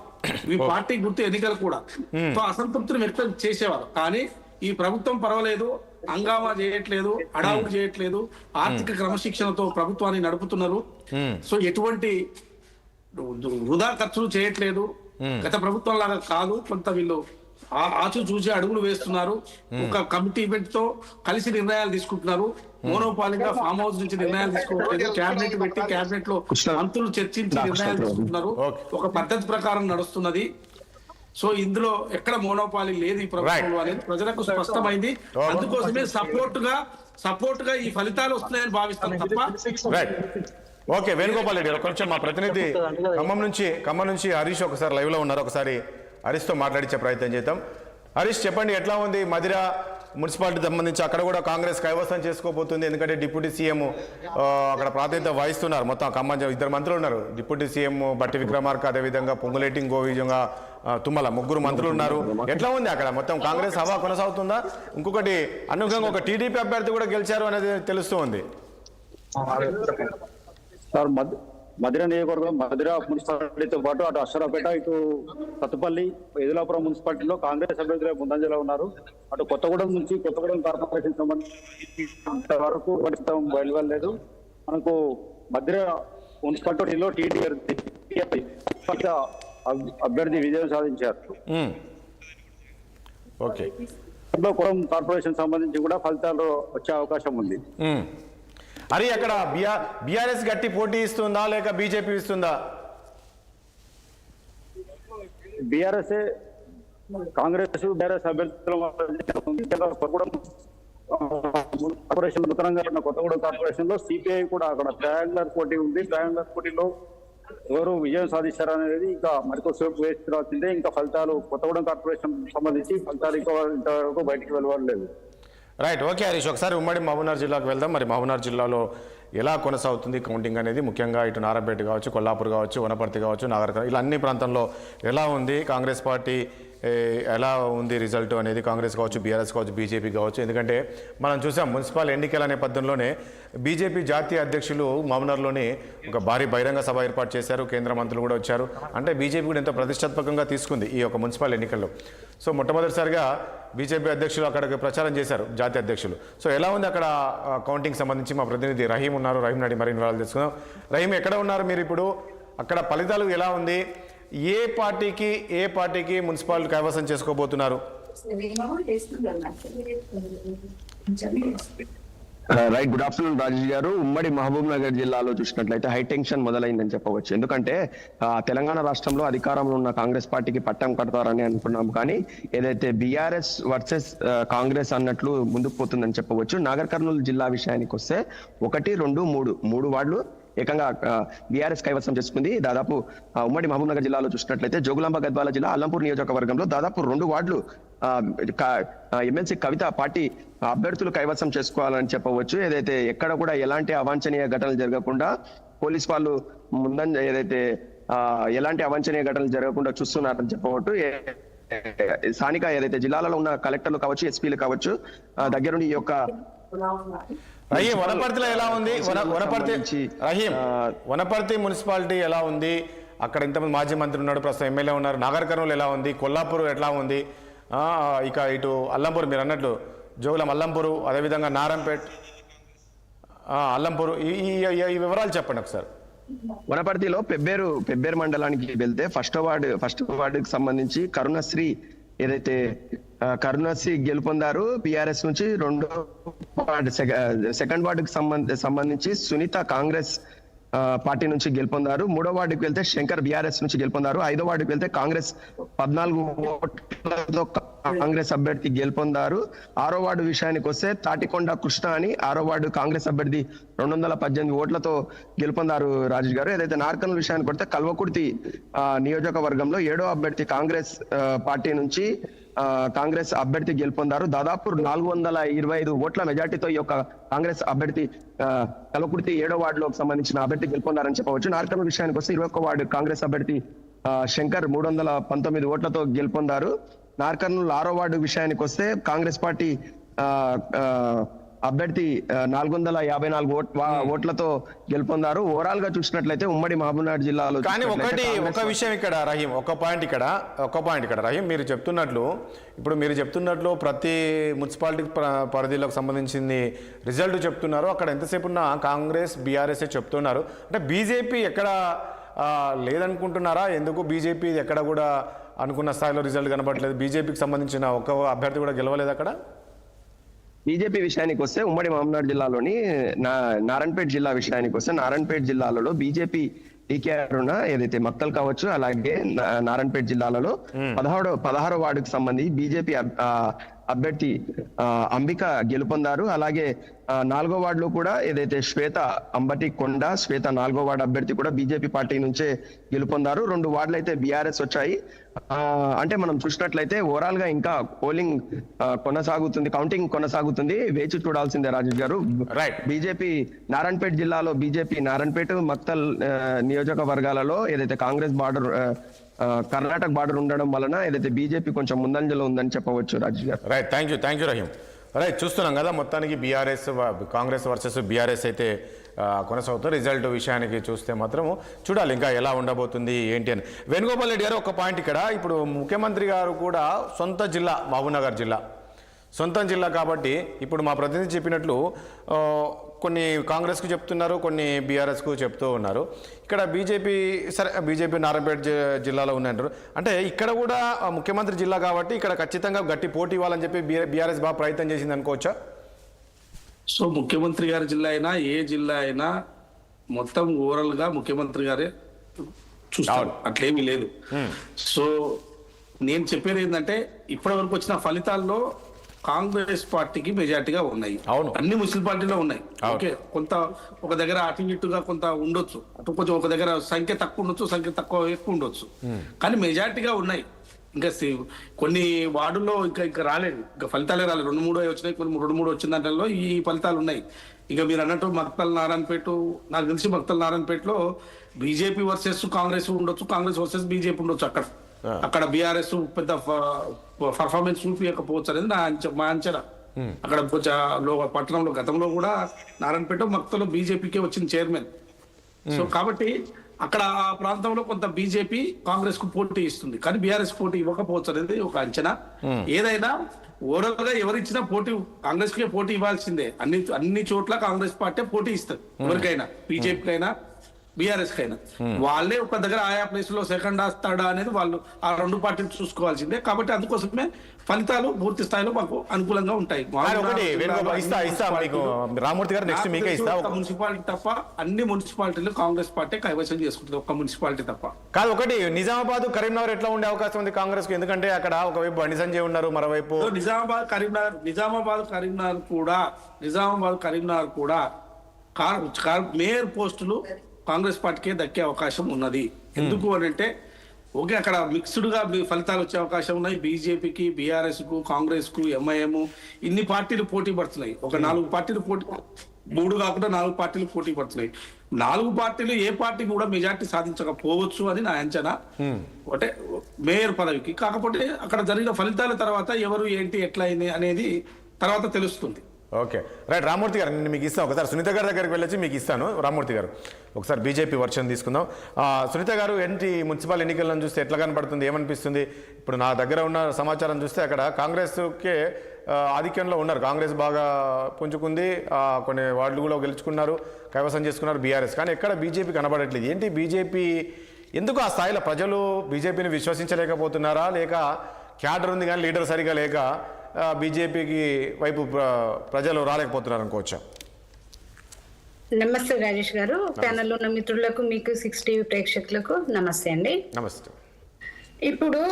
ఈ పార్టీ గుర్తు ఎన్నికలు కూడా సో అసంతృప్తిని వ్యక్తం చేసేవారు. కానీ ఈ ప్రభుత్వం పర్వాలేదు, హంగామా చేయట్లేదు, అడావుడు చేయట్లేదు, ఆర్థిక క్రమశిక్షణతో ప్రభుత్వాన్ని నడుపుతున్నారు. సో ఎటువంటి వృధా ఖర్చులు చేయట్లేదు. గత ప్రభుత్వం లాగా కాదు, కొంత వీళ్ళు ఆచూ చూసి అడుగులు వేస్తున్నారు. ఒక కమిటీ ఈవెంట్ తో కలిసి నిర్ణయాలు తీసుకుంటున్నారు. మోనోపాలిగా ఫామ్ హౌస్ నుంచి నిర్ణయాలు తీసుకోవట్లేదు, క్యాబినెట్ పెట్టి క్యాబినెట్ లో మంత్రులు చర్చించి నిర్ణయాలు తీసుకుంటున్నారు. ఒక పద్ధతి ప్రకారం నడుస్తున్నది. సో ఇందులో ఎక్కడ మోనోపాలి లేదు ఈ ప్రభుత్వంలో అనేది ప్రజలకు స్పష్టమైంది. అందుకోసమే సపోర్ట్ గా ఈ ఫలితాలు వస్తున్నాయని భావిస్తాను తప్ప. ఓకే వేణుగోపాల్ రెడ్డి, కొంచెం మా ప్రతినిధి ఖమ్మం నుంచి హరీష్ ఒకసారి లైవ్ లో ఉన్నారు, ఒకసారి హరీష్ తో మాట్లాడించే ప్రయత్నం చేద్దాం. హరీష్ చెప్పండి, ఎట్లా ఉంది మధిర మున్సిపాలిటీ సంబంధించి? అక్కడ కూడా కాంగ్రెస్ కైవసం చేసుకోబోతుంది, ఎందుకంటే డిప్యూటీ సీఎం అక్కడ ప్రాతినిధ్యం వహిస్తున్నారు. మొత్తం ఖమ్మం 2 మంత్రులు ఉన్నారు, డిప్యూటీ సీఎం బట్టి విక్రమార్క, అదేవిధంగా పొంగులేటి గోవిజంగా తుమ్మల, 3 మంత్రులు ఉన్నారు. ఎట్లా ఉంది అక్కడ మొత్తం కాంగ్రెస్ హవా కొనసాగుతుందా? ఇంకొకటి అనుగుణంగా ఒక టీడీపీ అభ్యర్థి కూడా గెలిచారు అనేది తెలుస్తూ ఉంది. సార్ మధిర నియోజకవర్గం, మధిర మున్సిపాలిటీతో పాటు అటు అశ్వరాపేట, ఇటు సత్తుపల్లి, ఎదులాపురం మున్సిపాలిటీలో కాంగ్రెస్ అభ్యర్థులు ముందంజలో ఉన్నారు. అటు కొత్తగూడెం నుంచి కొత్తగూడెం కార్పొరేషన్ సంబంధించి వరకు బయలువెళ్ళలేదు. మనకు మధిర మున్సిపాలిటీలో టీడీపీ అభ్యర్థి విజయం సాధించారు. ఓకే, కొత్తగూడెం కార్పొరేషన్ సంబంధించి కూడా ఫలితాలు వచ్చే అవకాశం ఉంది. అరే అక్కడ బీఆర్ఎస్ గట్టి పోటీ ఇస్తుందా లేక బీజేపీ ఇస్తుందా? బీఆర్ఎస్ కాంగ్రెస్ బీఆర్ఎస్ అభ్యర్థుల కార్పొరేషన్ నూతనంగా కొత్తగూడెం కార్పొరేషన్ లో సిపిఐ కూడా అక్కడ ట్రయాంగులర్ పోటీ ఉంది. ట్రయాంగులర్ పోటీలో ఎవరు విజయం సాధిస్తారనేది ఇంకా మరికొద్దిసేపు వేసి రావాల్సిందే. ఇంకా ఫలితాలు కొత్తగూడెం కార్పొరేషన్ సంబంధించి ఫలితాలు ఇంతవరకు బయటికి వెలువడలేదు. రైట్, ఓకే హరీష్, ఒకసారి ఉమ్మడి మహబూబ్నగర్ జిల్లాకు వెళ్దాం. మరి మహబూబ్నగర్ జిల్లాలో ఎలా కొనసాగుతుంది కౌంటింగ్ అనేది? ముఖ్యంగా ఇటు నారాయణపేట కావచ్చు, కొల్లాపూర్ కావచ్చు, వనపర్తి కావచ్చు, నాగర్కర్నూల్, ఇలా అన్ని ప్రాంతంలో ఎలా ఉంది కాంగ్రెస్ పార్టీ, ఎలా ఉంది రిజల్ట్ అనేది? కాంగ్రెస్ కావచ్చు, బీఆర్ఎస్ కావచ్చు, బీజేపీ కావచ్చు. ఎందుకంటే మనం చూసాం మున్సిపల్ ఎన్నికల నేపథ్యంలోనే బీజేపీ జాతీయ అధ్యక్షులు మహబూబ్నగర్లోని ఒక భారీ బహిరంగ సభ ఏర్పాటు చేశారు. కేంద్ర మంత్రులు కూడా వచ్చారు. అంటే బీజేపీ కూడా ఎంతో ప్రతిష్టాత్మకంగా తీసుకుంది ఈ యొక్క మున్సిపల్ ఎన్నికల్లో. సో మొట్టమొదటిసారిగా బీజేపీ అధ్యక్షులు అక్కడికి ప్రచారం చేశారు, జాతీయ అధ్యక్షులు. సో ఎలా ఉంది అక్కడ కౌంటింగ్ సంబంధించి? మా ప్రతినిధి రహీం ఉన్నారు, రహీం నాటి మరిన్ని వివరాలు తెలుసుకుందాం. రహీం, ఎక్కడ ఉన్నారు మీరు ఇప్పుడు? అక్కడ ఫలితాలు ఎలా ఉంది? ఏ పార్టీకి మున్సిపాలిటీ కైవసం చేసుకోబోతున్నారు? రైట్, గుడ్ ఆఫ్టర్నూన్ రాజేష్ గారు. ఉమ్మడి మహబూబ్ నగర్ జిల్లాలో చూసినట్లయితే హై టెన్షన్ మొదలైందని చెప్పవచ్చు. ఎందుకంటే తెలంగాణ రాష్ట్రంలో అధికారంలో ఉన్న కాంగ్రెస్ పార్టీకి పట్టం కడతారని అనుకున్నాం, కానీ ఏదైతే బీఆర్ఎస్ వర్సెస్ కాంగ్రెస్ అన్నట్లు ముందుకు పోతుందని చెప్పవచ్చు. నాగర్ కర్నూలు జిల్లా విషయానికి వస్తే 1, 2, 3 వార్డులు ఏకంగా బీఆర్ఎస్ కైవసం చేసుకుంది. దాదాపు ఉమ్మడి మహబూబ్ నగర్ జిల్లాలో చూసినట్లయితే జోగులాంబ గద్వాల జిల్లా అల్లంపూర్ నియోజకవర్గంలో దాదాపు 2 వార్డులు ఎమ్మెల్సీ కవిత పార్టీ అభ్యర్థులు కైవసం చేసుకోవాలని చెప్పవచ్చు. ఏదైతే ఎక్కడ కూడా ఎలాంటి అవాంఛనీయ ఘటనలు జరగకుండా పోలీస్ వాళ్ళు ఏదైతే ఎలాంటి అవాంఛనీయ ఘటనలు జరగకుండా చూస్తున్నారని చెప్పవచ్చు. స్థానిక ఏదైతే జిల్లాలలో ఉన్న కలెక్టర్లు కావచ్చు, ఎస్పీలు కావచ్చు, దగ్గరుండి ఈ యొక్క రహీం, వనపర్తిలో ఎలా ఉంది? రహీం, వనపర్తి మున్సిపాలిటీ ఎలా ఉంది? అక్కడ ఇంతమంది మాజీ మంత్రి ఉన్నాడు, ప్రస్తుతం ఎమ్మెల్యే ఉన్నారు. నాగర్ కర్నూలు ఎలా ఉంది? కొల్లాపూర్ ఎట్లా ఉంది? ఇక ఇటు అల్లంపూర్, మీరు అన్నట్లు జోగులం అల్లంపూరు, అదేవిధంగా నారంపేట్, అల్లంపూరు, ఈ వివరాలు చెప్పండి ఒకసారి. వనపర్తిలో పెబ్బేరు మండలానికి వెళ్తే ఫస్ట్ వార్డుకి సంబంధించి కరుణశ్రీ ఏదైతే కరుణశ్రీ గెలుపొందారు బీఆర్ఎస్ నుంచి. సెకండ్ వార్డుకి సంబంధించి సునీత కాంగ్రెస్ పార్టీ నుంచి గెలుపొందారు. మూడో వార్డుకి వెళ్తే శంకర్ బీఆర్ఎస్ నుంచి గెలుపొందారు. ఐదో వార్డుకి వెళ్తే కాంగ్రెస్ 14 ఓట్లతో కాంగ్రెస్ అభ్యర్థి గెలుపొందారు. ఆరో వార్డు విషయానికి వస్తే తాటికొండ కృష్ణ అని ఆరో వార్డు కాంగ్రెస్ అభ్యర్థి 218 ఓట్లతో గెలుపొందారు రాజేష్ గారు. ఏదైతే నార్కల్ విషయానికి వస్తే కల్వకుర్తి నియోజకవర్గంలో 7వ అభ్యర్థి కాంగ్రెస్ పార్టీ నుంచి కాంగ్రెస్ అభ్యర్థి గెలుపొందారు. దాదాపు 425 ఓట్ల మెజార్టీతో ఈ యొక్క కాంగ్రెస్ అభ్యర్థి కల్వకుర్తి 7వ వార్డులోకి సంబంధించిన అభ్యర్థి గెలుపొందారని చెప్పవచ్చు. నార్కల్ విషయానికి వస్తే 21వ వార్డు కాంగ్రెస్ అభ్యర్థి శంకర్ 319 ఓట్లతో గెలుపొందారు. నార్కర్నూలు 6వ వార్డు విషయానికి వస్తే కాంగ్రెస్ పార్టీ అభ్యర్థి 454 ఓట్లతో గెలుపొందారు. ఓవరాల్ గా చూసినట్లయితే ఉమ్మడి మహబూబ్నగర్ జిల్లాలో కానీ ఒక విషయం ఇక్కడ రహీం, ఒక పాయింట్ ఇక్కడ రహీం, మీరు చెప్తున్నట్లు ప్రతి మున్సిపాలిటీ పరిధిలోకి సంబంధించింది రిజల్ట్ చెప్తున్నారు. అక్కడ ఎంతసేపు ఉన్న కాంగ్రెస్ బీఆర్ఎస్ చెప్తున్నారు. అంటే బీజేపీ ఎక్కడ లేదనుకుంటున్నారా? ఎందుకు బీజేపీ ఎక్కడ కూడా అనుకున్న స్థాయిలో రిజల్ట్ కనబడలేదు? బీజేపీకి సంబంధించిన ఒక్క అభ్యర్థి కూడా గెలవలేదు అక్కడ. బీజేపీ విషయానికి వస్తే ఉమ్మడి మహబూబ్నగర్ జిల్లాలోని నారాయణపేట జిల్లా విషయానికి వస్తే నారాయణపేట జిల్లాలో బీజేపీ టీకేఆర్ ఏదైతే మక్తల్ కావచ్చు, అలాగే నారాయణపేట జిల్లాలలో 16వ వార్డుకు సంబంధించి బీజేపీ అభ్యర్థి అంబిక గెలుపొందారు. అలాగే 4వ వార్డులో కూడా ఏదైతే శ్వేత అంబటి కొండ 4వ వార్డు అభ్యర్థి కూడా బీజేపీ పార్టీ నుంచే గెలుపొందారు. 2 వార్డులు అయితే బీఆర్ఎస్ వచ్చాయి. అంటే మనం చూసినట్లయితే ఓవరాల్ గా ఇంకా పోలింగ్ కౌంటింగ్ కొనసాగుతుంది. వేచి చూడాల్సిందే రాజేష్ గారు. బీజేపీ నారాయణపేట జిల్లాలో బీజేపీ నారాయణపేట మక్తల్ నియోజకవర్గాలలో ఏదైతే కాంగ్రెస్ బార్డర్ కర్ణాటక బార్డర్ ఉండడం వలన ఏదైతే బీజేపీ కొంచెం ముందంజలో ఉందని చెప్పవచ్చు రాజేష్ గారు. Right, thank you Rahim. Right, చూస్తున్నాం కదా మొత్తానికి కాంగ్రెస్ వర్సెస్ బీఆర్ఎస్ అయితే కొనసాగుతుంది. రిజల్ట్ విషయానికి చూస్తే మాత్రం చూడాలి ఇంకా ఎలా ఉండబోతుంది ఏంటి అని. వేణుగోపాల్ రెడ్డి గారు, ఒక పాయింట్ ఇక్కడ, ఇప్పుడు ముఖ్యమంత్రి గారు కూడా సొంత జిల్లా మహబూబ్నగర్ జిల్లా, సొంత జిల్లా కాబట్టి ఇప్పుడు మా ప్రతినిధి చెప్పినట్లు కొన్ని కాంగ్రెస్కు చెప్తున్నారు, కొన్ని బీఆర్ఎస్కు చెప్తూ ఉన్నారు. ఇక్కడ బీజేపీ నారాయణపేట జిల్లాలో ఉన్నాయంటారు. అంటే ఇక్కడ కూడా ముఖ్యమంత్రి జిల్లా కాబట్టి ఇక్కడ ఖచ్చితంగా గట్టి పోటీ ఇవ్వాలని చెప్పి బీఆర్ఎస్ బాగా ప్రయత్నం చేసింది అనుకోవచ్చా? సో ముఖ్యమంత్రి గారి జిల్లా అయినా ఏ జిల్లా అయినా మొత్తం ఓవరాల్ గా ముఖ్యమంత్రి గారే చూస్తారు, అట్లేమీ లేదు. సో నేను చెప్పేది ఏంటంటే ఇప్పటి వరకు వచ్చిన ఫలితాల్లో కాంగ్రెస్ పార్టీకి మెజార్టీగా ఉన్నాయి. అన్ని మున్సిపాలిటీలో ఉన్నాయి. ఓకే, కొంత ఒక దగ్గర అటు ఇటుగా కొంత ఉండొచ్చు, అటు కొంచెం ఒక దగ్గర సంఖ్య తక్కువ ఉండొచ్చు, సంఖ్య ఎక్కువ ఉండొచ్చు, కానీ మెజార్టీగా ఉన్నాయి. ఇంకా కొన్ని వార్డుల్లో ఇంకా రాలేదు, ఇంకా ఫలితాలే రాలేదు. 2-3 వచ్చినాయి, కొన్ని 2-3 వచ్చిన దాంట్లో ఈ ఫలితాలు ఉన్నాయి. ఇక మీరు అన్నట్టు మక్తల్ నారాయణపేట, నాకు తెలిసి మక్తల్ నారాయణపేటలో బీజేపీ వర్సెస్ కాంగ్రెస్ ఉండొచ్చు, కాంగ్రెస్ వర్సెస్ బీజేపీ ఉండొచ్చు. అక్కడ బీఆర్ఎస్ పెద్ద పర్ఫార్మెన్స్ చూపించకపోవచ్చు అనేది మా అంచనా. అక్కడ కొంచెం పట్టణంలో గతంలో కూడా నారాయణపేట మక్తలో బీజేపీకే వచ్చిన చైర్మన్. సో కాబట్టి అక్కడ ఆ ప్రాంతంలో కొంత బీజేపీ కాంగ్రెస్ కు పోటీ ఇస్తుంది, కానీ బీఆర్ఎస్ పోటీ ఇవ్వకపోవచ్చు అనేది ఒక అంచనా. ఏదైనా ఓవరాల్ గా ఎవరిచ్చినా పోటీ కాంగ్రెస్ కే పోటీ ఇవ్వాల్సిందే. అన్ని చోట్ల కాంగ్రెస్ పార్టీ పోటీ ఇస్తుంది ఎవరికైనా, బీజేపీకైనా బీఆర్ఎస్ కైనా. వాళ్ళే ఒక దగ్గర ఆయా ప్లేస్ లో సెకండ్ థర్డా అనేది వాళ్ళు ఆ 2 పార్టీలు చూసుకోవాల్సిందే. కాబట్టి అందుకోసమే ఫలితాలు పూర్తి స్థాయిలో మాకు అనుకూలంగా ఉంటాయి. మున్సిపాలిటీ తప్ప అన్ని మున్సిపాలిటీలు కాంగ్రెస్ పార్టీ కైవసం చేసుకుంటుంది, ఒక్క మున్సిపాలిటీ తప్ప. కాదు, ఒకటి నిజామాబాద్ కరీంనగర్ ఎట్లా ఉండే అవకాశం ఉంది కాంగ్రెస్ కు? ఎందుకంటే అక్కడ ఒకవైపు బండి సంజయ్ ఉన్నారు, మరోవైపు నిజామాబాద్ కరీంనగర్ కూడా మేయర్ పోస్టులు కాంగ్రెస్ పార్టీకే దక్కే అవకాశం ఉన్నది. ఎందుకు అని అంటే ఓకే, అక్కడ మిక్స్డ్ గా ఫలితాలు వచ్చే అవకాశం ఉన్నాయి. బీజేపీకి, బీఆర్ఎస్ కు, కాంగ్రెస్ కు, ఎంఐఎం ఇన్ని పార్టీలు పోటీ పడుతున్నాయి. ఒక 4 పార్టీలు పోటీ, 3 కాకుండా 4 పార్టీలు పోటీ పడుతున్నాయి. 4 పార్టీలు ఏ పార్టీ కూడా మెజార్టీ సాధించకపోవచ్చు అని నా అంచనా. అంటే మేయర్ పదవికి. కాకపోతే అక్కడ జరిగిన ఫలితాల తర్వాత ఎవరు ఏంటి ఎట్లా అయింది అనేది తర్వాత తెలుస్తుంది. Okay right. రామ్మూర్తి గారు నేను మీకు ఇస్తాను, ఒకసారి సునీత గారి దగ్గరికి వెళ్ళొచ్చి మీకు ఇస్తాను. రామ్మూర్తి గారు ఒకసారి బీజేపీ వర్షన్ తీసుకుందాం. సునీత గారు, ఏంటి మున్సిపల్ ఎన్నికలను చూస్తే ఎట్లా కనపడుతుంది, ఏమనిపిస్తుంది? ఇప్పుడు నా దగ్గర ఉన్న సమాచారం చూస్తే అక్కడ కాంగ్రెస్కే ఆధిక్యంలో ఉన్నారు. కాంగ్రెస్ బాగా పుంజుకుంది, కొన్ని వార్డులు కూడా గెలుచుకున్నారు, కైవసం చేసుకున్నారు బీఆర్ఎస్. కానీ ఎక్కడ బీజేపీ కనబడట్లేదు. ఏంటి బీజేపీ, ఎందుకు ఆ స్థాయిలో ప్రజలు బీజేపీని విశ్వసించలేకపోతున్నారా, లేక క్యాడర్ ఉంది కానీ లీడర్ సరిగా లేక బీజేపీకి వైపు ప్రజలు రాలేకపోతున్నారు అనుకోవచ్చా? నమస్తే రాజేష్ గారు, ప్యానెల్లో ఉన్న మిత్రులకు, మీకు 6 టీవీ ప్రేక్షకులకు నమస్తే అండి. నమస్తే. ఇప్పుడు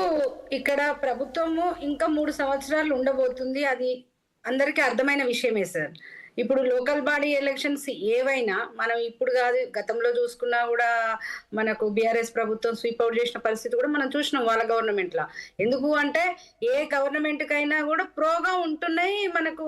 ఇక్కడ ప్రభుత్వము ఇంకా 3 సంవత్సరాలు ఉండబోతుంది, అది అందరికీ అర్థమైన విషయమే సార్. ఇప్పుడు లోకల్ బాడీ ఎలక్షన్స్ ఏవైనా మనం ఇప్పుడు కాదు, గతంలో చూసుకున్నా కూడా మనకు బీఆర్ఎస్ ప్రభుత్వం స్వీప్ అవుట్ చేసిన పరిస్థితి కూడా మనం చూసినాం వాళ్ళ గవర్నమెంట్ లా. ఎందుకు అంటే ఏ గవర్నమెంట్ కైనా కూడా ప్రోగా ఉంటున్నాయి మనకు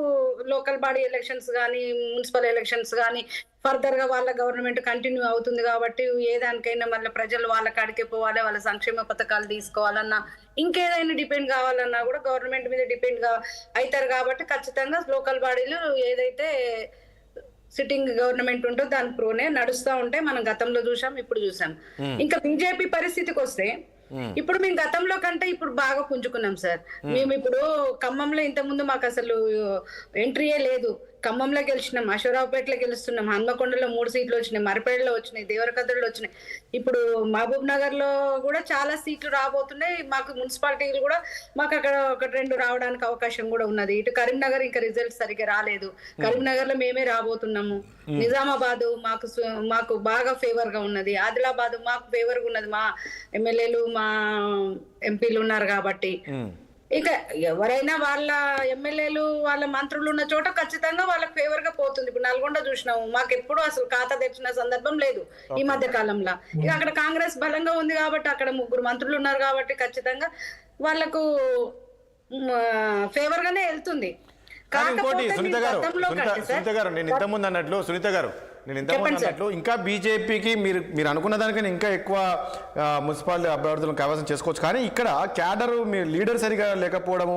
లోకల్ బాడీ ఎలక్షన్స్ కానీ మున్సిపల్ ఎలక్షన్స్ కానీ ఫర్దర్ గా వాళ్ళ గవర్నమెంట్ కంటిన్యూ అవుతుంది కాబట్టి ఏ దానికైనా మళ్ళీ ప్రజలు వాళ్ళ కాడికే పోవాలి, వాళ్ళ సంక్షేమ పథకాలు తీసుకోవాలన్నా ఇంకేదైనా డిపెండ్ కావాలన్నా కూడా గవర్నమెంట్ మీద డిపెండ్ అవుతారు కాబట్టి ఖచ్చితంగా లోకల్ బాడీలు ఏదైతే సిట్టింగ్ గవర్నమెంట్ ఉంటో దాని ప్రోనే నడుస్తూ ఉంటే మనం గతంలో చూసాం, ఇప్పుడు చూసాం. ఇంకా బీజేపీ పరిస్థితికి వస్తే ఇప్పుడు మేము గతంలో కంటే ఇప్పుడు బాగా పుంజుకున్నాం సార్. మేము ఇప్పుడు ఖమ్మంలో ఇంత ముందు మాకు అసలు ఎంట్రీయే లేదు. ఖమ్మంలో గెలిచినాం, అశ్వరావుపేటలో గెలుస్తున్నాం, హన్మకొండలో 3 సీట్లు వచ్చినాయి, మరిపేడలో వచ్చినాయి, దేవరకద్రలో వచ్చినాయి. ఇప్పుడు మహబూబ్ నగర్ లో కూడా చాలా సీట్లు రాబోతున్నాయి. మాకు మున్సిపాలిటీలు కూడా మాకు అక్కడ 1-2 రావడానికి అవకాశం కూడా ఉన్నది. ఇటు కరీంనగర్ ఇంకా రిజల్ట్ సరిగ్గా రాలేదు, కరీంనగర్ లో మేమే రాబోతున్నాము. నిజామాబాద్ మాకు బాగా ఫేవర్ గా ఉన్నది, ఆదిలాబాద్ మాకు ఫేవర్ గా ఉన్నది, మా ఎమ్మెల్యేలు మా ఎంపీలు ఉన్నారు కాబట్టి. ఇక ఎవరైనా వాళ్ళ ఎమ్మెల్యేలు వాళ్ళ మంత్రులు ఉన్న చోట ఖచ్చితంగా వాళ్ళకి ఫేవర్ గా పోతుంది. ఇప్పుడు నల్గొండ చూసినాము, మాకు ఎప్పుడు అసలు ఖాతా తెచ్చిన సందర్భం లేదు ఈ మధ్య కాలంలో. ఇక అక్కడ కాంగ్రెస్ బలంగా ఉంది కాబట్టి అక్కడ 3 మంత్రులు ఉన్నారు కాబట్టి ఖచ్చితంగా వాళ్ళకు ఫేవర్ గానే వెళ్తుంది. ఇంకోటి సునీత గారు, నేను ఇంతకుముందు అన్నట్లు ఇంకా బీజేపీకి మీరు అనుకున్న దానికన్నా ఇంకా ఎక్కువ మున్సిపాలిటీ అభ్యర్థులను కైవసం చేసుకోవచ్చు. కానీ ఇక్కడ క్యాడర్ మీ లీడర్ సరిగా లేకపోవడము,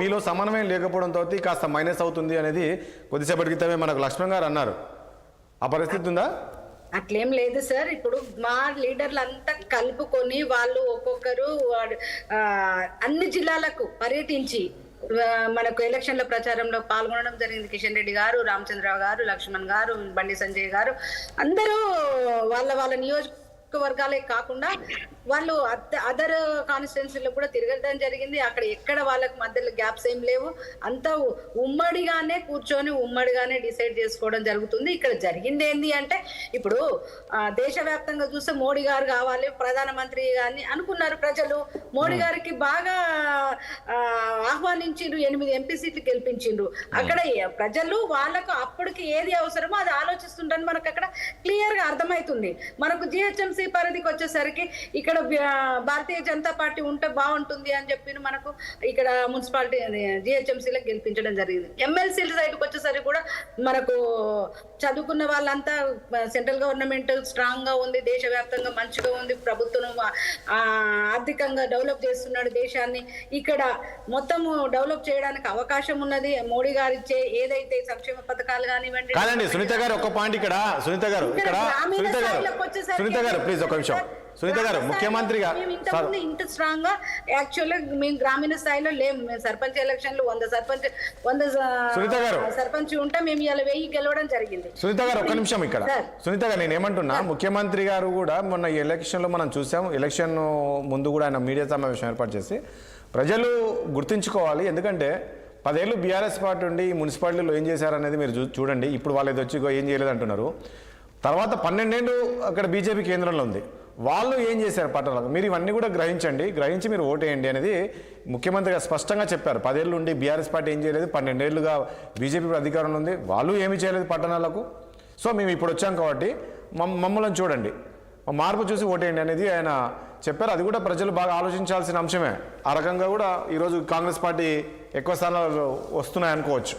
మీలో సమన్వయం లేకపోవడంతో కాస్త మైనస్ అవుతుంది అనేది కొద్దిసేపటి క్రితమే మనకు లక్ష్మణ్ గారు అన్నారు. ఆ పరిస్థితి ఉందా? అట్లేం లేదు సార్. ఇప్పుడు మా లీడర్లు అంతా కలుపుకొని వాళ్ళు ఒక్కొక్కరు అన్ని జిల్లాలకు పర్యటించి మనకు ఎలక్షన్ల ప్రచారంలో పాల్గొనడం జరిగింది. కిషన్ రెడ్డి గారు, రామచంద్రరావు గారు, లక్ష్మణ్ గారు, బండి సంజయ్ గారు అందరూ వాళ్ళ నియోజకవర్గాలే కాకుండా వాళ్ళు అదర్ కాన్స్టిట్యున్సీలో కూడా తిరగడం జరిగింది. అక్కడ ఎక్కడ వాళ్ళకి మధ్యలో గ్యాప్స్ ఏం లేవు, అంతా ఉమ్మడిగానే కూర్చొని ఉమ్మడిగానే డిసైడ్ చేసుకోవడం జరుగుతుంది. ఇక్కడ జరిగింది ఏంది అంటే ఇప్పుడు దేశవ్యాప్తంగా చూస్తే మోడీ గారు కావాలి ప్రధానమంత్రి అని అనుకున్నారు ప్రజలు. మోడీ గారికి బాగా ఆహ్వానించిండ్రు, 8 ఎంపీ సీట్లు గెలిపించిండ్రు. అక్కడ ప్రజలు వాళ్ళకు అప్పటికి ఏది అవసరమో అది ఆలోచిస్తుంటారని మనకు అక్కడ క్లియర్ గా అర్థమవుతుంది. మనకు జిహెచ్ఎంసీ పరిధికి వచ్చేసరికి ఇక్కడ భారతీయ జనతా పార్టీ ఉంటే బాగుంటుంది అని చెప్పి మనకు ఇక్కడ మున్సిపాలిటీ జిహెచ్ఎంసీలో గెలిపించడం జరిగింది. ఎమ్మెల్సీ సైడ్కి వచ్చేసరికి కూడా మనకు చదువుకున్న వాళ్ళంతా సెంట్రల్ గవర్నమెంట్ స్ట్రాంగ్ గా ఉంది, దేశవ్యాప్తంగా మంచిగా ఉంది, ప్రభుత్వం ఆర్థికంగా డెవలప్ చేస్తున్నాడు దేశాన్ని. ఇక్కడ మొత్తం డెవలప్ చేయడానికి అవకాశం ఉన్నది. మోడీ గారు ఇచ్చే ఏదైతే సంక్షేమ పథకాలు కానివ్వండి. కాదండి సునీత గారు, ఒక్క పాయింట్ ఇక్కడ సునీత గారు ప్లీజ్ ఒక నిమిషం. సునీత గారు, ముఖ్యమంత్రిగా ఇంత స్ట్రాంగ్ గా యాక్చువల్గా మేము గ్రామీణ స్థాయిలో లేము. మేము సర్పంచ్ ఎలక్షన్లు 100 సర్పంచ్ ఉంటే మేము ఇలా 1000 గెలవడం జరిగింది. సునీత గారు ఒక్క నిమిషం ఇక్కడ. సునీత గారు, నేను ఏమంటున్నా, ముఖ్యమంత్రి గారు కూడా మొన్న ఈ ఎలక్షన్ లో మనం చూసాం, ఎలక్షన్ ముందు కూడా ఆయన మీడియా సమావేశం ఏర్పాటు చేసి ప్రజలు గుర్తుంచుకోవాలి, ఎందుకంటే 10 ఏళ్ళు బీఆర్ఎస్ పార్టీ ఉండి మున్సిపాలిటీలో ఏం చేశారనేది మీరు చూడండి. ఇప్పుడు వాళ్ళు వచ్చి ఏం చేయలేదు అంటున్నారు. తర్వాత 12 ఏళ్ళు అక్కడ బీజేపీ కేంద్రంలో ఉంది, వాళ్ళు ఏం చేశారు పట్టణాలకు, మీరు ఇవన్నీ కూడా గ్రహించి మీరు ఓటేయండి అనేది ముఖ్యమంత్రి గారు స్పష్టంగా చెప్పారు. 10 ఏళ్ళు ఉండి బీఆర్ఎస్ పార్టీ ఏం చేయలేదు, 12 ఏళ్ళుగా బీజేపీ అధికారంలో ఉంది, వాళ్ళు ఏమీ చేయలేదు పట్టణాలకు. సో మేము ఇప్పుడు వచ్చాం కాబట్టి మమ్మల్ని చూడండి, మార్పు చూసి ఓటేయండి అనేది ఆయన చెప్పారు. అది కూడా ప్రజలు బాగా ఆలోచించాల్సిన అంశమే. ఆ రకంగా కూడా ఈరోజు కాంగ్రెస్ పార్టీ ఎక్కువ స్థానాలు వస్తున్నాయి అనుకోవచ్చు.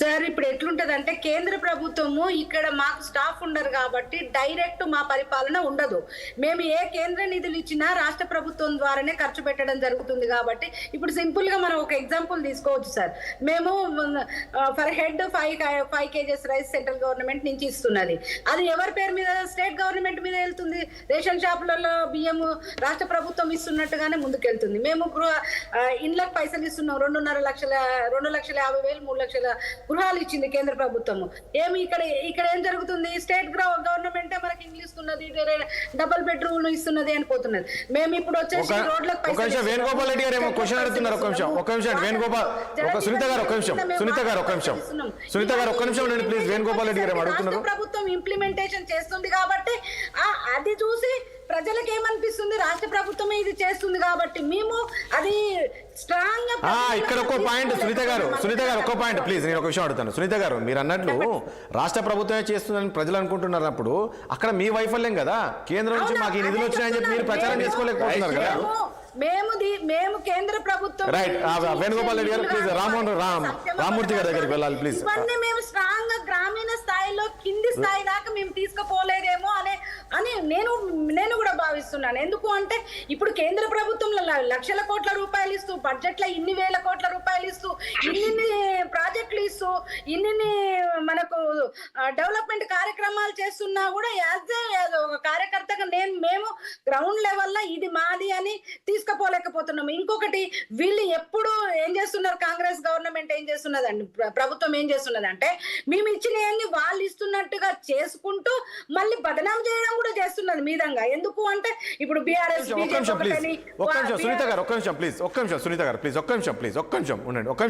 సార్ ఇప్పుడు ఎట్లుంటదంటే కేంద్ర ప్రభుత్వము ఇక్కడ మాకు స్టాఫ్ ఉండరు కాబట్టి డైరెక్ట్ మా పరిపాలన ఉండదు. మేము ఏ కేంద్ర నిధులు ఇచ్చినా రాష్ట్ర ప్రభుత్వం ద్వారానే ఖర్చు పెట్టడం జరుగుతుంది కాబట్టి ఇప్పుడు సింపుల్ గా మనం ఒక ఎగ్జాంపుల్ తీసుకోవచ్చు సార్. మేము for head 5 kgs rice central government నుంచి ఇస్తున్నది. అది ఎవరి పేరు మీద? స్టేట్ గవర్నమెంట్ మీద వెళ్తుంది. రేషన్ షాపులలో బియ్యం రాష్ట్ర ప్రభుత్వం ఇస్తున్నట్టుగానే ముందుకెళ్తుంది. మేము ఇండ్లకు పైసలు ఇస్తున్నాం. 2,50,000 3 లక్షల గృహాలు ఇచ్చింది కేంద్ర ప్రభుత్వము. ఏమి ఇక్కడ ఏం జరుగుతుంది? స్టేట్ గవర్నమెంటే మనకి ఇల్లు ఇస్తున్నది, డబుల్ బెడ్రూమ్ ఇస్తున్నది అని పోతున్నది. మేము ఇప్పుడు వచ్చేసి రోడ్లకు వేణుగోపాల్ రెడ్డి గారు ఏమో క్వశ్చన్ అడుగుతున్నారు. ఒక నిమిషం వేణుగోపాల్, సునీత గారు ఒక్క నిమిషం ఉండండి ప్లీజ్. వేణుగోపాల్ రెడ్డి గారు అడుగుతున్నారు. ప్రభుత్వం ఇంప్లిమెంటేషన్ చేస్తుంది కాబట్టి అది చూసి ప్రజలకు ఏమనిపిస్తుంది? రాష్ట్ర ప్రభుత్వమే ఇది చేస్తుంది కాబట్టి మేము అది స్ట్రాంగ్ గా ఇక్కడ ఒక పాయింట్ సునీత గారు ఒక పాయింట్ ప్లీజ్, నేను ఒక విషయం అడుగుతాను. సునీత గారు మీరు అన్నట్లు రాష్ట్ర ప్రభుత్వమే చేస్తుందని ప్రజలు అనుకుంటున్నప్పుడు అక్కడ మీ వైఫల్యం కదా. కేంద్రం నుంచి మాకు ఈ నిధులు వచ్చినాయని చెప్పి మీరు ప్రచారం చేసుకోలేకపోతున్నారు కదా. మేము కేంద్ర ప్రభుత్వం రైట్. వేణుగోపాల్ రెడ్డి గారు ప్లీజ్. రామూర్తి గారి దగ్గరికి వెళ్ళాలి ప్లీజ్. ఇవన్నీ మేము స్ట్రాంగ్ గా గ్రామీణ స్థాయిలో కింది స్థాయి దాకా మేము తీసుకుపోలేదేమో అని నేను కూడా భావిస్తున్నాను. ఎందుకు అంటే ఇప్పుడు కేంద్ర ప్రభుత్వంలో లక్షల కోట్ల రూపాయలు ఇస్తూ బడ్జెట్ లో ఇన్ని వేల కోట్ల రూపాయలు ఇస్తూ ఇన్ని ప్రాజెక్టులు ఇస్తూ ఇన్ని మనకు డెవలప్మెంట్ కార్యక్రమాలు చేస్తున్నా కూడా యాజ్ ఒక కార్యకర్తగా మేము గ్రౌండ్ లెవెల్ లో ఇది మాది అని తీసుకుపోలేకపోతున్నాము. ఇంకొకటి వీళ్ళు ఎప్పుడు ఏం చేస్తున్నారు? కాంగ్రెస్ గవర్నమెంట్ ఏం చేస్తున్నదండి, ప్రభుత్వం ఏం చేస్తున్నదంటే మేము ఇచ్చినవన్నీ వాళ్ళు ఇస్తున్నట్టుగా చేసుకుంటూ మళ్ళీ బదనాం చేయడం కూడా చేస్తున్నది మీదంగా. ఎందుకు అంటే ఇప్పుడు బీఆర్ఎస్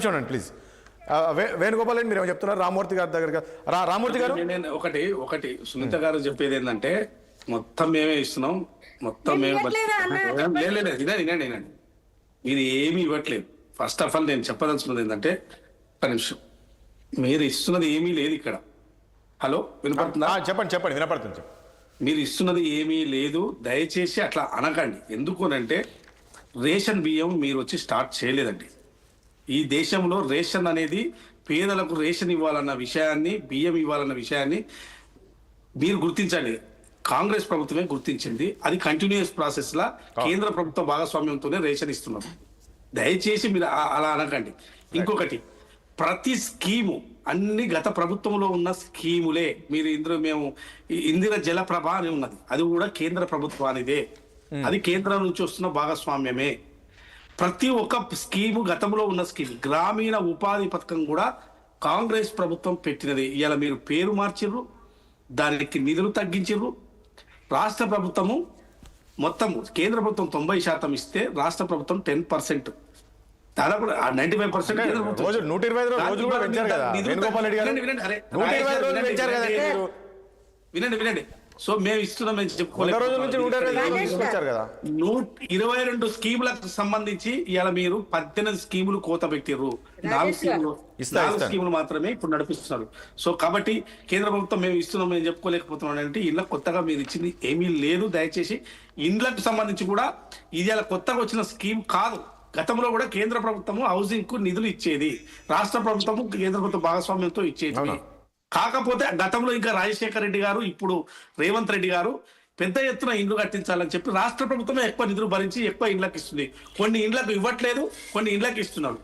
ఉండండి ప్లీజ్. వేణుగోపాల్ రెడ్డి మీరు చెప్తున్నారు రామూర్తి గారి దగ్గర. రామూర్తి గారు ఒకటి సునీత గారు చెప్పేది ఏంటంటే మొత్తం మేమే ఇస్తున్నాం, మొత్తం మేము వినండి. మీరు ఏమి ఇవ్వట్లేదు. ఫస్ట్ ఆఫ్ ఆల్ నేను చెప్పదలుచుకున్నది ఏంటంటే, ఒక నిమిషం, మీరు ఇస్తున్నది ఏమీ లేదు ఇక్కడ. హలో వినపడుతుందా? చెప్పండి వినపడుతుంది. మీరు ఇస్తున్నది ఏమీ లేదు, దయచేసి అట్లా అనకండి. ఎందుకునంటే రేషన్ బియ్యం మీరు వచ్చి స్టార్ట్ చేయలేదండి. ఈ దేశంలో రేషన్ అనేది పేదలకు రేషన్ ఇవ్వాలన్న విషయాన్ని, బియ్యం ఇవ్వాలన్న విషయాన్ని మీరు గుర్తించండి. కాంగ్రెస్ ప్రభుత్వమే గుర్తించింది. అది కంటిన్యూస్ ప్రాసెస్ లా కేంద్ర ప్రభుత్వ భాగస్వామ్యంతోనే రేషన్ ఇస్తున్నారు. దయచేసి మీరు అలా అనకండి. ఇంకొకటి, ప్రతి స్కీము అన్ని గత ప్రభుత్వంలో ఉన్న స్కీములే. మీరు మేము ఇందిర జలప్రభ అని ఉన్నది, అది కూడా కేంద్ర ప్రభుత్వానిదే. అది కేంద్రం నుంచి వస్తున్న భాగస్వామ్యమే. ప్రతి ఒక్క స్కీము గతంలో ఉన్న స్కీమ్. గ్రామీణ ఉపాధి పథకం కూడా కాంగ్రెస్ ప్రభుత్వం పెట్టినది. ఇవాళ మీరు పేరు మార్చిర్రు, దానికి నిధులు తగ్గించిర్రు. రాష్ట్ర ప్రభుత్వము మొత్తం కేంద్ర ప్రభుత్వం 90% ఇస్తే రాష్ట్ర ప్రభుత్వం 10%, దాదాపు 95% వినండి. సో మేము ఇస్తున్నాం చెప్పుకోలేదు. 122 స్కీములకు సంబంధించి ఇవాళ మీరు 18 స్కీములు కోత పెట్టిర్రు. 4 స్కీములు మాత్రమే ఇప్పుడు నడిపిస్తున్నారు. సో కాబట్టి కేంద్ర ప్రభుత్వం మేము ఇస్తున్నాం మేము చెప్పుకోలేకపోతున్నాం అంటే ఇళ్ళకి కొత్తగా మీరు ఇచ్చింది ఏమీ లేదు. దయచేసి ఇండ్లకు సంబంధించి కూడా ఇది అలా కొత్తగా వచ్చిన స్కీమ్ కాదు. గతంలో కూడా కేంద్ర ప్రభుత్వము హౌసింగ్ కు నిధులు ఇచ్చేది, రాష్ట్ర ప్రభుత్వము కేంద్ర ప్రభుత్వ భాగస్వామ్యంతో ఇచ్చేది. కాకపోతే గతంలో ఇంకా రాజశేఖర రెడ్డి గారు, ఇప్పుడు రేవంత్ రెడ్డి గారు పెద్ద ఎత్తున ఇండ్లు కట్టించాలని చెప్పి రాష్ట్ర ప్రభుత్వమే ఎక్కువ నిధులు భరించి ఎక్కువ ఇండ్లకు ఇస్తుంది. కొన్ని ఇండ్లకు ఇవ్వట్లేదు, కొన్ని ఇండ్లకు ఇస్తున్నారు.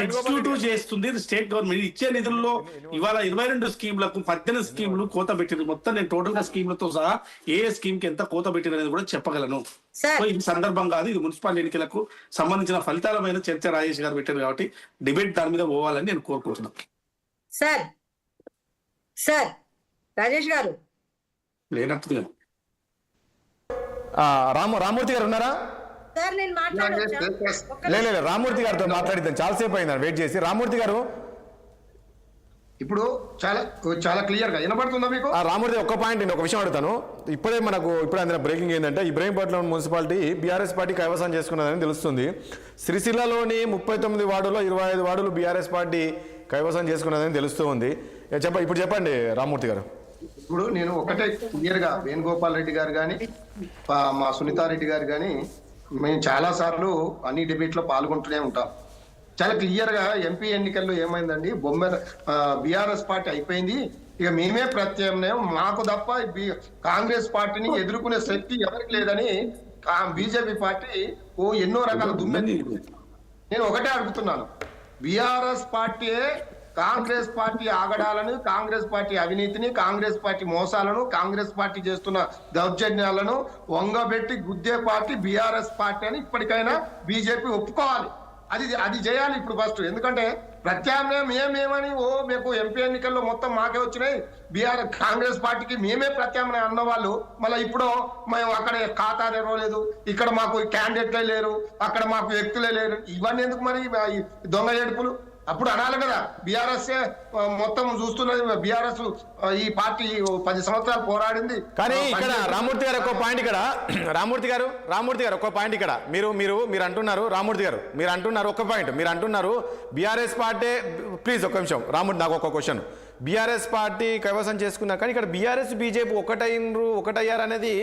ఎగ్జిక్యూటివ్ చేస్తుంది స్టేట్ గవర్నమెంట్. ఇచ్చే నిధుల్లో ఇవాళ 22 స్కీములకు 18 స్కీములు కోత పెట్టింది. మొత్తం నేను టోటల్ గా స్కీములతో సహా ఏ స్కీమ్ కి ఎంత కోత పెట్టినది కూడా చెప్పగలను. ఈ సందర్భం కాదు, ఇది మున్సిపల్ ఎన్నికలకు సంబంధించిన ఫలితాలమైన చర్చ రాజేష్ గారు పెట్టారు కాబట్టి డిబేట్ దాని మీద పోవాలని నేను కోరుకుంటున్నాను. సార్ రాజేష్ గారు లేనట్టుగా రామూర్తి గారు ఉన్నారా? లేదు, రామూర్తి గారితో మాట్లాడిద్దాం. చాలాసేపు అయిందని వెయిట్ చేసి. రామూర్తి గారు ఇప్పుడు చాలా క్లియర్ గా వినపడుతుందా మీకు? రామూర్తి ఒక్క పాయింట్ నేను ఒక విషయం అడుగుతాను. ఇప్పుడే అందిన బ్రేకింగ్ ఏంటంటే ఇబ్రహీంపట్నం మున్సిపాలిటీ బీఆర్ఎస్ పార్టీ కైవసం చేసుకున్నదని తెలుస్తుంది. సిరిసిల్లలోని 39 వార్డులో 25 వార్డులు బీఆర్ఎస్ పార్టీ కైవసం చేసుకున్నదని తెలుస్తూ ఉంది. ఇప్పుడు చెప్పండి రామూర్తి గారు. ఇప్పుడు నేను ఒకటే క్లియర్ గా వేణుగోపాల్ రెడ్డి గారు కానీ మా సునీతారెడ్డి గారు కానీ మేము చాలా సార్లు అన్ని డిబేట్ లో పాల్గొంటూనే ఉంటాం. చాలా క్లియర్ గా ఎంపీ ఎన్నికల్లో ఏమైందండి, బీఆర్ఎస్ పార్టీ అయిపోయింది, ఇక మేమే ప్రత్యామ్నాయం, మాకు తప్ప కాంగ్రెస్ పార్టీని ఎదుర్కొనే శక్తి ఎవరికి లేదని బీజేపీ పార్టీ ఎన్నో రకాల దుమ్మెని. నేను ఒకటే అడుగుతున్నాను, బీఆర్ఎస్ పార్టీయే కాంగ్రెస్ పార్టీ ఆగడాలను, కాంగ్రెస్ పార్టీ అవినీతిని, కాంగ్రెస్ పార్టీ మోసాలను, కాంగ్రెస్ పార్టీ చేస్తున్న దౌర్జన్యాలను వంగబెట్టి గుద్దే పార్టీ బీఆర్ఎస్ పార్టీ అని ఇప్పటికైనా బీజేపీ ఒప్పుకోవాలి. అది చేయాలి ఇప్పుడు ఫస్ట్. ఎందుకంటే ప్రత్యామ్నాయం మేమేమని మీకు ఎంపీ ఎన్నికల్లో మొత్తం మాకే వచ్చినాయి, కాంగ్రెస్ పార్టీకి మేమే ప్రత్యామ్నాయం అన్న వాళ్ళు మళ్ళీ ఇప్పుడు మేము అక్కడ ఖాతా తెరవలేదు, ఇక్కడ మాకు క్యాండిడేట్లే లేరు, అక్కడ మాకు వ్యక్తులే లేరు, ఇవన్నీ ఎందుకు మరి దొంగ ఏడుపులు? అప్పుడు అనాలి కదా, బీఆర్ఎస్ మొత్తం చూస్తున్నది, బీఆర్ఎస్ ఈ పార్టీ 10 సంవత్సరాలు పోరాడింది. కానీ ఇక్కడ రామూర్తి గారు ఒక పాయింట్, ఇక్కడ రామూర్తి గారు ఒక పాయింట్, ఇక్కడ మీరు అంటున్నారు, రామూర్తి గారు మీరు అంటున్నారు ఒక పాయింట్, మీరు అంటున్నారు బీఆర్ఎస్ పార్టీ, ప్లీజ్ ఒక్క నిమిషం రామూర్తి, నాకు ఒక క్వశ్చన్, బీఆర్ఎస్ పార్టీ కైవసం చేసుకున్నా కానీ ఇక్కడ బీఆర్ఎస్ బీజేపీ ఒకటయ్యారు అనేది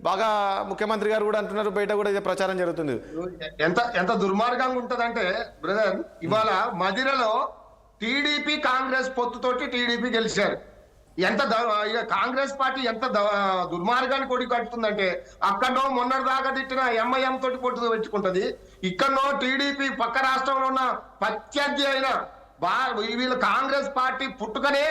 బాగా ముఖ్యమంత్రి గారు కూడా అంటున్నారు, బయట కూడా ఇదే ప్రచారం జరుగుతుంది. ఎంత దుర్మార్గంగా ఉంటదంటే బ్రదర్, ఇవాళ మదిరలో టీడీపీ కాంగ్రెస్ పొత్తుతోటి టీడీపీ గెలిచారు. ఇక కాంగ్రెస్ పార్టీ ఎంత దుర్మార్గాన్ని కొడి కట్టుతుందంటే, అక్కడో మొన్నటిదాకా తిట్టిన ఎంఐఎం తోటి పొత్తు పెట్టుకుంటది, ఇక్కడనో టీడీపీ పక్క రాష్ట్రంలో ఉన్న ప్రత్యర్థి అయిన వీళ్ళు కాంగ్రెస్ పార్టీ పుట్టుకనే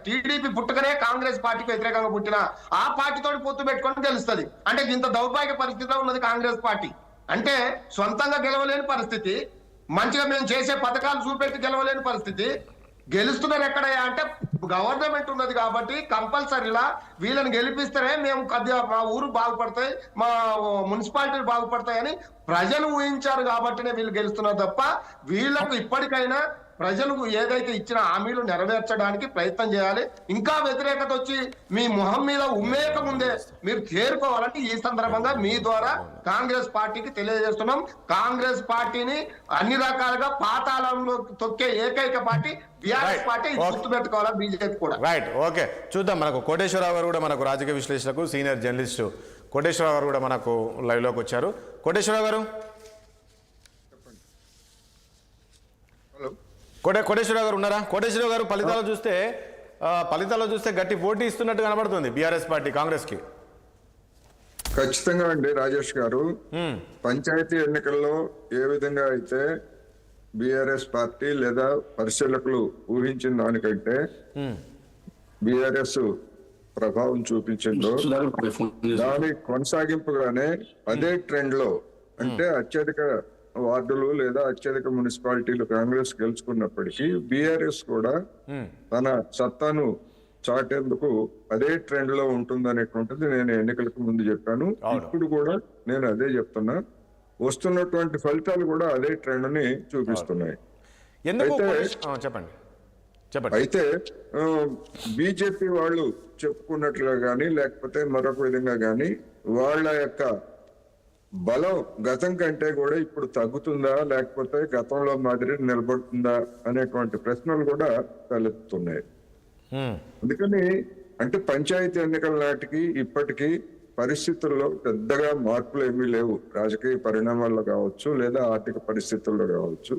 టీడీపీ పుట్టుకనే కాంగ్రెస్ పార్టీకి వ్యతిరేకంగా పుట్టిన ఆ పార్టీతో పొత్తు పెట్టుకొని గెలుస్తుంది. అంటే ఇంత దౌర్భాగ్య పరిస్థితిలో ఉన్నది కాంగ్రెస్ పార్టీ. అంటే సొంతంగా గెలవలేని పరిస్థితి, మంచిగా మేము చేసే పథకాలు చూపెట్టి గెలవలేని పరిస్థితి. గెలుస్తున్నారు ఎక్కడయ్యా అంటే గవర్నమెంట్ ఉన్నది కాబట్టి కంపల్సరీలా వీళ్ళని గెలిపిస్తేనే మేము మా ఊరు బాగుపడతాయి, మా మున్సిపాలిటీలు బాగుపడతాయని ప్రజలు ఊహించారు కాబట్టినే వీళ్ళు గెలుస్తున్నారు తప్ప, వీళ్ళకు ఇప్పటికైనా ప్రజలు ఏదైతే ఇచ్చిన హామీలు నెరవేర్చడానికి ప్రయత్నం చేయాలి. ఇంకా వ్యతిరేకత వచ్చి మీ మొహం మీద ఉమ్మేక ముందే మీరు చేరుకోవాలంటే ఈ సందర్భంగా మీ ద్వారా కాంగ్రెస్ పార్టీకి తెలియజేస్తున్నాం, కాంగ్రెస్ పార్టీని అన్ని రకాలుగా పాతాళంలో తొక్కే ఏకైక పార్టీ బీఆర్ఎస్ పార్టీ, గుర్తుపెట్టుకోవాలా బీజేపీ కూడా. రైట్, ఓకే, చూద్దాం. మనకు కోటేశ్వరరావు గారు కూడా, మనకు రాజకీయ విశ్లేషకులు, సీనియర్ జర్నలిస్టు కోటేశ్వరరావు గారు కూడా మనకు లైవ్లోకి వచ్చారు. కోటేశ్వరరావు గారు, కోటేశ్వరరావు గారు ఉన్నారా? కోటేశ్వరరావు గారు, ఫలితాలు చూస్తే గట్టి పోటీ ఇస్తున్నట్టు కనబడుతుంది బీఆర్ఎస్ పార్టీ కాంగ్రెస్కి. ఖచ్చితంగా అండి రాజేష్ గారు, పంచాయతీ ఎన్నికల్లో ఏ విధంగా అయితే బీఆర్ఎస్ పార్టీ లేదా పరిశీలకులు ఊహించిన దానికంటే బీఆర్ఎస్ ప్రభావం చూపించిందో దాని కొనసాగింపుగానే అదే ట్రెండ్ లో, అంటే అత్యధిక వార్డులు లేదా అత్యధిక మున్సిపాలిటీలు కాంగ్రెస్ గెలుచుకున్నప్పటికీ బీఆర్ఎస్ కూడా తన సత్తాను చాటేందుకు అదే ట్రెండ్ లో ఉంటుందనేటువంటిది నేను ఎన్నికలకు ముందు చెప్పాను. ఇప్పుడు కూడా నేను అదే చెప్తున్నా, వస్తున్నటువంటి ఫలితాలు కూడా అదే ట్రెండ్ ని చూపిస్తున్నాయి. అయితే బీజేపీ వాళ్ళు చెప్పుకున్నట్లుగా గాని లేకపోతే మరొక విధంగా గాని వాళ్ళ యొక్క బలం గతం కంటే కూడా ఇప్పుడు తగ్గుతుందా, లేకపోతే గతంలో మాదిరి నిలబడుతుందా అనేటువంటి ప్రశ్నలు కూడా తలెత్తుతున్నాయి. అందుకని అంటే పంచాయతీ ఎన్నికల నాటికి ఇప్పటికీ పరిస్థితుల్లో పెద్దగా మార్పులు ఏమీ లేవు, రాజకీయ పరిణామాల్లో కావచ్చు లేదా ఆర్థిక పరిస్థితుల్లో కావచ్చు.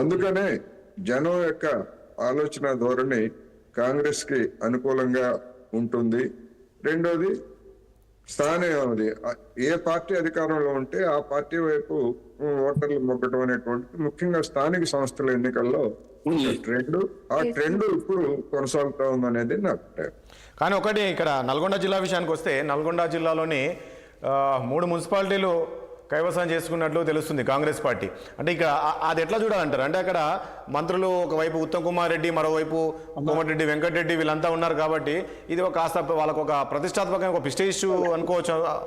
అందుకనే జనం యొక్క ఆలోచన ధోరణి కాంగ్రెస్ కి అనుకూలంగా ఉంటుంది. రెండోది స్థానం, ఏ పార్టీ అధికారంలో ఉంటే ఆ పార్టీ వైపు ఓటర్లు మొగ్గటం అనేటువంటిది ముఖ్యంగా స్థానిక సంస్థల ఎన్నికల్లో ట్రెండ్ ఇప్పుడు కొనసాగుతా ఉందనేది నా అభిప్రాయం. కానీ ఒకటి, ఇక్కడ నల్గొండ జిల్లా విషయానికి వస్తే, నల్గొండ జిల్లాలోని 3 మున్సిపాలిటీలు కైవసం చేసుకున్నట్లు తెలుస్తుంది కాంగ్రెస్ పార్టీ. అంటే ఇక అది ఎట్లా చూడాలంటారు? అంటే అక్కడ మంత్రులు ఒకవైపు ఉత్తమ్ కుమార్ రెడ్డి, మరోవైపు కోమటిరెడ్డి వెంకటరెడ్డి వీళ్ళంతా ఉన్నారు కాబట్టి ఇది ఒక కాస్త వాళ్ళకు ఒక ప్రతిష్టాత్మకంగా ఒక ప్రెస్టీజ్ ఇష్యూ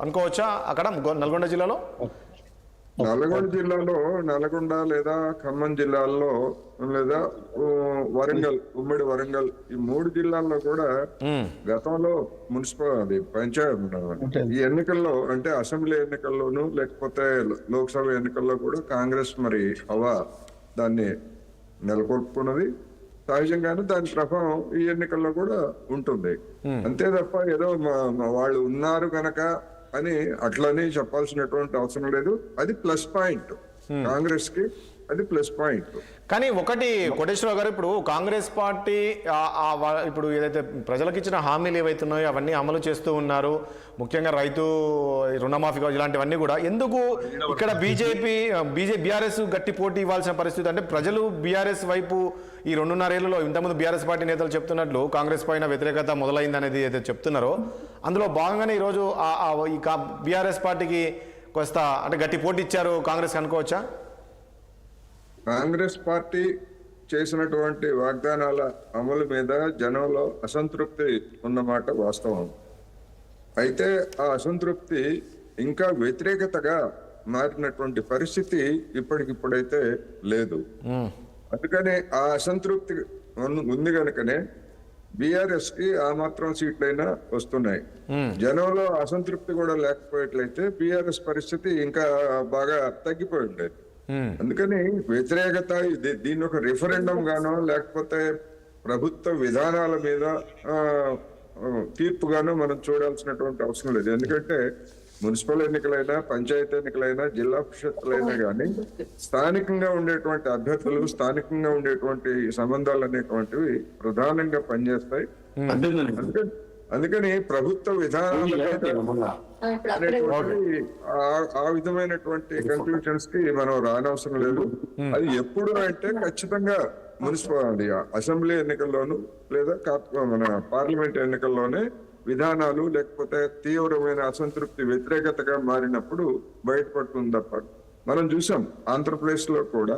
అనుకోవచ్చా అక్కడ నల్గొండ జిల్లాలో? నల్గొండ లేదా ఖమ్మం జిల్లాల్లో లేదా వరంగల్, ఉమ్మడి వరంగల్, ఈ 3 జిల్లాల్లో కూడా గతంలో ఈ ఎన్నికల్లో అంటే అసెంబ్లీ ఎన్నికల్లోనూ లేకపోతే లోక్సభ ఎన్నికల్లో కూడా కాంగ్రెస్ మరి హవా దాన్ని నెలకొల్పుకున్నది. సహజంగానే దాని ప్రభావం ఈ ఎన్నికల్లో కూడా ఉంటుంది. అంతే తప్ప ఏదో వాళ్ళు ఉన్నారు కనుక అని అట్లని చెప్పాల్సినటువంటి అవసరం లేదు. అది ప్లస్ పాయింట్ కాంగ్రెస్ కి, అది ప్లస్ పాయింట్. కానీ ఒకటి కోటేశ్వరరావు గారు, ఇప్పుడు కాంగ్రెస్ పార్టీ ఇప్పుడు ఏదైతే ప్రజలకు ఇచ్చిన హామీలు ఏవైతున్నాయో అవన్నీ అమలు చేస్తూ ఉన్నారు. ముఖ్యంగా రైతు రుణమాఫీ కావచ్చు, ఇలాంటివన్నీ కూడా. ఎందుకు ఇక్కడ బీఆర్ఎస్ గట్టి పోటీ ఇవ్వాల్సిన పరిస్థితి? అంటే ప్రజలు బీఆర్ఎస్ వైపు ఈ 2.5 ఏళ్లలో ఇంతకుముందు బీఆర్ఎస్ పార్టీ నేతలు చెప్తున్నట్లు కాంగ్రెస్ పైన వ్యతిరేకత మొదలైంది అనేది ఏదైతే చెప్తున్నారో, అందులో భాగంగానే ఈరోజు ఈ బీఆర్ఎస్ పార్టీకి కొంత అంటే గట్టి పోటీ ఇచ్చారు కాంగ్రెస్ అనుకోవచ్చా? కాంగ్రెస్ పార్టీ చేసినటువంటి వాగ్దానాల అమలు మీద జనంలో అసంతృప్తి ఉన్నమాట వాస్తవం. అయితే ఆ అసంతృప్తి ఇంకా వ్యతిరేకతగా మారినటువంటి పరిస్థితి ఇప్పటికిప్పుడైతే లేదు. అందుకనే ఆ అసంతృప్తి ఉంది కనుకనే బీఆర్ఎస్ కి ఆ మాత్రం సీట్లైనా వస్తున్నాయి. జనంలో అసంతృప్తి కూడా లేకపోయేట్లయితే బీఆర్ఎస్ పరిస్థితి ఇంకా బాగా తగ్గిపోయి ఉండేది. అందుకని వ్యతిరేకత దీన్ని ఒక రిఫరెండం గానో లేకపోతే ప్రభుత్వ విధానాల మీద తీర్పుగానో మనం చూడాల్సినటువంటి అవసరం లేదు. ఎందుకంటే మున్సిపల్ ఎన్నికలైనా, పంచాయతీ ఎన్నికలైనా, జిల్లా పరిషత్తులైనా కానీ స్థానికంగా ఉండేటువంటి అభ్యర్థులు, స్థానికంగా ఉండేటువంటి సంబంధాలు అనేటువంటివి ప్రధానంగా పనిచేస్తాయి. అందుకని ప్రభుత్వ విధానాలు ఆ విధమైనటువంటి కన్క్లూషన్స్ కి మనం రానవసరం లేదు. అది ఎప్పుడు అంటే ఖచ్చితంగా మున్సిపల్ అసెంబ్లీ ఎన్నికల్లోనూ లేదా మన పార్లమెంట్ ఎన్నికల్లోనే విధానాలు లేకపోతే తీవ్రమైన అసంతృప్తి వ్యతిరేకతగా మారినప్పుడు బయటపడుతుంది తప్ప. మనం చూసాం ఆంధ్రప్రదేశ్ లో కూడా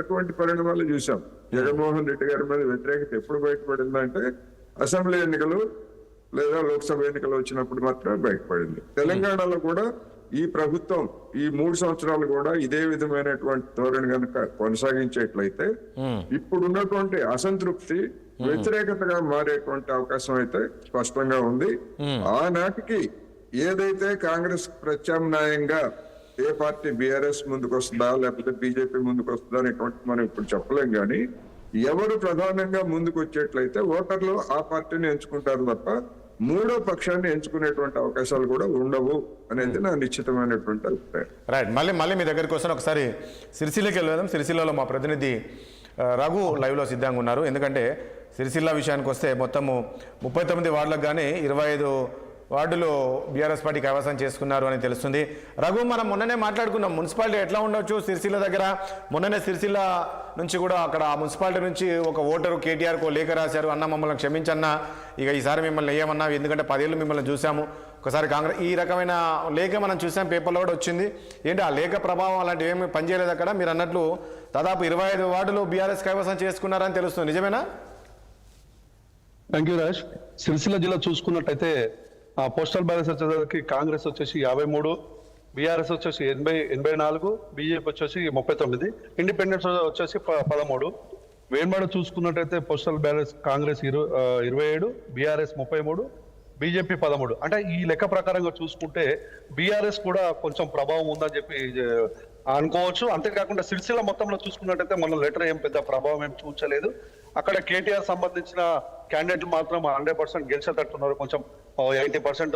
అటువంటి పరిణామాలు చూసాం. జగన్మోహన్ రెడ్డి గారి మీద వ్యతిరేకత ఎప్పుడు బయటపడిందంటే అసెంబ్లీ ఎన్నికలు లేదా లోక్సభ ఎన్నికలు వచ్చినప్పుడు మాత్రమే బయటపడింది. తెలంగాణలో కూడా ఈ ప్రభుత్వం ఈ 3 సంవత్సరాలు కూడా ఇదే విధమైనటువంటి ధోరణి కనుక కొనసాగించేట్లయితే ఇప్పుడున్నటువంటి అసంతృప్తి వ్యతిరేకతగా మారేటువంటి అవకాశం అయితే స్పష్టంగా ఉంది. ఆనాటికి ఏదైతే కాంగ్రెస్ ప్రత్యామ్నాయంగా ఏ పార్టీ బీఆర్ఎస్ ముందుకు వస్తుందా లేకపోతే బీజేపీ ముందుకు వస్తుందా అనేటువంటి మనం ఇప్పుడు చెప్పలేం. కానీ ఎవరు ప్రధానంగా ముందుకు వచ్చేట్లయితే ఓటర్లు ఆ పార్టీని ఎంచుకుంటారు తప్ప మూడో పక్షాన్ని ఎంచుకునేటువంటి అవకాశాలు కూడా ఉండవు అనేది నా నిశ్చితమైనటువంటి అభిప్రాయం. రైట్, మళ్ళీ మీ దగ్గరికి వస్తాను. ఒకసారి సిరిసిల్లకి వెళ్ళాం. సిరిసిల్లలో మా ప్రతినిధి రఘు లైవ్లో సిద్ధంగా ఉన్నారు. ఎందుకంటే సిరిసిల్ల విషయానికి వస్తే మొత్తము 39 వార్డులకు కానీ 25 వార్డులు బీఆర్ఎస్ పార్టీ కైవసం చేసుకున్నారు అని తెలుస్తుంది. రఘు, మనం మొన్ననే మాట్లాడుకున్నాం మున్సిపాలిటీ ఎట్లా ఉండొచ్చు సిరిసిల్ల దగ్గర. మొన్ననే సిరిసిల్ల నుంచి కూడా అక్కడ ఆ మున్సిపాలిటీ నుంచి ఒక ఓటరు కేటీఆర్కు లేఖ రాశారు, అన్న మమ్మల్ని క్షమించన్నా, ఇక ఈసారి మిమ్మల్ని వేయమన్నా, ఎందుకంటే 10 ఏళ్ళు మిమ్మల్ని చూసాము, ఒకసారి కాంగ్రెస్ ఈ రకమైన లేఖ మనం చూసాం, పేపర్లో కూడా వచ్చింది. ఏంటి ఆ లేఖ ప్రభావం అలాంటివి ఏమి పనిచేయలేదు అక్కడ? మీరు అన్నట్లు దాదాపు 25 వార్డులు బీఆర్ఎస్ కైవసం చేసుకున్నారని తెలుస్తుంది, నిజమేనా? Thank you Raj. సిరిసిల్ల జిల్లా చూసుకున్నట్టయితే పోస్టల్ బ్యాలెన్స్ వచ్చేసరికి కాంగ్రెస్ వచ్చేసి 53, బీఆర్ఎస్ వచ్చేసి 84, బీజేపీ వచ్చేసి 39, ఇండిపెండెన్స్ వచ్చేసి 13. వేన్మాడ చూసుకున్నట్టయితే postal balance Congress 27, BRS 33, BJP 13. అంటే ఈ లెక్క ప్రకారంగా చూసుకుంటే బీఆర్ఎస్ కూడా కొంచెం ప్రభావం ఉందని చెప్పి అనుకోవచ్చు. అంతేకాకుండా సిరిసిల్ల మొత్తంలో చూసుకున్నట్టయితే మన లెటర్ ఏం పెద్ద ప్రభావం ఏం చూపించలేదు. అక్కడ కేటీఆర్ సంబంధించిన క్యాండిడేట్లు మాత్రం 100% గెలిచేటట్టున్నారు, కొంచెం 80%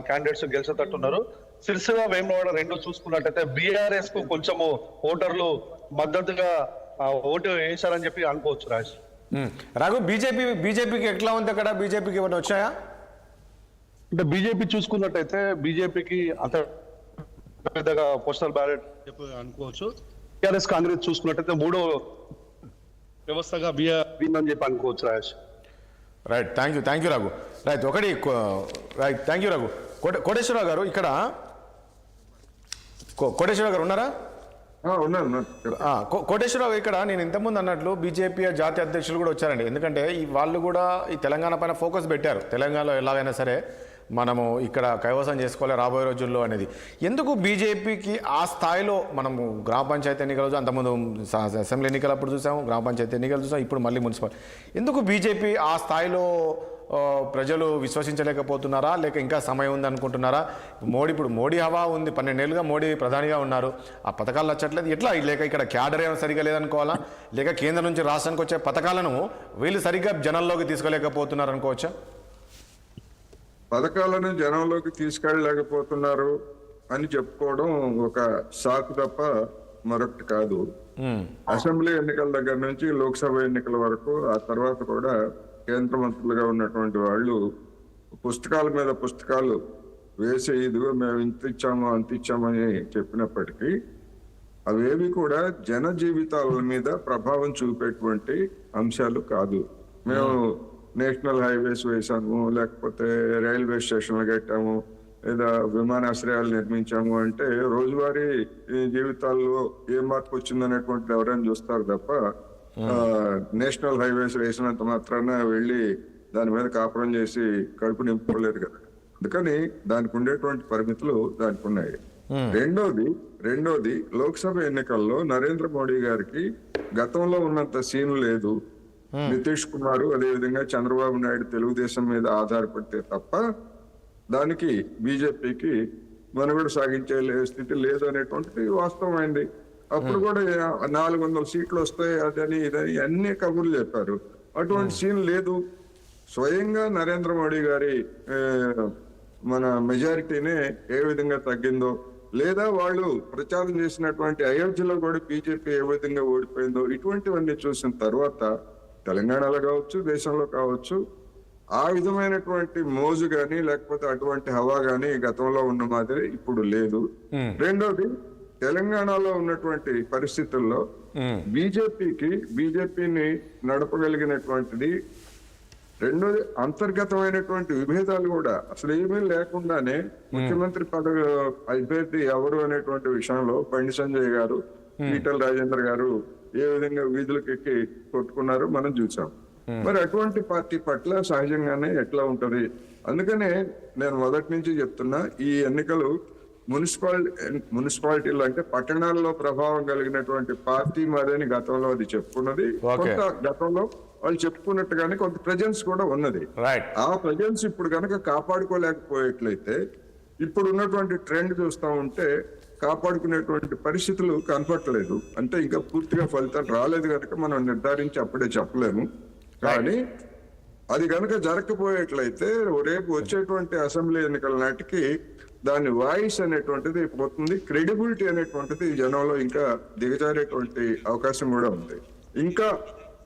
క్యాండిడేట్స్ గెలిచేటట్టున్నారు. సిరిసిల్ల వేములవాడ 2 చూసుకున్నట్టయితే బీఆర్ఎస్ కు కొంచెము ఓటర్లు మద్దతుగా ఓటు వేశారని చెప్పి అనుకోవచ్చు రాజ్. రఘు, బీజేపీకి ఎట్లా ఉంది అక్కడ? బీజేపీకి ఏమైనా వచ్చాయా? అంటే బీజేపీ చూసుకున్నట్టయితే బీజేపీకి అంత పెద్దగా పోస్టల్ బ్యాలెట్ అనుకోవచ్చు. బీఆర్ఎస్ కాంగ్రెస్ చూసుకున్నట్టయితే 3వ వ్యవస్థగా అని చెప్పి అనుకోవచ్చు Raj. Right, thank you Raghu. Right, right, thank you Raghu. Koteswararao గారు, ఇక్కడ కోటేశ్వరరావు గారు ఉన్నారా? కోటేశ్వరరావు, ఇక్కడ నేను ఇంతకుముందు అన్నట్లు బీజేపీ జాతీయ అధ్యక్షులు కూడా వచ్చారండి. ఎందుకంటే వాళ్ళు కూడా ఈ తెలంగాణ పైన ఫోకస్ పెట్టారు, తెలంగాణలో ఎలాగైనా సరే మనము ఇక్కడ కైవసం చేసుకోవాలి రాబోయే రోజుల్లో అనేది. ఎందుకు బీజేపీకి ఆ స్థాయిలో మనము గ్రామ పంచాయతీ ఎన్నికలు అంతకుముందు అసెంబ్లీ ఎన్నికలప్పుడు చూసాము, గ్రామ పంచాయతీ ఎన్నికలు చూసాం, ఇప్పుడు మళ్ళీ మున్సిపల్, ఎందుకు బీజేపీ ఆ స్థాయిలో ప్రజలు విశ్వసించలేకపోతున్నారా, లేక ఇంకా సమయం ఉంది అనుకుంటున్నారా? ఇప్పుడు మోడీ హవా ఉంది, 12 ఏళ్ళుగా మోడీ ప్రధానిగా ఉన్నారు, ఆ పథకాలు నచ్చట్లేదు ఎట్లా? లేక ఇక్కడ క్యాడర్ ఏమైనా సరిగా లేదనుకోవాలా, లేక కేంద్రం నుంచి రాష్ట్రానికి వచ్చే పథకాలను వీళ్ళు సరిగ్గా జనాల్లోకి తీసుకోలేకపోతున్నారు అనుకోవచ్చా? పథకాలను జనంలోకి తీసుకెళ్ళలేకపోతున్నారు అని చెప్పుకోవడం ఒక సాకు తప్ప మరొకటి కాదు. అసెంబ్లీ ఎన్నికల దగ్గర నుంచి లోక్సభ ఎన్నికల వరకు, ఆ తర్వాత కూడా కేంద్ర మంత్రులుగా ఉన్నటువంటి వాళ్ళు పుస్తకాల మీద పుస్తకాలు వేసే ఇదిగో మేము ఇంత ఇచ్చాము అంత ఇచ్చామని చెప్పినప్పటికీ అవేవి కూడా జన జీవితాల మీద ప్రభావం చూపేటువంటి అంశాలు కాదు. మేము నేషనల్ హైవేస్ వేసాము, లేకపోతే రైల్వే స్టేషన్లు కట్టాము, లేదా విమానాశ్రయాలు నిర్మించాము అంటే రోజువారీ జీవితాల్లో ఏ మార్పు వచ్చిందనేటువంటిది ఎవరైనా చూస్తారు తప్ప నేషనల్ హైవేస్ వేసినంత మాత్రాన వెళ్ళి దాని మీద కాపురం చేసి కడుపు నింపుకోలేదు కదా. అందుకని దానికి ఉండేటువంటి పరిమితులు దానికి ఉన్నాయి. రెండోది లోక్సభ ఎన్నికల్లో నరేంద్ర మోడీ గారికి గతంలో ఉన్నంత సీన్ లేదు. నితీష్ కుమార్ అదేవిధంగా చంద్రబాబు నాయుడు తెలుగుదేశం మీద ఆధారపడితే తప్ప దానికి బీజేపీకి మనుగడ సాగించే స్థితి లేదు అనేటువంటిది వాస్తవమైంది. అప్పుడు కూడా 400 సీట్లు వస్తాయి అదని ఇదని అన్ని కబుర్లు చెప్పారు. అటువంటి సీన్ లేదు. స్వయంగా నరేంద్ర మోడీ గారి మన మెజారిటీనే ఏ విధంగా తగ్గిందో, లేదా వాళ్ళు ప్రచారం చేసినటువంటి అయోధ్యలో కూడా బీజేపీ ఏ విధంగా ఓడిపోయిందో, ఇటువంటివన్నీ చూసిన తర్వాత తెలంగాణలో కావచ్చు, దేశంలో కావచ్చు, ఆ విధమైనటువంటి మోజు గాని లేకపోతే అటువంటి హవా గాని గతంలో ఉన్న మాదిరి ఇప్పుడు లేదు. రెండోది, తెలంగాణలో ఉన్నటువంటి పరిస్థితుల్లో బీజేపీని నడపగలిగినటువంటిది. రెండోది, అంతర్గతమైనటువంటి విభేదాలు కూడా అసలు ఏమీ లేకుండానే ముఖ్యమంత్రి పదవి అభ్యర్థి ఎవరు అనేటువంటి విషయంలో బండి సంజయ్ గారు, ఈటల రాజేందర్ గారు ఏ విధంగా వీధులకు ఎక్కి కొట్టుకున్నారో మనం చూసాం. మరి అటువంటి పార్టీ పట్ల సహజంగానే ఎట్లా ఉంటది? అందుకనే నేను మొదటి నుంచి చెప్తున్నా, ఈ ఎన్నికలు మున్సిపాలిటీలో అంటే పట్టణాల్లో ప్రభావం కలిగినటువంటి పార్టీ మాదని గతంలో అది చెప్పుకున్నది. కొంత గతంలో వాళ్ళు చెప్పుకున్నట్టుగానే కొంత ప్రెజెన్స్ కూడా ఉన్నది. ఆ ప్రెజెన్స్ ఇప్పుడు కనుక కాపాడుకోలేకపోయేట్లయితే ఇప్పుడు ఉన్నటువంటి ట్రెండ్ చూస్తా ఉంటే కాపాడుకునేటువంటి పరిస్థితులు కనపట్టలేదు. అంటే ఇంకా పూర్తిగా ఫలితాలు రాలేదు కనుక మనం నిర్ధారించి అప్పుడే చెప్పలేము. కానీ అది కనుక జరగకపోయేట్లయితే రేపు వచ్చేటువంటి అసెంబ్లీ ఎన్నికల నాటికి దాని వాయిస్ అనేటువంటిది పోతుంది, క్రెడిబిలిటీ అనేటువంటిది జనంలో ఇంకా దిగజారేటువంటి అవకాశం కూడా ఉంది. ఇంకా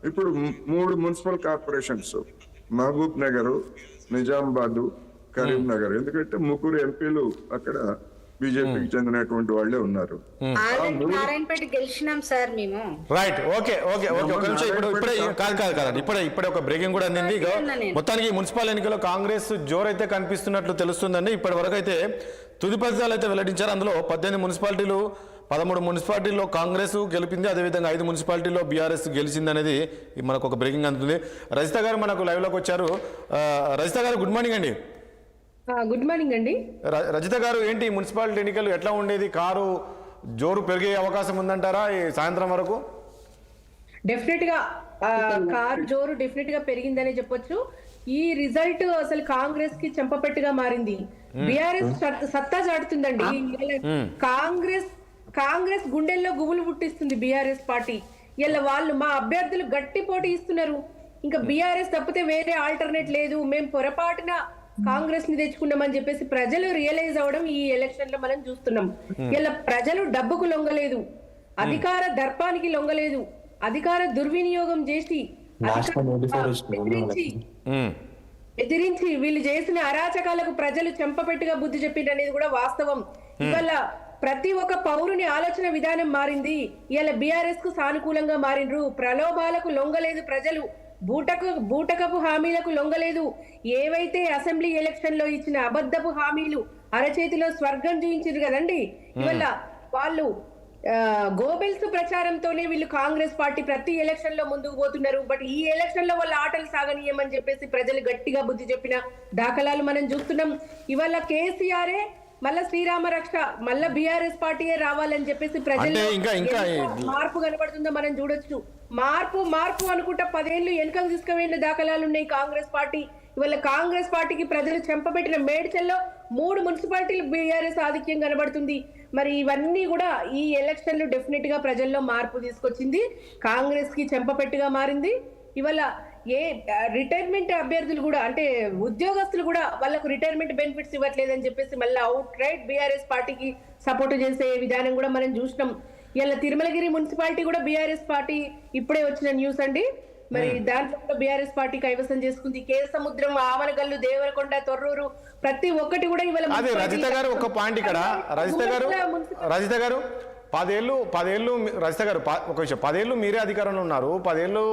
ఇప్పుడు 3 మున్సిపల్ కార్పొరేషన్స్, మహబూబ్ నగర్, నిజామాబాద్, కరీంనగర్, ఎందుకంటే 3 ఎంపీలు అక్కడ బీజేపీకి చెందినటువంటి వాళ్ళే ఉన్నారు. గెలిచినాం సార్ మేము. రైట్, ఓకే ఓకే ఓకే ఒక నిమిషం. ఇప్పుడే ఒక బ్రేకింగ్ కూడా అందింది. మొత్తానికి మున్సిపల్ ఎన్నికల్లో కాంగ్రెస్ జోరైతే కనిపిస్తున్నట్లు తెలుస్తుందండి. ఇప్పటి వరకు అయితే తుది ఫలితాలు అయితే వెల్లడించారు. అందులో 18 మున్సిపాలిటీలు, 13 మున్సిపాలిటీల్లో కాంగ్రెస్ గెలిపింది, అదేవిధంగా 5 మున్సిపాలిటీల్లో బీఆర్ఎస్ గెలిచింది అనేది మనకు ఒక బ్రేకింగ్ అందుతుంది. రజిత గారు మనకు లైవ్లోకి వచ్చారు. రజిత గారు, గుడ్ మార్నింగ్ అండి. గుడ్ మార్నింగ్ అండి. రజిత గారు, ఏంటి మున్సిపాలిటీ ఎన్నికలు ఎట్లా ఉండేది? కారు జోరు పెరిగే అవకాశం ఉందంటారా ఈ సాయంత్రం వరకు? డెఫినెట్ గా కార్ జోరు డెఫినెట్ గా పెరిగిందనే చెప్పొచ్చు. ఈ రిజల్ట్ అసలు కాంగ్రెస్ కి చెంపపెట్టుగా మారింది. బీఆర్ఎస్ సత్తా చాటుతుందండి. కాంగ్రెస్ గుండెల్లో గుబులు పుట్టిస్తుంది బీఆర్ఎస్ పార్టీ. ఇలా వాళ్ళు మా అభ్యర్థులు గట్టి పోటీ ఇస్తున్నారు. ఇంకా బీఆర్ఎస్ తప్పితే వేరే ఆల్టర్నేట్ లేదు, మేము పొరపాటున కాంగ్రెస్ ని తెచ్చుకున్నామని చెప్పేసి ప్రజలు రియలైజ్ అవ్వడం ఈ ఎలక్షన్ లో మనం చూస్తున్నాం. ఇలా ప్రజలు డబ్బుకు లొంగలేదు, అధికార దర్పానికి లొంగలేదు, అధికార దుర్వినియోగం చేసి ఎదిరించి వీళ్ళు చేసిన అరాచకాలకు ప్రజలు చెంపపెట్టుగా బుద్ధి చెప్పింది అనేది కూడా వాస్తవం. ఇవాళ ప్రతి ఒక్క పౌరుని ఆలోచన విధానం మారింది. ఇలా బీఆర్ఎస్ కు సానుకూలంగా మారిండ్రు. ప్రలోభాలకు లొంగలేదు ప్రజలు, బూటకపు హామీలకు లొంగలేదు. ఏవైతే అసెంబ్లీ ఎలక్షన్ లో ఇచ్చిన అబద్ధపు హామీలు అరచేతిలో స్వర్గం చూయించారు కదండి, ఇవాళ వాళ్ళు గోబెల్స్ ప్రచారంతోనే వీళ్ళు కాంగ్రెస్ పార్టీ ప్రతి ఎలక్షన్ లో ముందుకు పోతున్నారు. బట్ ఈ ఎలక్షన్ లో వాళ్ళ ఆటలు సాగనీయమని చెప్పేసి ప్రజలు గట్టిగా బుద్ధి చెప్పిన దాఖలాలు మనం చూస్తున్నాం. ఇవాళ కేసీఆరే మళ్ళా శ్రీరామ రక్ష, మళ్ళా బీఆర్ఎస్ పార్టీయే రావాలని చెప్పేసి ప్రజలు మార్పు కనబడుతుందో మనం చూడొచ్చు. మార్పు అనుకుంటా 10 ఏళ్ళు వెనుకకు తీసుకువెళ్ళిన దాఖలాలు ఉన్నాయి కాంగ్రెస్ పార్టీ. ఇవాళ కాంగ్రెస్ పార్టీకి ప్రజలు చెంపబెట్టిన మేడ్చల్లో 3 మున్సిపాలిటీలు బీఆర్ఎస్ ఆధిక్యం కనబడుతుంది. మరి ఇవన్నీ కూడా ఈ ఎలక్షన్లు డెఫినెట్ గా ప్రజల్లో మార్పు తీసుకొచ్చింది, కాంగ్రెస్ కి చెంపపెట్టుగా మారింది. ఇవాళ రిటైర్మెంట్ అభ్యర్థులు కూడా అంటే ఉద్యోగస్తులు కూడా వాళ్ళకు రిటైర్మెంట్ బెనిఫిట్స్ ఇవ్వట్లేదని చెప్పేసి మళ్ళీ అవుట్ రైట్ బీఆర్ఎస్ పార్టీకి సపోర్ట్ చేసే విధానం కూడా మనం చూసినాం. ఇలా తిరుమలగిరి మున్సిపాలిటీ కూడా బీఆర్ఎస్ పార్టీ ఇప్పుడే వచ్చిన న్యూస్ అండి. మరి దాంట్లో కూడా బీఆర్ఎస్ పార్టీ కైవసం చేసుకుంది. కేసముద్రం, ఆవనగల్లు, దేవరకొండ, తొర్రూరు ప్రతి ఒక్కటి కూడా ఇవాళ అదే రజిత గారు ఒక పాయింట్ ఇక్కడ రజిత గారు 10 ఏళ్ళు రజిత గారు ఒక విషయం, 10 ఏళ్ళు మీరే అధికారంలో ఉన్నారు, 10 ఏళ్ళు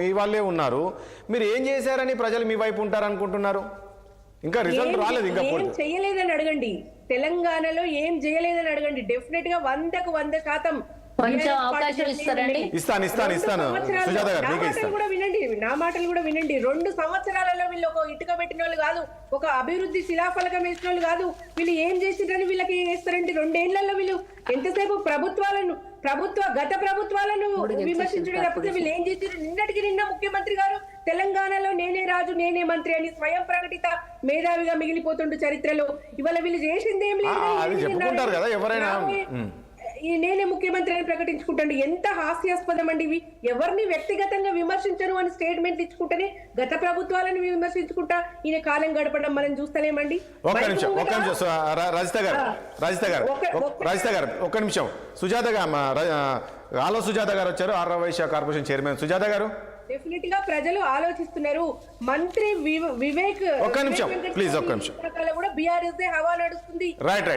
మీ వాళ్ళే ఉన్నారు. మీరు ఏం చేశారని ప్రజలు మీ వైపు ఉంటారనుకుంటున్నారు? ఇంకా రిజల్ట్ రాలేదు. ఇంకా ఏం చేయలేదని అడగండి, తెలంగాణలో ఏం చేయలేదని అడగండి. డెఫినెట్ గా 100% కొంచెం అవకాశం ఇస్తారండి. ఇస్తాను సుజాత గారు, మీకే ఇస్తాను. నా మాటలు కూడా వినండి. 2 సంవత్సరాలలో వీళ్ళు ఒక ఇటుక పెట్టిన వాళ్ళు కాదు, ఒక అభివృద్ధి శిలాఫలకం వేసిన వాళ్ళు కాదు. వీళ్ళు ఏం చేసిండ్రని వీళ్ళకి వేస్తారంటే 2 ఏళ్లలో వీళ్ళు ఎంతసేపు గత ప్రభుత్వాలను విమర్శించడం తప్పితే వీళ్ళు ఏం చేసారు? నిన్నటికి నిన్న ముఖ్యమంత్రి గారు తెలంగాణలో నేనే రాజు నేనే మంత్రి అని స్వయం ప్రకటిత మేధావిగా మిగిలిపోతుండు చరిత్రలో. ఇవాళ వీళ్ళు చేసింది ఏం లేదు, నేనే ముఖ్యమంత్రి అని ప్రకటించుకుంటాడు. ఎంత హాస్యాస్పదం అండి ఇవి. ఎవరిని వ్యక్తిగతంగా విమర్శించను అని స్టేట్మెంట్ ఇచ్చుకుంటేనే గత ప్రభుత్వాలను విమర్శించుకుంటా ఈయన కాలం గడపడం మనం చూస్తలేమండి. ఒక్క నిమిషం సుజాత గారు, ఆలో సుజాత గారు వచ్చారు, RR Vysya corporation chairman. Sujatha garu, definite గా ప్రజలు ఆలోచిస్తున్నారు. మంత్రి వివేక్ ఒక్క నిమిషం ప్లీజ్, ఒక్క నిమిషం కూడా బీఆర్ఎస్ హవా నడుస్తుంది. రైట్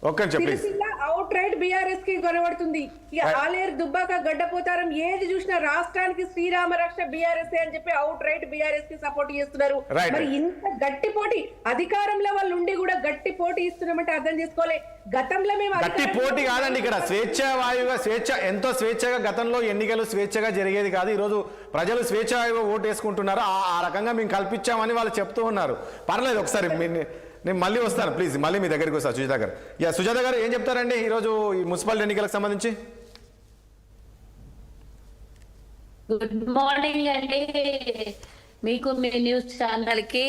ఒక్క నిమిషం ప్లీజ్. అవుట్ రైట్ బీఆర్ఎస్ కి కనబడుతుంది. ఇక ఆలేరు, దుబ్బాక, గడ్డపోతారం ఏది చూసినా రాష్ట్రానికి శ్రీరామ రక్ష బీఆర్ఎస్ అని చెప్పి అవుట్ రైట్ బీఆర్ఎస్ కి సపోర్ట్ చేస్తున్నారు. మరి ఇంత గట్టి పోటీ అధికారంలో వాళ్ళు ఉండి కూడా గట్టి పోటీ ఇస్తున్నామంటే అర్థం చేసుకోవాలి. గతంలో మేము గట్టి పోటీ కాదండి, ఇక్కడ స్వేచ్ఛావాయువుగా ఎంతో స్వేచ్ఛగా గతంలో ఎన్నికలు స్వేచ్ఛగా జరిగేది కాదు. ఈరోజు ప్రజలు స్వేచ్ఛావాయువుగా ఓటు వేసుకుంటున్నారు. ఆ రకంగా మేము కల్పించామని వాళ్ళు చెప్తూ ఉన్నారు. పర్లేదు, ఒకసారి నేను మళ్ళీ వస్తాను ప్లీజ్, మళ్ళీ మీ దగ్గరికి వస్తాను సుజాత గారు. సుజాత గారు ఏం చెప్తారండి ఈరోజు ఈ మున్సిపల్ ఎన్నికలకు సంబంధించి? గుడ్ మార్నింగ్ అండి మీకు, మీ న్యూస్ ఛానల్ కి.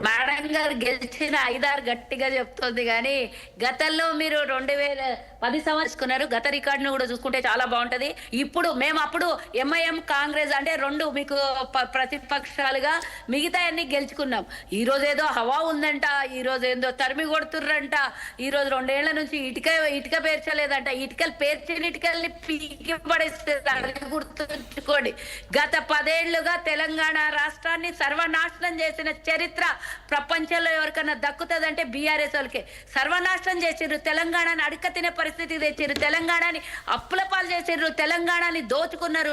మేడం గారు గెలిచిన 5-6 గట్టిగా చెప్తుంది కానీ గతంలో మీరు 2010 సంవత్సరం గత రికార్డును కూడా చూసుకుంటే చాలా బాగుంటది. ఇప్పుడు మేము అప్పుడు ఎంఐఎం కాంగ్రెస్ అంటే 2 మీకు ప్రతిపక్షాలుగా మిగతా అన్ని గెలుచుకున్నాం. ఈ రోజు ఏదో హవా ఉందంట, ఈ రోజు ఏదో తరిమి కొడుతుర్రంట, ఈ రోజు 2 ఏళ్ల నుంచి ఇటుక పేర్చలేదంట. ఇటుకలు పేర్చిన ఇటుకల్ని పీకి పడేస్తే గుర్తుంచుకోండి. గత 10 ఏళ్లుగా తెలంగాణ రాష్ట్రాన్ని సర్వనాశనం చేసిన చరిత్ర ప్రపంచంలో ఎవరికన్నా దక్కుతుందంటే బీఆర్ఎస్ వాళ్ళకి. సర్వనాశనం చేసిర్రు, తెలంగాణని అడుక్క తినే పరిస్థితికి తెచ్చిర్రు, తెలంగాణని అప్పుల పాలు చేసిర్రు, తెలంగాణని దోచుకున్నారు.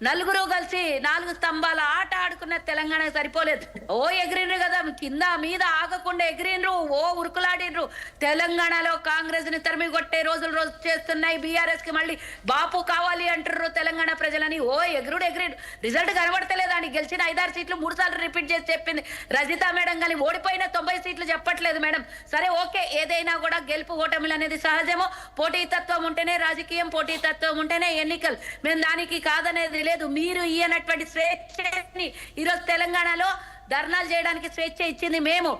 నలుగురు కలిసి 4 స్తంభాల ఆట ఆడుకున్న తెలంగాణకి సరిపోలేదు. ఓ ఎగిరిన్రు కదా, కింద మీద ఆగకుండా ఎగిరిన్రు, ఓ ఉరుకులాడిన్రు. తెలంగాణలో కాంగ్రెస్ ని తరిమి కొట్టే రోజు చేస్తున్నాయి. బీఆర్ఎస్ కి మళ్ళీ బాపు కావాలి అంటారు తెలంగాణ ప్రజలని. ఓ ఎగురుడు రిజల్ట్ కనబడతలేదా అని? గెలిచిన 5-6 సీట్లు 3 సార్లు రిపీట్ చేసి చెప్పింది రజిత మేడం. కానీ ఓడిపోయిన 90 సీట్లు చెప్పట్లేదు మేడం. సరే ఓకే, ఏదైనా కూడా గెలుపు ఓటమిలు అనేది సహజమో. పోటీతత్వం ఉంటేనే రాజకీయం, పోటీతత్వం ఉంటేనే ఎన్నికలు. మేము దానికి కాదనేది లేదు. మీరు ఇయ్యనటువంటి స్వేచ్ఛని ఈరోజు తెలంగాణలో ధర్నాలు చేయడానికి స్వేచ్ఛ ఇచ్చింది మేము,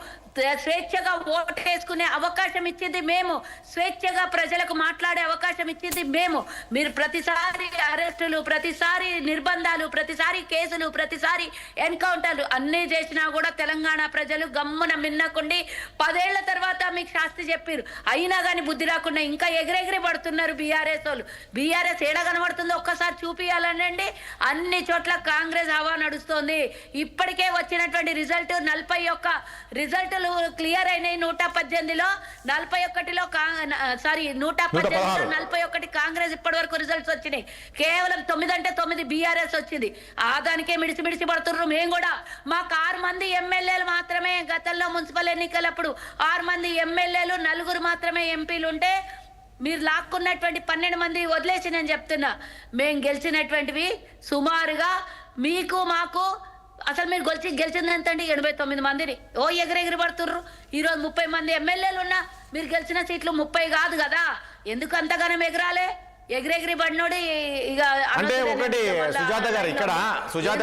స్వేచ్ఛగా ఓటేసుకునే అవకాశం ఇచ్చింది మేము, స్వేచ్ఛగా ప్రజలకు మాట్లాడే అవకాశం ఇచ్చింది మేము. మీరు ప్రతిసారి అరెస్టులు, ప్రతిసారి నిర్బంధాలు, ప్రతిసారి కేసులు, ప్రతిసారి ఎన్కౌంటర్లు అన్నీ చేసినా కూడా తెలంగాణ ప్రజలు గమ్మున మిన్నకుండి 10 ఏళ్ల తర్వాత మీకు శాస్తి చెప్పారు. అయినా కానీ బుద్ధి రాకుండా ఇంకా ఎగిరెగిరి పడుతున్నారు బీఆర్ఎస్ వాళ్ళు. బీఆర్ఎస్ ఏడ కనబడుతుందో ఒక్కసారి చూపియాలనండి. అన్ని చోట్ల కాంగ్రెస్ హవా నడుస్తోంది. ఇప్పటికే వచ్చినటువంటి రిజల్ట్ 41 రిజల్ట్ క్లియర్ అయినాయి. 118లో 41లో 41 కాంగ్రెస్ ఇప్పటి వరకు రిజల్ట్స్ వచ్చినాయి. కేవలం 9 అంటే 9 బీఆర్ఎస్ వచ్చింది. దానికే మిడిసి పడుతున్నారు. మేము కూడా మాకు 6 మంది ఎమ్మెల్యేలు మాత్రమే గతంలో మున్సిపల్ ఎన్నికలప్పుడు 6 మంది ఎమ్మెల్యేలు 4 మాత్రమే ఎంపీలు ఉంటే మీరు లాక్కున్నటువంటి 12 మంది వదిలేసి నేను చెప్తున్నా. మేము గెలిచినటువంటివి సుమారుగా మీకు మాకు అసలు మీరు గెలిచింది ఎంతండి? 89 మందిని. ఓ ఎగిరెగిరి పడుతుర్రు. ఈరోజు 30 మంది ఎమ్మెల్యేలు ఉన్నా మీరు గెలిచిన సీట్లు 30 కాదు కదా. ఎందుకు అంతగానం ఎగరాలే? ఎగిరెగిరి పడినోడు ఇక అంటే ఒకటి సుజాత గారు ఇక్కడ సుజాత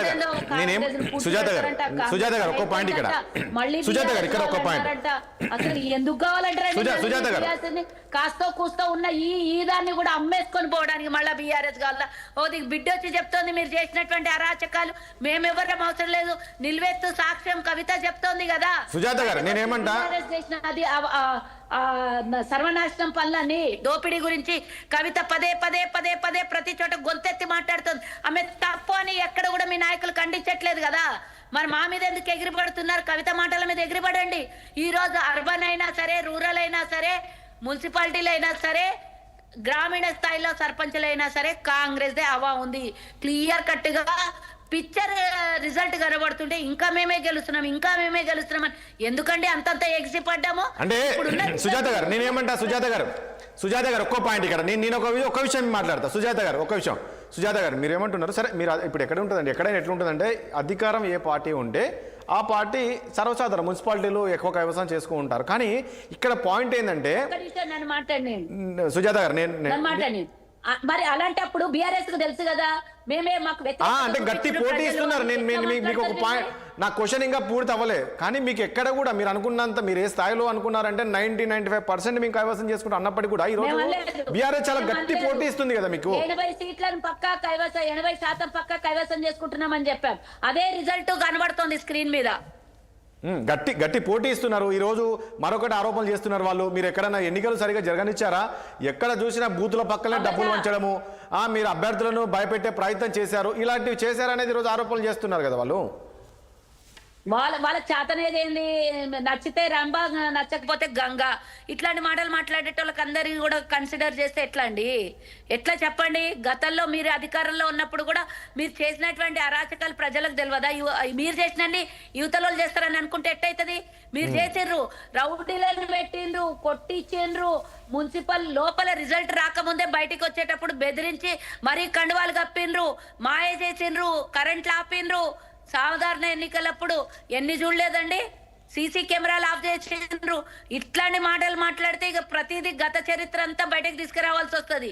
గారు ఒక్క పాయింట్ ఇక్కడ సుజాత గారు ఇక్కడ ఒక్క పాయింట్ అసలు ఎందుకు కావాలంటారండి సుజాత గారు కాస్తో కూస్తో ఉన్న ఈ దాన్ని కూడా అమ్మేసుకొని పోవడానికి మళ్ళీ బీఆర్ఎస్ కావాల బిడ్డ వచ్చి చెప్తోంది మీరు చేసినటువంటి అరాచకాలు మేమెవరం అవసరం లేదు నిల్వెత్తు సాక్ష్యం కవిత చెప్తోంది కదా సుజాత గారు నేనేమంటా చేసిన అది సర్వనాశనం పనులని దోపిడీ గురించి కవిత పదే పదే పదే పదే ప్రతి చోట గొంతెత్తి మాట్లాడుతుంది ఆమె తప్పు అని ఎక్కడ కూడా మీ నాయకులు ఖండించట్లేదు కదా మరి మా మీద ఎందుకు ఎగిరిపడుతున్నారు కవిత మాటల మీద ఎగిరిపడండి ఈ రోజు అర్బన్ అయినా సరే రూరల్ అయినా సరే మున్సిపాలిటీలు అయినా సరే గ్రామీణ స్థాయిలో సర్పంచులైనా సరే కాంగ్రెస్ దే హవా ఉంది క్లియర్ కట్ గా పిక్చర్ రిజల్ట్ కనబడుతుంటే ఇంకా మేమే గెలుస్తున్నాం అని ఎందుకండి అంతంత ఎగిసి పడ్డాము అంటే సుజాత గారు నేనేమంటా సుజాత గారు ఒక్కో పాయింట్ ఇక్కడ నేను ఒక విషయం మాట్లాడతా సుజాత గారు మీరు ఏమంటున్నారు సరే మీరు ఇప్పుడు ఎక్కడ ఉంటుందండి ఎక్కడైనా ఎట్లా ఉంటుందంటే అధికారం ఏ పార్టీ ఉంటే ఆ పార్టీ సర్వసాధారణ మున్సిపాలిటీలు ఎక్కువ కైవసం చేసుకుని ఉంటారు కానీ ఇక్కడ పాయింట్ ఏంటంటే సుజాత గారు నేను మరి అలాంటప్పుడు బీఆర్ఎస్ కు తెలుసు కదా మేమే మాకు అంటే గట్టి పోటీ ఇస్తున్నారు నేను మీకు ఒక పాయింట్ నా క్వశ్చన్ ఇంకా పూర్తి అవ్వలే కానీ మీకు ఎక్కడ కూడా మీరు అనుకున్నంత మీరు ఏ స్థాయిలో అనుకున్నారంటే 95% మీకు కైవసం చేసుకుంటూ అన్నప్పటికీ కూడా ఈ రోజు బీఆర్ఎస్ చాలా గట్టి పోటీ ఇస్తుంది కదా మీకు 80 సీట్లను పక్కా కైవసం 80% పక్కా కైవసం చేసుకుంటున్నామని చెప్పాం అదే రిజల్ట్ కనబడుతోంది స్క్రీన్ మీద గట్టి పోటీ ఇస్తున్నారు ఈ రోజు మరొకటి ఆరోపణలు చేస్తున్నారు వాళ్ళు మీరు ఎక్కడైనా ఎన్నికలు సరిగా జరగనిచ్చారా ఎక్కడ చూసినా బూతుల పక్కనే డబ్బులు వంచడము మీరు అభ్యర్థులను భయపెట్టే ప్రయత్నం చేశారు ఇలాంటివి చేశారనేది ఈరోజు ఆరోపణలు చేస్తున్నారు కదా వాళ్ళు వాళ్ళ చేతనేది ఏంది నచ్చితే రంభ నచ్చకపోతే గంగ ఇట్లాంటి మాటలు మాట్లాడేటోళ్ళకి అందరికి కూడా కన్సిడర్ చేస్తే ఎట్లా అండి ఎట్లా చెప్పండి గతంలో మీరు అధికారంలో ఉన్నప్పుడు కూడా మీరు చేసినటువంటి అరాచకాలు ప్రజలకు తెలియదా మీరు చేసినన్ని యువతలో చేస్తారని అనుకుంటే ఎట్టయితది మీరు చేసిండ్రు రౌడీలను పెట్టిండ్రు కొట్టించిండ్రు మున్సిపల్ లోపల రిజల్ట్ రాకముందే బయటికి వచ్చేటప్పుడు బెదిరించి మరీ కండువాలు కప్పిండ్రు మాయ చేసిండ్రు కరెంట్లు ఆపిండ్రు సాధారణ ఎన్నికలప్పుడు ఎన్ని చూడలేదండి సీసీ కెమెరాలు ఆఫ్ చేసిండ్రు ఇట్లాంటి మాటలు మాట్లాడితే ఇక ప్రతిదీ గత చరిత్ర అంతా బయటకు తీసుకురావాల్సి వస్తుంది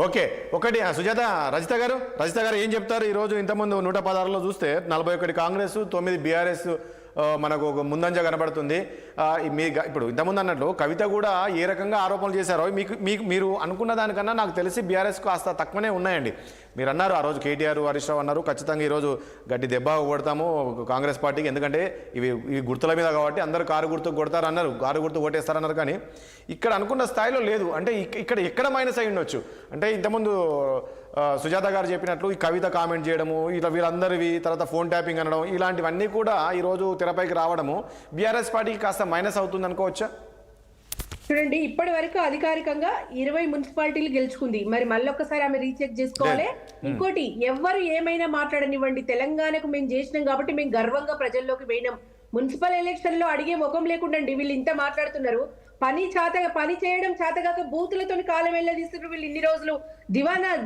ఓకే ఒకటి సుజాత రజిత గారు ఏం చెప్తారు ఈ రోజు ఇంతకుముందు 116లో చూస్తే 41 కాంగ్రెస్ 9 బీఆర్ఎస్ మనకు ఒక ముందంజ కనబడుతుంది ఇప్పుడు ఇంతకుముందు అన్నట్లు కవిత కూడా ఏ రకంగా ఆరోపణలు చేశారో మీరు అనుకున్న దానికన్నా నాకు తెలిసి బీఆర్ఎస్ కాస్త తక్కువనే ఉన్నాయండి మీరు అన్నారు ఆ రోజు కేటీఆర్ హరీష్ రావు అన్నారు ఖచ్చితంగా ఈరోజు గట్టి దెబ్బ కొడతాము కాంగ్రెస్ పార్టీకి ఎందుకంటే ఇవి గుర్తుల మీద కాబట్టి అందరూ కారు గుర్తుకు కొడతారు అన్నారు కారు గుర్తు కొట్టేస్తారన్నారు కానీ ఇక్కడ అనుకున్న స్థాయిలో లేదు అంటే ఎక్కడ మైనస్ అయి ఉండొచ్చు అంటే ఇంతకుముందు సుజాత గారు చెప్పినట్లు ఈ కవిత కామెంట్ చేయడము ఇట్లా వీళ్ళందరివి తర్వాత ఫోన్ ట్యాపింగ్ అనడం ఇలాంటివన్నీ కూడా ఈరోజు తెరపైకి రావడము బీఆర్ఎస్ పార్టీకి కాస్త మైనస్ అవుతుంది అనుకోవచ్చా చూడండి ఇప్పటి వరకు అధికారికంగా 20 మున్సిపాలిటీలు గెలుచుకుంది మరి మళ్ళొక్కసారి ఆమె రీచెక్ చేసుకోవాలి ఇంకోటి ఎవరు ఏమైనా మాట్లాడనివ్వండి తెలంగాణకు మేము చేసినాం కాబట్టి మేము గర్వంగా ప్రజల్లోకి పోయినాం మున్సిపల్ ఎలక్షన్ లో అడిగే ముఖం లేకుండా వీళ్ళు ఇంత మాట్లాడుతున్నారు పని చేయడం చేతగాక బూతులతో కాలం వెళ్ళదీస్తున్నారు వీళ్ళు ఇన్ని రోజులు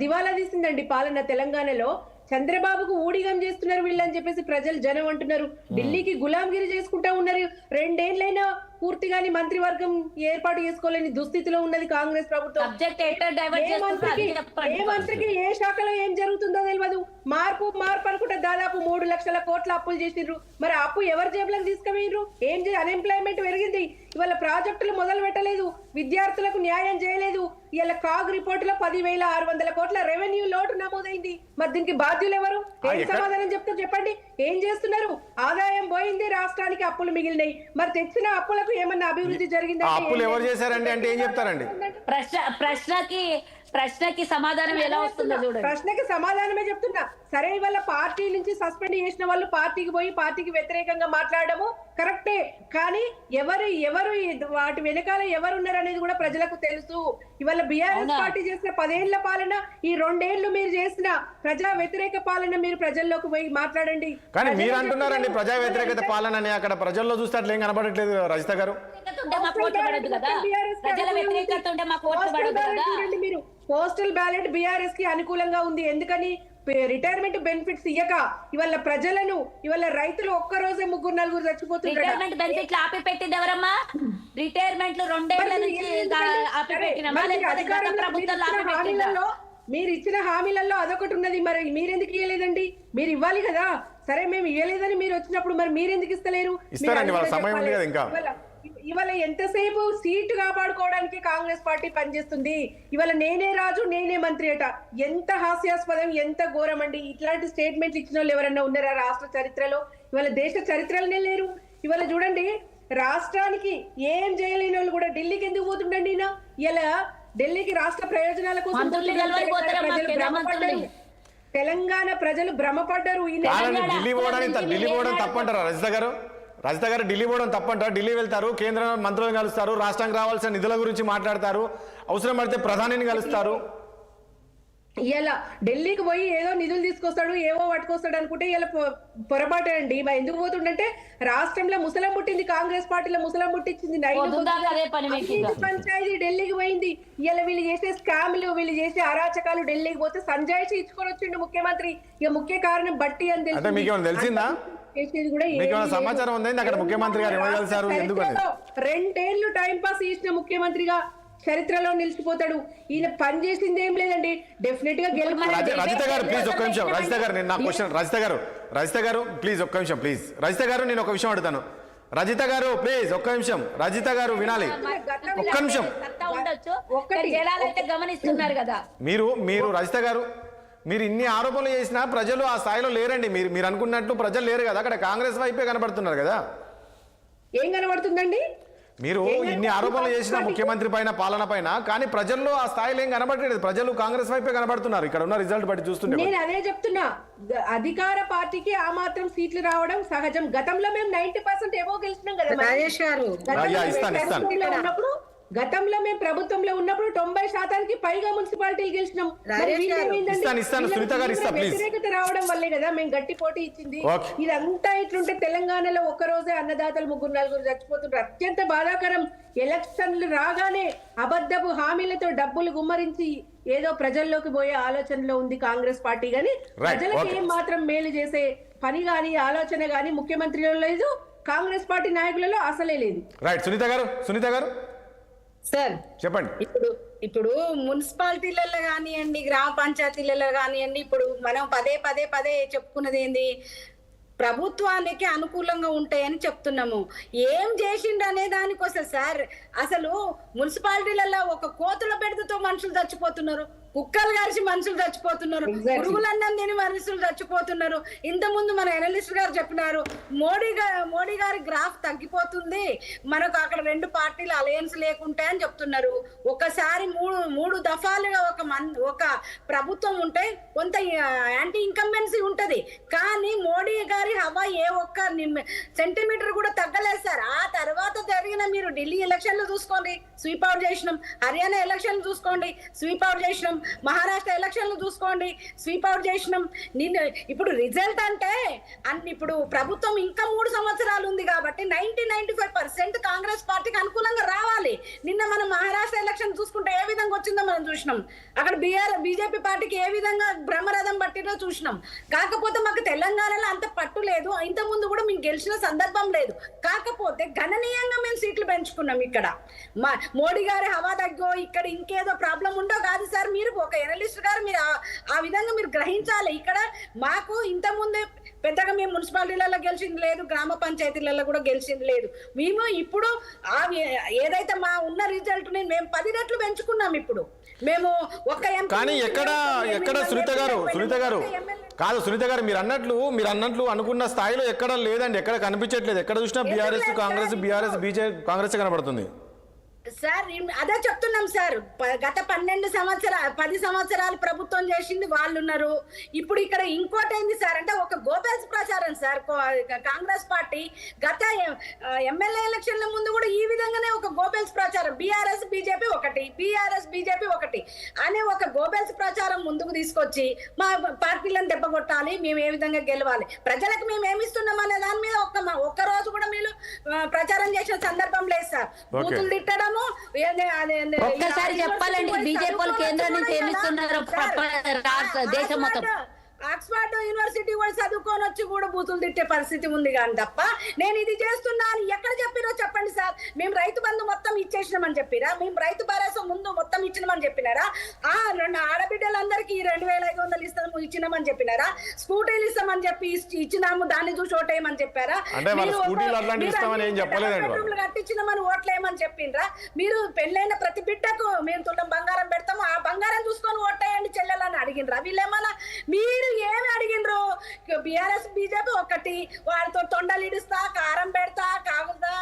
దివాలా తీసిందండి పాలన తెలంగాణలో చంద్రబాబుకు ఊడిగం చేస్తున్నారు వీళ్ళని చెప్పేసి ప్రజలు జనం అంటున్నారు ఢిల్లీకి గులాంగిరి చేసుకుంటా ఉన్నారు 2 ఏళ్లైనా పూర్తిగాని మంత్రివర్గం ఏర్పాటు చేసుకోలేని దుస్థితిలో ఉన్నది కాంగ్రెస్ ప్రభుత్వం ఏ మంత్రికి ఏ శాఖలో ఏం జరుగుతుందో తెలియదు మార్పు అనుకుంటే దాదాపు 3 లక్షల కోట్ల అప్పులు చేసిండ్రు మరి అప్పు ఎవరి జేబులకు తీసుకుపోయినరు అన్ఎంప్లాయ్మెంట్ పెరిగింది ఇవాళ ప్రాజెక్టులు మొదలు పెట్టలేదు విద్యార్థులకు న్యాయం చేయలేదు ఇలా కాగ్ రిపోర్ట్ లో 10,600 కోట్ల రెవెన్యూ లోటు నమోదైంది మరి దీనికి బాధ్యులు ఎవరు ఏం సమాధానం చెప్తారు చెప్పండి ఏం చేస్తున్నారు ఆదాయం పోయింది రాష్ట్రానికి అప్పులు మిగిలినాయి మరి తెచ్చిన అప్పులకు ఏమన్నా అభివృద్ధి జరిగిందా అప్పులు ఎవరు చేశారండి అంటే ఏం చెప్తారండి ప్రశ్నకి సమాధానం ఎలా వస్తుందో చూడండి ప్రశ్నకి సమాధానమే చెప్తున్నా సరే ఇవాళ పార్టీ నుంచి సస్పెండ్ చేసిన వాళ్ళు పార్టీకి పోయి పార్టీకి వ్యతిరేకంగా మాట్లాడము కరెక్టే కానీ ఎవరు వాటి వెనకాల ఎవరున్నారు అనేది కూడా ప్రజలకు తెలుసు ఇవాళ బీఆర్ఎస్ పార్టీ చేసిన 10 ఏళ్ల పాలన ఈ 2 ఏళ్లు మీరు చేసిన ప్రజా వ్యతిరేక పాలన మీరు ప్రజల్లోకి పోయి మాట్లాడండి కానీ మీరు అంటున్నారండి ప్రజా వ్యతిరేకత పాలన అని అక్కడ ప్రజల్లో చూస్తే అట్లా ఏం కనబడట్లేదు రజిత గారు మీరు పోస్టల్ బ్యాలెట్ బీఆర్ఎస్ కి అనుకూలంగా ఉంది ఎందుకని రిటైర్మెంట్ బెనిఫిట్స్ ఇయ్యక ఇవాళ ప్రజలను ఇవాళ రైతులు ఒక్కరోజే 3-4 చచ్చిపోతున్నారు రిటైర్మెంట్ బెనిఫిట్లు ఆపి పెట్టింది ఎవరమ్మా రిటైర్మెంట్లు 2 ఏళ్ల నుంచి ఆపిపెట్టినమా లేకపోతే గత ప్రభుత్వంలో ఆపిపెట్టిందా? మీరు ఇచ్చిన హామీలలో అదొకటి ఉన్నది, మరి మీరెందుకు ఇవ్వలేదండి? మీరు ఇవ్వాలి కదా. సరే మేము ఇవ్వలేదని మీరు వచ్చినప్పుడు మరి మీరెందుకు ఇస్తలేరు? ఇస్తారండి, వాళ్ళ సమయం ఉంది కదా ఇంకా. ఇవాళ ఎంతసేపు సీటు కాపాడుకోవడానికి కాంగ్రెస్ పార్టీ పనిచేస్తుంది. ఇవాళ నేనే రాజు నేనే మంత్రి అట. ఎంత హాస్యాస్పదం, ఎంత ఘోరం అండి. ఇట్లాంటి స్టేట్మెంట్లు ఇచ్చిన వాళ్ళు ఎవరన్నా ఉన్నారా రాష్ట్ర చరిత్రలో? ఇవాళ దేశ చరిత్రలోనే లేరు. ఇవాళ చూడండి, రాష్ట్రానికి ఏం చేయలేని వాళ్ళు కూడా ఢిల్లీకి ఎందుకు పోతుండండి? ఇలా ఢిల్లీకి రాష్ట్ర ప్రయోజనాల కోసం తెలంగాణ ప్రజలు భ్రమపడ్డారు. ఢిల్లీ పోవడం తప్పంటారా రజిత గారు? రజిత గారు ఢిల్లీ పోవడం తప్పంటారు? ఢిల్లీ వెళ్తారు, కేంద్ర మంత్రులను కలుస్తారు, రాష్ట్రానికి రావాల్సిన నిధుల గురించి మాట్లాడతారు, అవసరం పడితే ప్రధానిని కలుస్తారు. ఇలా ఢిల్లీకి పోయి ఏదో నిధులు తీసుకొస్తాడు, ఏవో పట్టుకొస్తాడు అనుకుంటే ఇలా పొరపాటే అండి. ఎందుకు పోతుండంటే రాష్ట్రంలో ముసలం పుట్టింది, కాంగ్రెస్ పార్టీలో ముసలం పుట్టించింది, పంచాయతీ ఢిల్లీకి పోయింది. ఇలా వీళ్ళు చేసే స్కామ్లు, వీళ్ళు చేసే అరాచకాలు ఢిల్లీకి పోతే సంజాయిషి ఇచ్చుకొని వచ్చిండు ముఖ్యమంత్రి. ఇక ముఖ్య కారణం బట్టి అని తెలిసిందా? మీకు తెలిసిందా? సమాచారం ఉంది అక్కడ ముఖ్యమంత్రి గారు ఎవరు కలిసారు? ఎందుకని 2 ఏళ్లు టైం పాస్ చేసిన ముఖ్యమంత్రిగా చరిత్రలో నిలిచిపోతాడు. ఈయన పని చేసింది ఏం లేదండి. డెఫినెట్ గా రజిత గారు ప్లీజ్ ఒక్క నిమిషం. రజిత గారు నేను నా క్వశ్చన్ రజిత గారు ప్లీజ్ ఒక్క నిమిషం ప్లీజ్. రజిత గారు నేను ఒక విషయం అడుగుతాను. రజిత గారు ప్లీజ్ ఒక్క నిమిషం. రజిత గారు వినాలి, ఒక్క నిమిషం. గమనిస్తున్నారు కదా మీరు రజిత గారు, మీరు ఇన్ని ఆరోపణలు చేసినా ప్రజలు ఆ స్థాయిలో లేరండి. మీరు అనుకున్నట్టు ప్రజలు లేరు కదా, అక్కడ కాంగ్రెస్ వైపే కనబడుతున్నారు కదా. ఏం కనబడుతుందండి? మీరు ఇన్ని ఆరోపణలు చేసిన ముఖ్యమంత్రి పైన, పాలన పైన, కానీ ప్రజల్లో ఆ స్థాయిలో ఏం కనబడలేదు. ప్రజలు కాంగ్రెస్ వైపే కనబడుతున్నారు ఇక్కడ ఉన్న రిజల్ట్ బట్టి చూస్తుంటే. నేను అదే చెప్తున్నా, అధికార పార్టీకి ఆ మాత్రం సీట్లు రావడం సహజం. గతంలో మేము 90% ఏవో గెలిచినాం కదా. గతంలో మేము ప్రభుత్వంలో ఉన్నప్పుడు 90% పైగా మున్సిపాలిటీలు గెలిచినాం. వ్యతిరేకత రావడం వల్లే కదా మేము గట్టి పోటీ ఇచ్చింది. ఇదంతా ఇట్లుంటే తెలంగాణలో ఒక్క రోజే అన్నదాతలు 3-4 చచ్చిపోతుంటారు. అత్యంత బాధాకరం. ఎలక్షన్లు రాగానే అబద్ధపు హామీలతో డబ్బులు గుమ్మరించి ఏదో ప్రజల్లోకి పోయే ఆలోచనలో ఉంది కాంగ్రెస్ పార్టీ. గాని ప్రజలకు ఏం మాత్రం మేలు చేసే పని గాని ఆలోచన గాని ముఖ్యమంత్రిలో లేదు, కాంగ్రెస్ పార్టీ నాయకులలో అసలే లేదు. రైట్. సునీత గారు సార్ చెప్పండి. ఇప్పుడు మున్సిపాలిటీలలో కానివ్వండి, గ్రామ పంచాయతీలలో కానివ్వండి, ఇప్పుడు మనం పదే చెప్పుకున్నది ఏంది? ప్రభుత్వానికి అనుకూలంగా ఉంటాయని చెప్తున్నాము. ఏం చేసిండు అనే దానికోసం సార్, అసలు మున్సిపాలిటీలలో ఒక కోతుల బెడదతో మనుషులు చచ్చిపోతున్నారు, కుక్కలు గారిచి మనుషులు చచ్చిపోతున్నారు, పురుగులన్నం తిని మనుషులు చచ్చిపోతున్నారు. ఇంత ముందు మన ఎనలిస్ట్ గారు చెప్పినారు, మోడీ గారి గ్రాఫ్ తగ్గిపోతుంది, మనకు అక్కడ 2 పార్టీలు అలయన్స్ లేకుంటే అని చెప్తున్నారు. ఒకసారి మూడు దఫాలుగా ఒక ప్రభుత్వం ఉంటే కొంత యాంటీ ఇన్కంబెన్సీ ఉంటది, కానీ మోడీ గారి హవా ఏ ఒక్క సెంటీమీటర్ కూడా తగ్గలేదు సార్. ఆ తర్వాత జరిగిన మీరు ఢిల్లీ ఎలక్షన్లు చూసుకోండి, స్వీప్ అవుట్ చేసినాం. హర్యానా ఎలక్షన్లు చూసుకోండి, స్వీప్ అవుట్ చేసినాం. మహారాష్ట్ర ఎలక్షన్లు చూసుకోండి, స్వీప్ అవుట్ చేసినాం. ఇప్పుడు రిజల్ట్ అంటే ఇప్పుడు ప్రభుత్వం ఇంకా 3 సంవత్సరాలు ఉంది కాబట్టి 95% కాంగ్రెస్ పార్టీకి అనుకూలంగా రావాలి. నిన్న మనం మహారాష్ట్ర ఎలక్షన్ చూసుకుంటే ఏ విధంగా వచ్చిందో మనం చూసినాం. అక్కడ బీజేపీ పార్టీకి ఏ విధంగా బ్రహ్మరథం పట్టినో చూసినాం. కాకపోతే మాకు తెలంగాణలో అంత పట్టు లేదు, ఇంత ముందు కూడా మేము గెలిచిన సందర్భం లేదు. కాకపోతే గణనీయంగా మేము సీట్లు పెంచుకున్నాం. ఇక్కడ మోడీ గారి హవా తగ్గో ఇక్కడ ఇంకేదో ప్రాబ్లం ఉండో కాదు సార్. మీరు ఒక ఎనలిస్ట్ గారు మీరు ఆ విధంగా మీరు గ్రహించాలి. ఇక్కడ మాకు ఇంత ముందే పెద్దగా మేము మున్సిపాలిటీలలో గెలిచింది లేదు, గ్రామ పంచాయతీలలో కూడా గెలిచింది లేదు. మేము ఇప్పుడు ఏదైతే మా ఉన్న రిజల్ట్ ని మేము 10 రెట్లు పెంచుకున్నాం. ఇప్పుడు మేము కానీ ఎక్కడ సునీత గారు మీరు అన్నట్లు అనుకున్న స్థాయిలో ఎక్కడ లేదండి, ఎక్కడ కనిపించట్లేదు. ఎక్కడ చూసినా BRS Congress, BRS BJP Congress కనబడుతుంది సార్. అదే చెప్తున్నాం సార్, గత 10 సంవత్సరాలు ప్రభుత్వం చేసింది వాళ్ళు ఉన్నారు. ఇప్పుడు ఇక్కడ ఇంకోటి ఏంది సార్ అంటే ఒక గోబెల్స్ ప్రచారం సార్. కాంగ్రెస్ పార్టీ గత ఎమ్మెల్యే ఎలక్షన్ల ముందు కూడా ఈ విధంగానే ఒక గోబెల్స్ ప్రచారం, బీఆర్ఎస్ బీజేపీ ఒకటి అనే ఒక గోబెల్స్ ప్రచారం ముందుకు తీసుకొచ్చి మా పార్టీలను దెబ్బ కొట్టాలి, మేము ఏ విధంగా గెలవాలి, ప్రజలకు మేము ఏమిస్తున్నాం అనే దాని మీద ఒక్క రోజు కూడా మీరు ప్రచారం చేసిన సందర్భం లేదు సార్. బూతులు తిట్టడం ఒక్కసారి చెప్పాలండి, బీజేపీ వాళ్ళు కేంద్రం నుంచి ఏమిస్తున్నారు దేశం మొత్తం. ఆక్స్ఫర్డ్ యూనివర్సిటీ కూడా చదువుకొని వచ్చి కూడా బూతులు తిట్టే పరిస్థితి ఉంది కానీ తప్ప నేను ఇది చేస్తున్నా అని ఎక్కడ చెప్పిరో చెప్పండి సార్. మేము రైతు బంధు ఇచ్చినామని చెప్పిరా? మేము రైతు భరోసా ముందు మొత్తం ఇచ్చినామని చెప్పినారా? 2 ఆడబిడ్డలందరికీ 2500 ఇస్తాము ఇచ్చినామని చెప్పినారా? స్కూటీలు ఇస్తామని చెప్పి ఇచ్చినాము, దాన్ని చూసి ఓటేయమని చెప్పారా? కట్టించినామని ఓట్లేయమని చెప్పిండ్రా? మీరు పెళ్ళైన ప్రతి బిడ్డకు మేము తులం బంగారం పెడతాము, ఆ బంగారం చూసుకొని ఓటేయండి చెల్లెలని అడిగినరా? వీళ్ళేమన్నా మీరు ఏమి అడిగినరు? బీఆర్ఎస్ బీజేపీ ఒకటి, వారితో తొండలు ఇడుస్తా, కారం పెడతా, కాగుతా,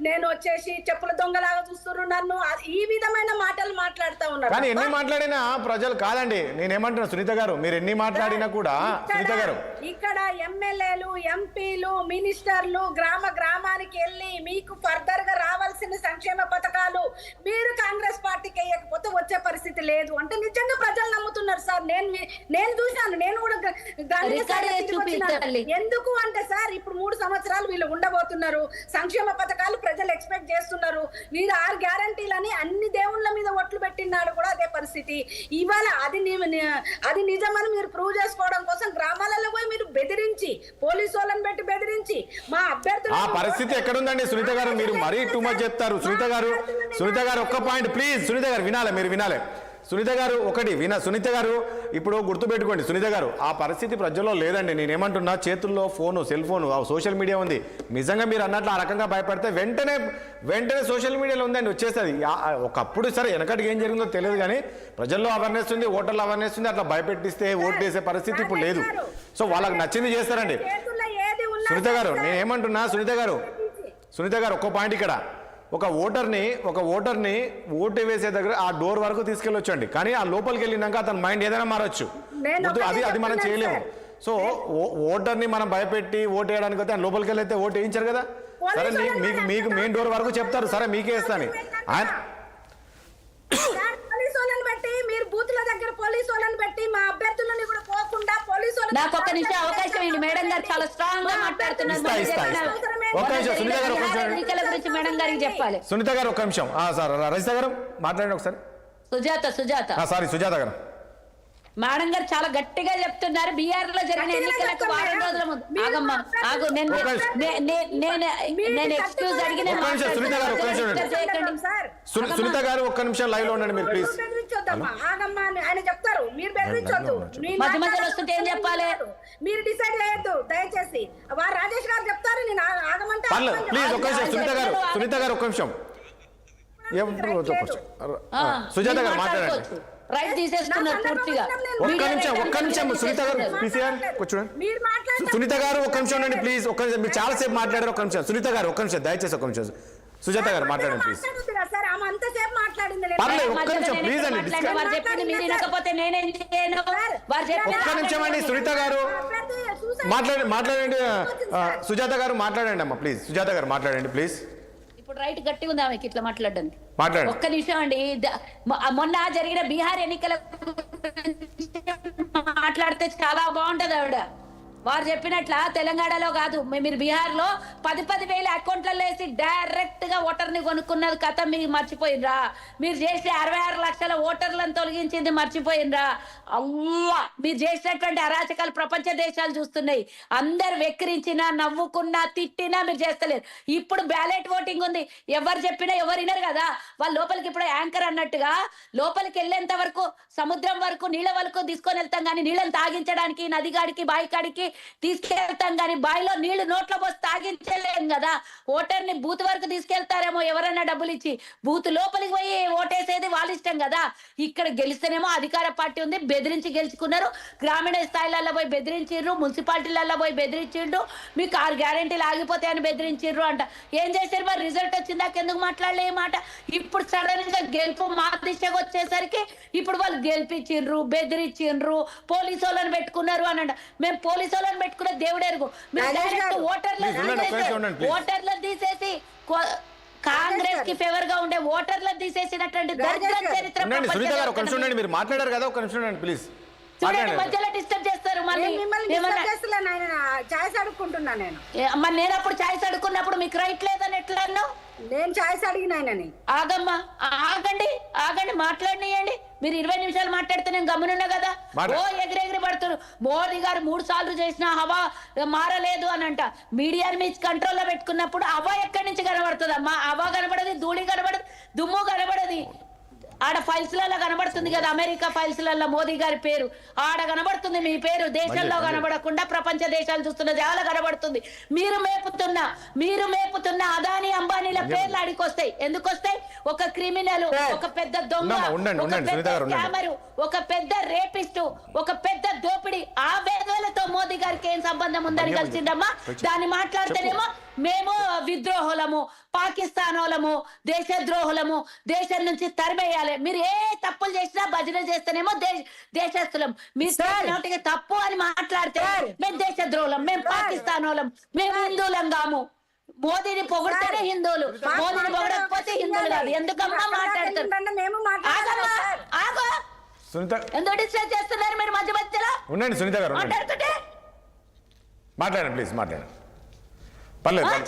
నేను వచ్చేసి చెప్పుల దొంగలాగా చూస్తున్నారు నన్ను, ఈ విధమైన మాటలు మాట్లాడుతా ఉన్నారు. కానీ ఎన్ని మాట్లాడినా ప్రజలు కాదండి. నేనేమంటున్నా సునీత గారు, మీరు ఎన్ని మాట్లాడినా కూడా సునీత గారు ఇక్కడ ఎమ్మెల్యేలు, ఎంపీలు, మినిస్టర్లు గ్రామానికి వెళ్ళి మీకు ఫర్దర్ గా రావాల్సిన సంక్షేమ పథకాలు మీరు కాంగ్రెస్ పార్టీకి వేయకపోతే వచ్చే పరిస్థితి లేదు అంటే నిజంగా ప్రజలు నమ్ముతున్నారు సార్. నేను చూశాను, నేను కూడా ఎందుకు అంటే సార్ ఇప్పుడు 3 సంవత్సరాలు వీళ్ళు ఉండబోతున్నారు, సంక్షేమ పథకాలు ప్రజలు ఎక్స్పెక్ట్ చేస్తున్నారు, వీరు 6 గ్యారంటీలని అన్ని దేవుళ్ళ మీద ఒట్లు పెట్టినాడు కూడా అదే పరిస్థితి. ఇవాళ అది నిజమని మీరు ప్రూవ్ చేసుకోవడం కోసం గ్రామాలలో పోయి మీరు బెదిరించి, పోలీసు వాళ్ళని పెట్టి బెదిరించి మా అభ్యర్థులు. ఆ పరిస్థితి ఎక్కడుందండి సునీత గారు? మీరు మరీ టూ మచ్ చెప్తారు. సునీత గారు ఒక్క పాయింట్ ప్లీజ్. సునీత గారు వినాలి, మీరు వినాలి. సునీత గారు ఒకటి సునీత గారు ఇప్పుడు గుర్తుపెట్టుకోండి సునీత గారు, ఆ పరిస్థితి ప్రజల్లో లేదండి. నేనేమంటున్నా, చేతుల్లో phone, cell phone, social media ఉంది. నిజంగా మీరు అన్నట్లు ఆ రకంగా భయపడితే వెంటనే సోషల్ మీడియాలో ఉందండి, వచ్చేస్తుంది. ఒకప్పుడు సరే వెనకటికి ఏం జరిగిందో తెలియదు, కానీ ప్రజల్లో అవేర్నెస్ ఉంది, ఓటర్లు అవేర్నెస్ ఉంది. అట్లా భయపెట్టిస్తే ఓటు వేసే పరిస్థితి ఇప్పుడు లేదు. సో వాళ్ళకి నచ్చింది చేస్తారండి. సునీత గారు నేనేమంటున్నా, సునీత గారు ఒక్క పాయింట్ ఇక్కడ, ఒక ఓటర్ని ఓటు వేసే దగ్గర ఆ డోర్ వరకు తీసుకెళ్ళొచ్చండి, కానీ ఆ లోపలికి వెళ్ళినాక అతని మైండ్ ఏదైనా మారచ్చు. అది మనం చేయలేము. సో ఓటర్ని మనం భయపెట్టి ఓటు వేయడానికి అయితే లోపలికి వెళ్ళైతే ఓటు వేయించారు కదా. సరే మీకు మెయిన్ డోర్ వరకు చెప్తారు, సరే మీకే వేస్తాను ఆయన. మీరు బూత్ల దగ్గర పోలీసు వాళ్ళని పెట్టి మా అభ్యర్థులని కూడా పోకుండా పోలీసు వాళ్ళని. నాకు ఒక్క నిమిషం అవకాశం ఇవ్వండి. మేడం గారు చాలా స్ట్రాంగ్ గా మాట్లాడుతున్నారు. సునీత గారు ఎన్నికల గురించి మేడం గారికి చెప్పాలి. సునీత గారు ఒక్క నిమిషం. సార్ రజిత గారు మాట్లాడండి ఒకసారి. సుజాత గారు మేడం గారు చాలా గట్టిగా చెప్తున్నారు. బీఆర్ లో జరిగిన ఎన్నికలకు 2 రోజుల ముందు నేను ఎక్స్క్యూజ్ అడిగిన సునీత గారు ఒక్క నిమిషం లైవ్ లో ఉండండి మీరు ప్లీజ్. ఆయన చెప్తారు, మీరు బెదిరించొద్దు. మధ్య మధ్యలో వస్తుంటే ఏం చెప్పాలి? మీరు డిసైడ్ చేయొద్దు దయచేసి. వారు రాజేష్ గారు చెప్తారు, నేను ఆగమంటే ప్లీజ్ ఒక్క నిమిషం. సునీత గారు ఒక్క నిమిషం. సుజాత గారు మాట్లాడండి. రైట్ తీసేస్తున్నారు పూర్తిగా. ఒక్క నిమిషం సునీత గారు, సునీత గారు ఒక్క నిమిషం ఉండండి ప్లీజ్. ఒక్క నిమిషం, మీరు చాలా సేపు మాట్లాడారు. ఒక్క నిమిషం సునీత గారు, ఒక్క నిమిషం దయచేసి ఒక్క నిమిషం. సుజాత గారు మాట్లాడండి ప్లీజ్. పర్లేదు ఒక్క నిమిషం ప్లీజ్ అండి. ఒక్క నిమిషం అండి సునీత గారు మాట్లాడండి. సుజాత గారు మాట్లాడండి అమ్మా ప్లీజ్. సుజాత గారు మాట్లాడండి ప్లీజ్. ఇప్పుడు రైట్ గట్టిగా ఉంది ఆమెకి ఇట్లా మాట్లాడండి. ఒక్క నిమిషం అండి. మొన్న జరిగిన బీహార్ ఎన్నికల మాట్లాడితే చాలా బాగుంటది ఆవిడ. వారు చెప్పినట్ల తెలంగాణలో కాదు, మీరు బీహార్ లో 10,000 అకౌంట్లలో వేసి డైరెక్ట్ గా ఓటర్ని కొనుక్కున్నది కథ మీకు మర్చిపోయిండ్రా? మీరు చేసే 66 లక్షల ఓటర్లను తొలగించింది మర్చిపోయిండ్రా? అవ్వా, మీరు చేసినటువంటి అరాచకాలు ప్రపంచ దేశాలు చూస్తున్నాయి. అందరు వెక్కిరించినా, నవ్వుకున్నా, తిట్టినా మీరు చేస్తలేరు. ఇప్పుడు బ్యాలెట్ ఓటింగ్ ఉంది, ఎవరు చెప్పినా ఎవరు వినరు కదా. వాళ్ళు లోపలికి ఇప్పుడు యాంకర్ అన్నట్టుగా లోపలికి వెళ్ళేంత వరకు, సముద్రం వరకు, నీళ్ళ వరకు తీసుకొని వెళ్తాం, కానీ నీళ్ళని తాగించడానికి నదిగాడికి బాయికాడికి తీసుకెళ్తాం, కానీ బాయిలో నీళ్లు నోట్లో పోసి తాగించలేం కదా. ఓటర్ని బూత్ వరకు తీసుకెళ్తారేమో ఎవరైనా డబ్బులు ఇచ్చి. బూత్ లోపలికి పోయి ఓటేసేది వాళ్ళ ఇష్టం కదా. ఇక్కడ గెలిస్తేనేమో అధికార పార్టీ ఉంది, బెదిరించి గెలుచుకున్నారు. గ్రామీణ స్థాయిలలో పోయి బెదిరించిర్రు, మున్సిపాలిటీలలో పోయి బెదిరించిండ్రు. మీకు 6 గ్యారెంటీలు ఆగిపోతాయని బెదిరించిర్రు అంట. ఏం చేశారు మరి? రిజల్ట్ వచ్చిందాక ఎందుకు మాట్లాడలే ఈ మాట? ఇప్పుడు సడన్ గా గెలుపు మా దిశకు వచ్చేసరికి ఇప్పుడు వాళ్ళు గెలిపించిండ్రు, బెదిరించిండ్రు, పోలీసు వాళ్ళని పెట్టుకున్నారు అని అంట. మేము పోలీసు వాళ్ళని పెట్టుకున్న దేవుడెరుగు. ఓటర్లను తీసేసి కాంగ్రెస్ కి ఫేవర్ గా ఉండే ఓటర్లను తీసేసినటువంటి చరిత్ర మీరు మాట్లాడారు కదా. ఒక నిమిషం ప్లీజ్. మధ్యలో డిస్టర్బ్ చేస్తారు. మళ్ళీ ఛాయిస్ అడుక్కుంటున్నా నేను. మరి నేను అప్పుడు ఛాయిస్ అడుక్కున్నప్పుడు మీకు రైట్ లేదని ఎట్లా అన్నావు? నేను ఛాయిస్ అడిగినాయనని. ఆగమ్మా, ఆగండి మాట్లాడినియండి. మీరు 20 నిమిషాలు మాట్లాడితే నేను గమనున్నా కదా. ఓ ఎగిరెగిరి పడుతున్నారు. మోదీ గారు 3 సార్లు చేసిన హవా మారలేదు అని అంట. మీడియాని మీ కంట్రోల్లో పెట్టుకున్నప్పుడు హవా ఎక్కడి నుంచి కనబడుతుంది అమ్మా? హవా కనబడదు, ధూళి కనబడదు. దుమ్ము కనబడది. ఆడ ఫైల్స్ లలో కనబడుతుంది కదా, అమెరికా ఫైల్స్ లలో మోదీ గారి పేరు ఆడ కనబడుతుంది, మీ పేరు దేశంలో కనబడకుండా ప్రపంచ దేశాలు చూస్తున్న చాలా కనబడుతుంది. మీరు మేపుతున్న అదానీ అంబానీల పేర్లు ఆడికొస్తాయి. ఎందుకు వస్తాయి? ఒక క్రిమినల్, ఒక పెద్ద దొంగ, ఒక పెద్ద స్కామరు, ఒక పెద్ద రేపిస్టు, ఒక పెద్ద దోపిడి, ఆ వేదలతో మోదీ గారికి ఏం సంబంధం ఉందని కలిసిందమ్మా. దాన్ని మాట్లాడితేనేమో మేము విద్రోహులము, పాకిస్తానోళము, దేశద్రోహులము, దేశం నుంచి తరిమేయాలి. మీరు ఏ తప్పులు చేసినా భజన చేస్తేనేమో దేశస్తులం. మీరు తప్పు అని మాట్లాడితే మేము దేశద్రోహులం, మేము పాకిస్తానోళం, మేము హిందువులం కాము. మోదీని పొగిడితేనే హిందువులు, మోదీని పొగడకపోతే హిందువులు కాదు. ఎందుకమ్మా మాట్లాడతారు? ఎందుకు డిస్టర్బ్ చేస్తున్నారు మీరు మధ్య మధ్యలో? ఉండండి సునీత గారు, మాట్లాడుతుంటే మాట్లాడండి ప్లీజ్, మాట్లాడండి.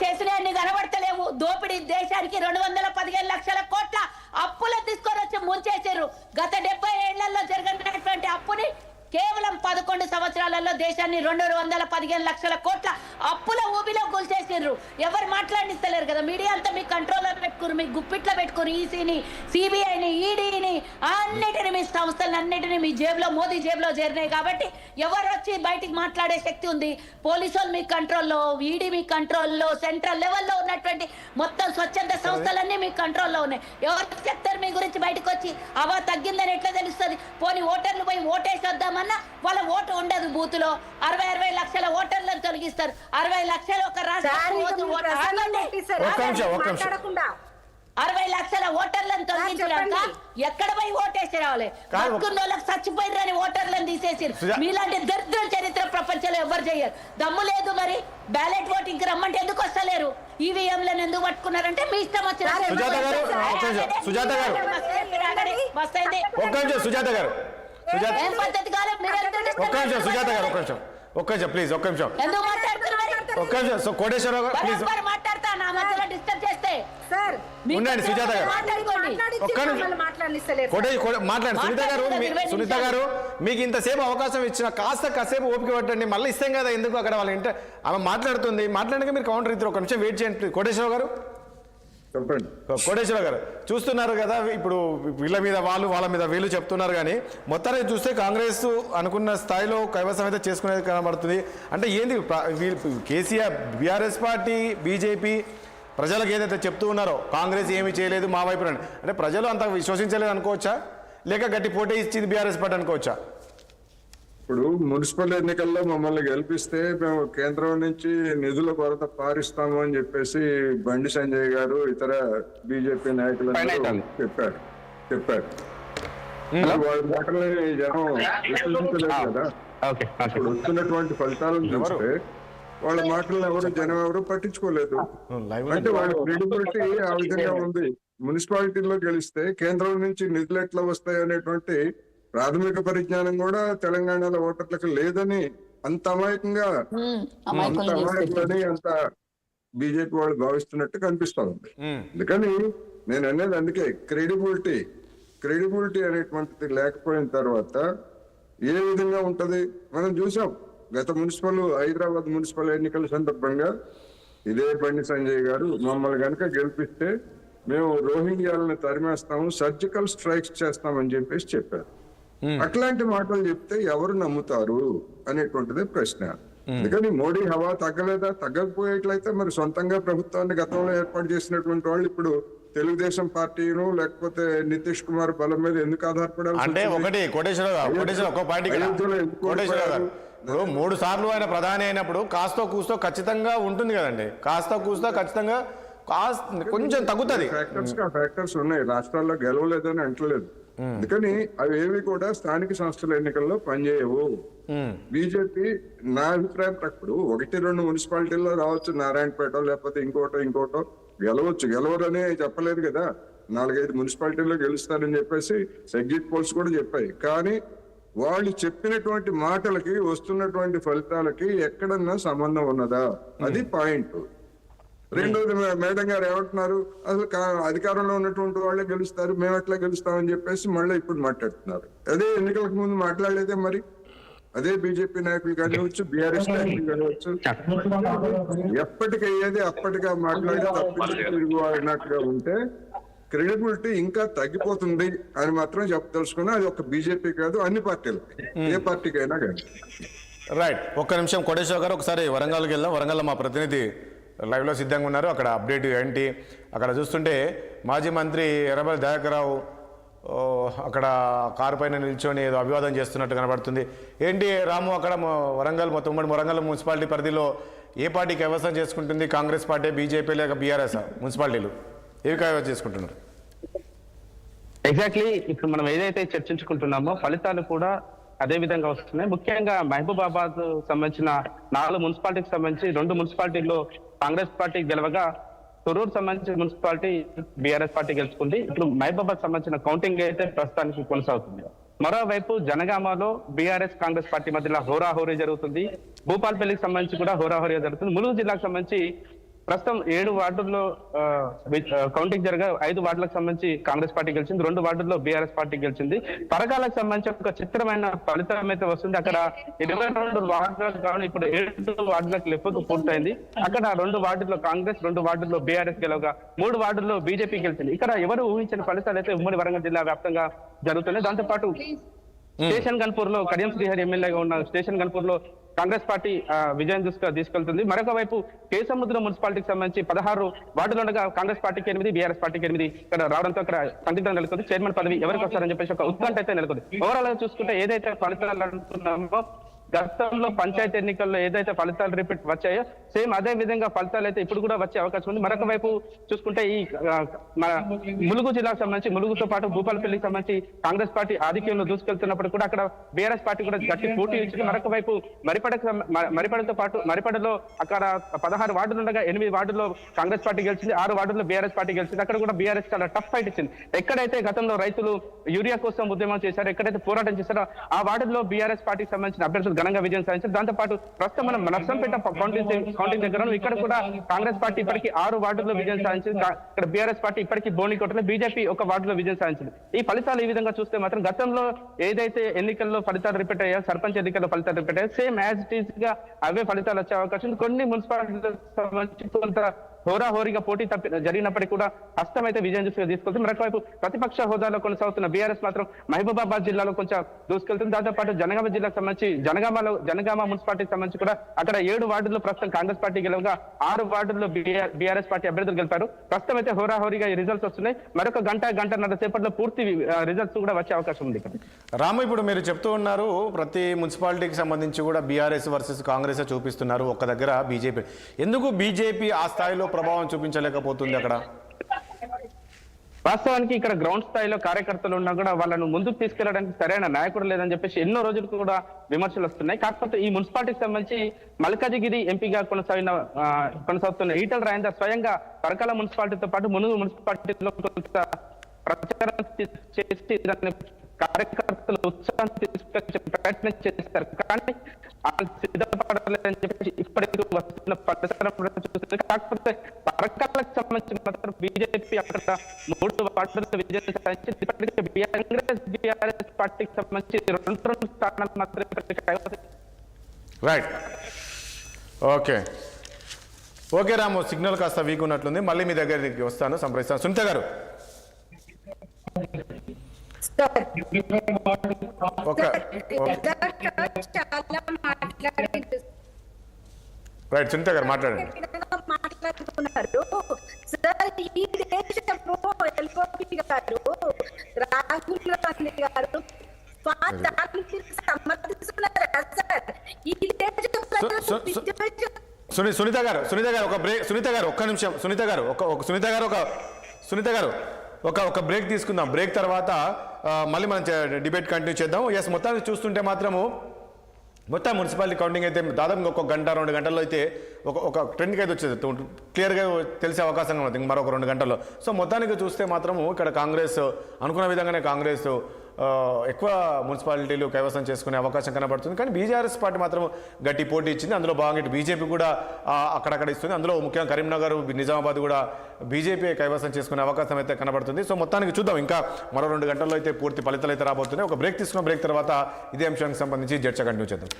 చేసిన అన్ని కనబడతలేవు. దోపిడీ, దేశానికి 215 లక్షల కోట్ల అప్పులు తీసుకొని వచ్చి ముంచేసారు. గత 70 ఏళ్లలో జరిగినటువంటి అప్పుని కేవలం 11 సంవత్సరాలలో దేశాన్ని 215 లక్షల కోట్ల అప్పుల ఊబిలో కూల్చేసారు. ఎవరు మాట్లాడిస్తలేరు కదా. మీడియా అంతా మీ కంట్రోల్లో పెట్టుకుని, మీ గుప్పిట్లో పెట్టుకుని, ఈసీని, సిబిఐని, ఈడీని, అన్నిటిని, మీ సంస్థలన్నిటిని మీ జేబులో, మోదీ జేబులో చేరినాయి. కాబట్టి ఎవరు వచ్చి బయటికి మాట్లాడే శక్తి ఉంది? పోలీసులు మీ కంట్రోల్లో, ఈడీ మీ కంట్రోల్లో, సెంట్రల్ లెవెల్లో ఉన్నటువంటి మొత్తం స్వచ్ఛంద సంస్థలన్నీ మీ కంట్రోల్లో ఉన్నాయి. ఎవరు చెప్తారు మీ గురించి బయటకు వచ్చి? అవా తగ్గిందని ఎట్లా తెలుస్తుంది? పోనీ ఓటర్లు పోయి ఓటేసి వద్దామన్నా వాళ్ళ ఓటు ఉండదు. బూత్ లో 60 లక్షల ఓటర్లను తొలగిస్తారు. 60 లక్షలు ఒక రాష్ట్ర 60 లక్షల ఓటర్లను తొలగించాక ఎక్కడ పోయి ఓటేసి రావాలి? బతుకున్నోళ్ళకి చచ్చిపోయిరని ఓటర్లను తీసేసారు. మీలాంటి దరిద్ర చరిత్ర ప్రపంచంలో ఎవరు చేయరు. దమ్ము లేదు మరి. బ్యాలెట్ ఓటింగ్ రమ్మంటే ఎందుకు వస్తలేరు? ఈవీఎంలను ఎందుకు పట్టుకున్నారంటే మీ ఇష్టం వచ్చిన. సుజాత గారు ఏం పద్ధతి కాదు. ఒక్క నిమిషం ప్లీజ్, ఒక్క నిమిషం. ఎందుకు మాట్లాడుతున్నారు? ఒక్క నిమిషం. సో కోటేశ్వరరావు గారు ప్లీజ్ మాట్లాడతా, నా మధ్యలో డిస్టర్బ్ చేస్తే ఉండండి. సుజాత గారు ఒక్క నిమిషం మాట్లాడండి. సునీత గారు మీకు ఇంతసేపు అవకాశం ఇచ్చిన కాసేపు ఓపిక పట్టండి. మళ్ళీ ఇస్తాం కదా, ఎందుకు అక్కడ వాళ్ళ ఆమె మాట్లాడుతుంది, మాట్లాడక మీరు కౌంటర్ ఇద్దరు. ఒక నిమిషం వెయిట్ చేయండి కోటేశ్వరరావు గారు. చెప్పండి. కోటేశ్వరరావు గారు చూస్తున్నారు కదా, ఇప్పుడు వీళ్ళ మీద వాళ్ళ మీద వీళ్ళు చెప్తున్నారు. కానీ మొత్తానికి చూస్తే కాంగ్రెస్ అనుకున్న స్థాయిలో కైవసం అయితే చేసుకునేది కనబడుతుంది. అంటే ఏంది కేసీఆర్, బీఆర్ఎస్ పార్టీ, బీజేపీ ప్రజలకు ఏదైతే చెప్తూ ఉన్నారో కాంగ్రెస్ ఏమీ చేయలేదు మా వైపు అంటే ప్రజలు అంత విశ్వసించలేదు అనుకోవచ్చా, లేక గట్టి పోటీ ఇచ్చింది బీఆర్ఎస్ పార్టీ అనుకోవచ్చా? ఇప్పుడు మున్సిపల్ ఎన్నికల్లో మమ్మల్ని గెలిపిస్తే మేము కేంద్రం నుంచి నిధుల కొరత పారిస్తాము అని చెప్పేసి బండి సంజయ్ గారు, ఇతర బీజేపీ నాయకులు చెప్పారు. వాళ్ళ మాటలని జనం విశ్వసించలేదు కదా. ఇప్పుడు వస్తున్నటువంటి ఫలితాలను చూస్తే వాళ్ళ మాటలను జనం పట్టించుకోలేదు. అంటే వాళ్ళ క్రెడిబిలిటీ ఆ విధంగా ఉంది. మున్సిపాలిటీలో గెలిస్తే కేంద్రం నుంచి నిధులు ఎట్లా వస్తాయి అనేటువంటి ప్రాథమిక పరిజ్ఞానం కూడా తెలంగాణలో ఓటర్లకు లేదని అంత అమాయకంగా అంత బీజేపీ వాళ్ళు భావిస్తున్నట్టు కనిపిస్తా ఉంది. అందుకని నేను అనేది అందుకే క్రెడిబిలిటీ అనేటువంటిది లేకపోయిన తర్వాత ఏ విధంగా ఉంటది మనం చూసాం. గత హైదరాబాద్ మున్సిపల్ ఎన్నికల సందర్భంగా ఇదే బండి సంజయ్ గారు మమ్మల్ని కనుక గెలిపిస్తే మేము రోహింగ్యాలను తరిమేస్తాము, సర్జికల్ స్ట్రైక్స్ చేస్తామని చెప్పారు. అట్లాంటి మాటలు చెప్తే ఎవరు నమ్ముతారు అనేటువంటిదే ప్రశ్న. అందుకని మోడీ హవా తగ్గలేదా? తగ్గకపోయేట్లయితే మరి సొంతంగా ప్రభుత్వాన్ని గతంలో ఏర్పాటు చేసినటువంటి వాళ్ళు ఇప్పుడు తెలుగుదేశం పార్టీను లేకపోతే నితీష్ కుమార్ బలం మీద ఎందుకు ఆధారపడాలి? అంటే ఒకటి కోటేశ్వరరావు ఒక పార్టీ 3 సార్లు ఆయన ప్రధాని అయినప్పుడు కాస్తో కూస్తో ఖచ్చితంగా ఉంటుంది కదండి. కాస్త కూస్తో ఖచ్చితంగా కొంచెం తగ్గుతుంది. ఫ్యాక్టర్స్ ఉన్నాయి. రాష్ట్రాల్లో గెలవలేదని అంటలేదు. అందుకని అవి ఏవి కూడా స్థానిక సంస్థల ఎన్నికల్లో పనిచేయవు. బీజేపీ నా అభిప్రాయం ప్రకారం 1-2 మున్సిపాలిటీల్లో రావచ్చు, నారాయణపేట లేకపోతే ఇంకోటో గెలవరని చెప్పలేదు కదా. 4-5 మున్సిపాలిటీల్లో గెలుస్తారని చెప్పేసి ఎగ్జిట్ పోల్స్ కూడా చెప్పాయి. కానీ వాళ్ళు చెప్పినటువంటి మాటలకి వస్తున్నటువంటి ఫలితాలకి ఎక్కడన్నా సంబంధం ఉన్నదా? అది పాయింట్. రెండోది మేడం గారు ఏమంటున్నారు, అసలు అధికారంలో ఉన్నటువంటి వాళ్ళే గెలుస్తారు, మేము ఎట్లా గెలుస్తామని చెప్పేసి మళ్ళీ ఇప్పుడు మాట్లాడుతున్నారు. అదే ఎన్నికలకు ముందు మాట్లాడలేదే మరి? అదే బీజేపీ నాయకులు కానివచ్చు, బీఆర్ఎస్ నాయకులు కానివచ్చు, ఎప్పటికయ్యేది అప్పటిగా మాట్లాడి తప్పించి తిరిగి అన్నట్టుగా ఉంటే క్రెడిబిలిటీ ఇంకా తగ్గిపోతుంది అని మాత్రం చెప్పదలుచుకున్నా. అది ఒక బీజేపీ కాదు, అన్ని పార్టీలు, ఏ పార్టీకైనా కానీ. రైట్, ఒక్క నిమిషం కోటేశ్వర గారు, ఒకసారి వరంగల్కి వెళ్దాం. వరంగల్లో మా ప్రతినిధి లైవ్లో సిద్ధంగా ఉన్నారు. అక్కడ అప్డేట్ ఏంటి? అక్కడ చూస్తుంటే మాజీ మంత్రి ఎర్రబెల్లి దయాకర్ రావు అక్కడ కారు పైన నిల్చొని ఏదో అభివాదం చేస్తున్నట్టు కనబడుతుంది. ఏంటి రాము, అక్కడ వరంగల్ మొత్తం ఉమ్మడి వరంగల్ మున్సిపాలిటీ పరిధిలో ఏ పార్టీ కైవసం చేసుకుంటుంది? కాంగ్రెస్ పార్టీ, బీజేపీ లేక బీఆర్ఎస్ మున్సిపాలిటీలు ఏవి కైవసం చేసుకుంటున్నారు? ఎగ్జాక్ట్లీ ఇప్పుడు మనం ఏదైతే చర్చించుకుంటున్నామో ఫలితాలు కూడా అదే విధంగా వస్తున్నాయి. ముఖ్యంగా మహబూబాబాద్ సంబంధించిన 4 మున్సిపాలిటీకి సంబంధించి 2 మున్సిపాలిటీల్లో కాంగ్రెస్ పార్టీ గెలవగా, తొర్రూరు సంబంధించిన మున్సిపాలిటీ బీఆర్ఎస్ పార్టీ గెలుచుకుంది. ఇప్పుడు మహబూబాబాద్ సంబంధించిన కౌంటింగ్ అయితే ప్రస్తుతానికి కొనసాగుతుంది. మరోవైపు జనగామలో బీఆర్ఎస్ కాంగ్రెస్ పార్టీ మధ్యలో హోరాహోరీ జరుగుతుంది. భూపాల్పల్లికి సంబంధించి కూడా హోరాహోరీ జరుగుతుంది. ములుగు జిల్లాకు సంబంధించి ప్రస్తుతం 7 వార్డుల్లో కౌంటింగ్ జరగా 5 వార్డులకు సంబంధించి కాంగ్రెస్ పార్టీ గెలిచింది, 2 వార్డుల్లో బీఆర్ఎస్ పార్టీ గెలిచింది. పరకాలకు సంబంధించి ఒక చిత్రమైన ఫలితం అయితే వస్తుంది. అక్కడ 22 వార్డులకు కావాలి, ఇప్పుడు 7 వార్డులకు లెక్కకు పూర్తయింది. అక్కడ 2 వార్డుల్లో కాంగ్రెస్, 2 వార్డుల్లో బీఆర్ఎస్ గెలవగా 3 వార్డుల్లో బీజేపీ గెలిచింది. ఇక్కడ ఎవరు ఊహించిన ఫలితాలు అయితే ఉమ్మడి వరంగల్ జిల్లా వ్యాప్తంగా జరుగుతున్నాయి. దాంతోపాటు స్టేషన్ గన్పూర్ లో కడియం శ్రీహరి ఎమ్మెల్యేగా ఉన్న స్టేషన్ గన్పూర్ లో కాంగ్రెస్ పార్టీ విజయం తీసుకెళ్తుంది. మరొక వైపు కేసముద్రం మున్సిపాలిటీకి సంబంధించి 16 వార్డులు ఉండగా కాంగ్రెస్ పార్టీకి 8, బీఆర్ఎస్ పార్టీకి 8 ఇక్కడ రావడంతో అక్కడ సందిగ్ధం నెలకొంది. చైర్మన్ పదవి ఎవరికి వస్తారని చెప్పేసి ఒక ఉత్కంఠ అయితే నెలకొంది. ఓవరాల్ గా చూసుకుంటే ఏదైతే ఫలితాలు అంటున్నామో గతంలో పంచాయతీ ఎన్నికల్లో ఏదైతే ఫలితాలు రిపీట్ వచ్చాయో సేమ్ అదే విధంగా ఫలితాలు అయితే ఇప్పుడు కూడా వచ్చే అవకాశం ఉంది. మరొక వైపు చూసుకుంటే ఈ మన ములుగు జిల్లాకు సంబంధించి, ములుగుతో పాటు భూపాలపల్లికి సంబంధించి కాంగ్రెస్ పార్టీ ఆధిక్యంలో దూసుకెళ్తున్నప్పుడు కూడా అక్కడ బీఆర్ఎస్ పార్టీ కూడా గట్టి పోటీ ఇచ్చింది. మరొక వైపు మరిపడతో పాటు మరిపడలో అక్కడ 16 వార్డులు ఉండగా 8 వార్డుల్లో కాంగ్రెస్ పార్టీ గెలిచింది, 6 వార్డుల్లో బీఆర్ఎస్ పార్టీ గెలిచింది. అక్కడ కూడా బీఆర్ఎస్ చాలా టఫ్ ఫైట్ ఇచ్చింది. ఎక్కడైతే గతంలో రైతులు యూరియా కోసం ఉద్యమం చేశారో, ఎక్కడైతే పోరాటం చేశారో ఆ వార్డుల్లో బీఆర్ఎస్ పార్టీకి సంబంధించిన అభ్యర్థులు ఘనంగా విజయం సాధించారు. దాంతోపాటు ప్రస్తుతం మనం నర్సంపేట కౌంటింగ్ దగ్గర ఇక్కడ కూడా కాంగ్రెస్ పార్టీ ఇప్పటికీ 6 వార్డుల్లో విజయం సాధించింది. ఇక్కడ బీఆర్ఎస్ పార్టీ ఇప్పటికీ బోనికోటలో, బీజేపీ 1 వార్డులో విజయం సాధించింది. ఈ ఫలితాలు ఈ విధంగా చూస్తే మాత్రం గతంలో ఏదైతే ఎన్నికల్లో ఫలితాలు రిపీట్ అయ్యాయో, సర్పంచ్ ఎన్నికల్లో ఫలితాలు రిపీట్ అయ్యాయి, సేమ్ యాజ్ ఇట్ ఈస్ గా అవే ఫలితాలు వచ్చే అవకాశం ఉంది. కొన్ని మున్సిపాలిటీలకు సంబంధించి కొంత హోరాహోరీగా పోటీ జరిగినప్పటికీ కూడా హస్తం అయితే విజయం తీసుకెళ్తుంది. మరొకవైపు ప్రతిపక్ష హోదాలో కొనసాగుతున్న బీఆర్ఎస్ మాత్రం మహబూబాబాద్ జిల్లాలో కొంచెం దూసుకెళ్తుంది. దాంతోపాటు జనగామ జిల్లాకు సంబంధించి జనగామ మున్సిపాలిటీకి సంబంధించి కూడా అక్కడ 7 వార్డుల్లో ప్రస్తుతం కాంగ్రెస్ పార్టీ గెలవగా 6 వార్డుల్లో బీఆర్ఎస్ పార్టీ అభ్యర్థులు గెలిపారు. ప్రస్తుతం అయితే హోరాహోరీగా ఈ రిజల్ట్స్ వస్తున్నాయి. మరొక గంటన్నర సేపట్లో పూర్తి రిజల్ట్స్ కూడా వచ్చే అవకాశం ఉంది. రాము, ఇప్పుడు మీరు చెప్తూ ఉన్నారు ప్రతి మున్సిపాలిటీకి సంబంధించి కూడా బీఆర్ఎస్ వర్సెస్ కాంగ్రెస్ చూపిస్తున్నారు, ఒక్క దగ్గర బీజేపీ. ఎందుకు బీజేపీ ఆ స్థాయిలో ప్రభావం చూపించలేకపోతుంది అక్కడ? వాస్తవానికి ఇక్కడ గ్రౌండ్ స్థాయిలో కార్యకర్తలు ఉన్నా కూడా వాళ్ళను ముందుకు తీసుకెళ్లడానికి సరైన నాయకుడు లేదని చెప్పేసి ఎన్నో రోజులకు కూడా విమర్శలు వస్తున్నాయి. కాకపోతే ఈ మున్సిపాలిటీకి సంబంధించి మల్కాజిగిరి ఎంపీగా కొనసాగుతున్న ఈటల రాజేందర్ స్వయంగా పరకాల మున్సిపాలిటీతో పాటు మునుగు మున్సిపాలిటీలో ప్రచారం చేసి దాన్ని కార్యకర్తలు ఉత్సాహం తీసుకొచ్చే ప్రయత్నం చేస్తారు. కానీ సిద్ధపడలేదని చెప్పేసి ఇప్పటికీ వస్తున్న పరిసరం చూస్తుంది. కాకపోతే పరకాలకు సంబంధించి మాత్రం బీజేపీ అక్కడ 3 వార్డుల విజయం సాధించి ఇప్పటికీ బీఆర్ఎస్ పార్టీకి సంబంధించి 2 స్థానాలు మాత్రమే. రైట్, ఓకే రాము, సిగ్నల్ కాస్త వీక్ ఉన్నట్లుంది. మళ్ళీ మీ దగ్గరికి వస్తాను, సంప్రదిస్తాను. సునీత గారు, రైట్, సునీత గారు మాట్లాడండి. మాట్లాడుతున్నారు సార్, ఈ దేశము ఎల్ఓపి గారు, రాహుల్ గాంధీ గారు సమర్థిస్తున్నారా సార్? ఈ సునీత గారు ఒక్క నిమిషం. సునీత గారు ఒక బ్రేక్ తీసుకుందాం. బ్రేక్ తర్వాత మళ్ళీ మనం డిబేట్ కంటిన్యూ చేద్దాం. ఎస్, మొత్తానికి చూస్తుంటే మాత్రము మొత్తం మున్సిపాలిటీ కౌంటింగ్ అయితే దాదాపు 1 గంట 2 గంటల్లో అయితే ఒక ట్రెండ్కి అయితే వచ్చేది, క్లియర్గా తెలిసే అవకాశం ఉంది మరొక 2 గంటల్లో. సో మొత్తానికి చూస్తే మాత్రము ఇక్కడ కాంగ్రెస్ అనుకున్న విధంగానే కాంగ్రెస్ ఎక్కువ మున్సిపాలిటీలు కైవసం చేసుకునే అవకాశం కనబడుతుంది. కానీ బీఆర్ఎస్ పార్టీ మాత్రం గట్టి పోటీ ఇచ్చింది. అందులో భాగంగా ఇటు బీజేపీ కూడా అక్కడక్కడ ఇస్తుంది. అందులో ముఖ్యంగా కరీంనగర్, నిజామాబాద్ కూడా బీజేపీ కైవసం చేసుకునే అవకాశం అయితే కనబడుతుంది. సో మొత్తానికి చూద్దాం, ఇంకా మరో 2 గంటల్లో అయితే పూర్తి ఫలితాలు అయితే రాబోతున్నాయి. ఒక బ్రేక్ తీసుకున్న బ్రేక్ తర్వాత ఇదే అంశానికి సంబంధించి చర్చ కంటిన్యూ చేద్దాం.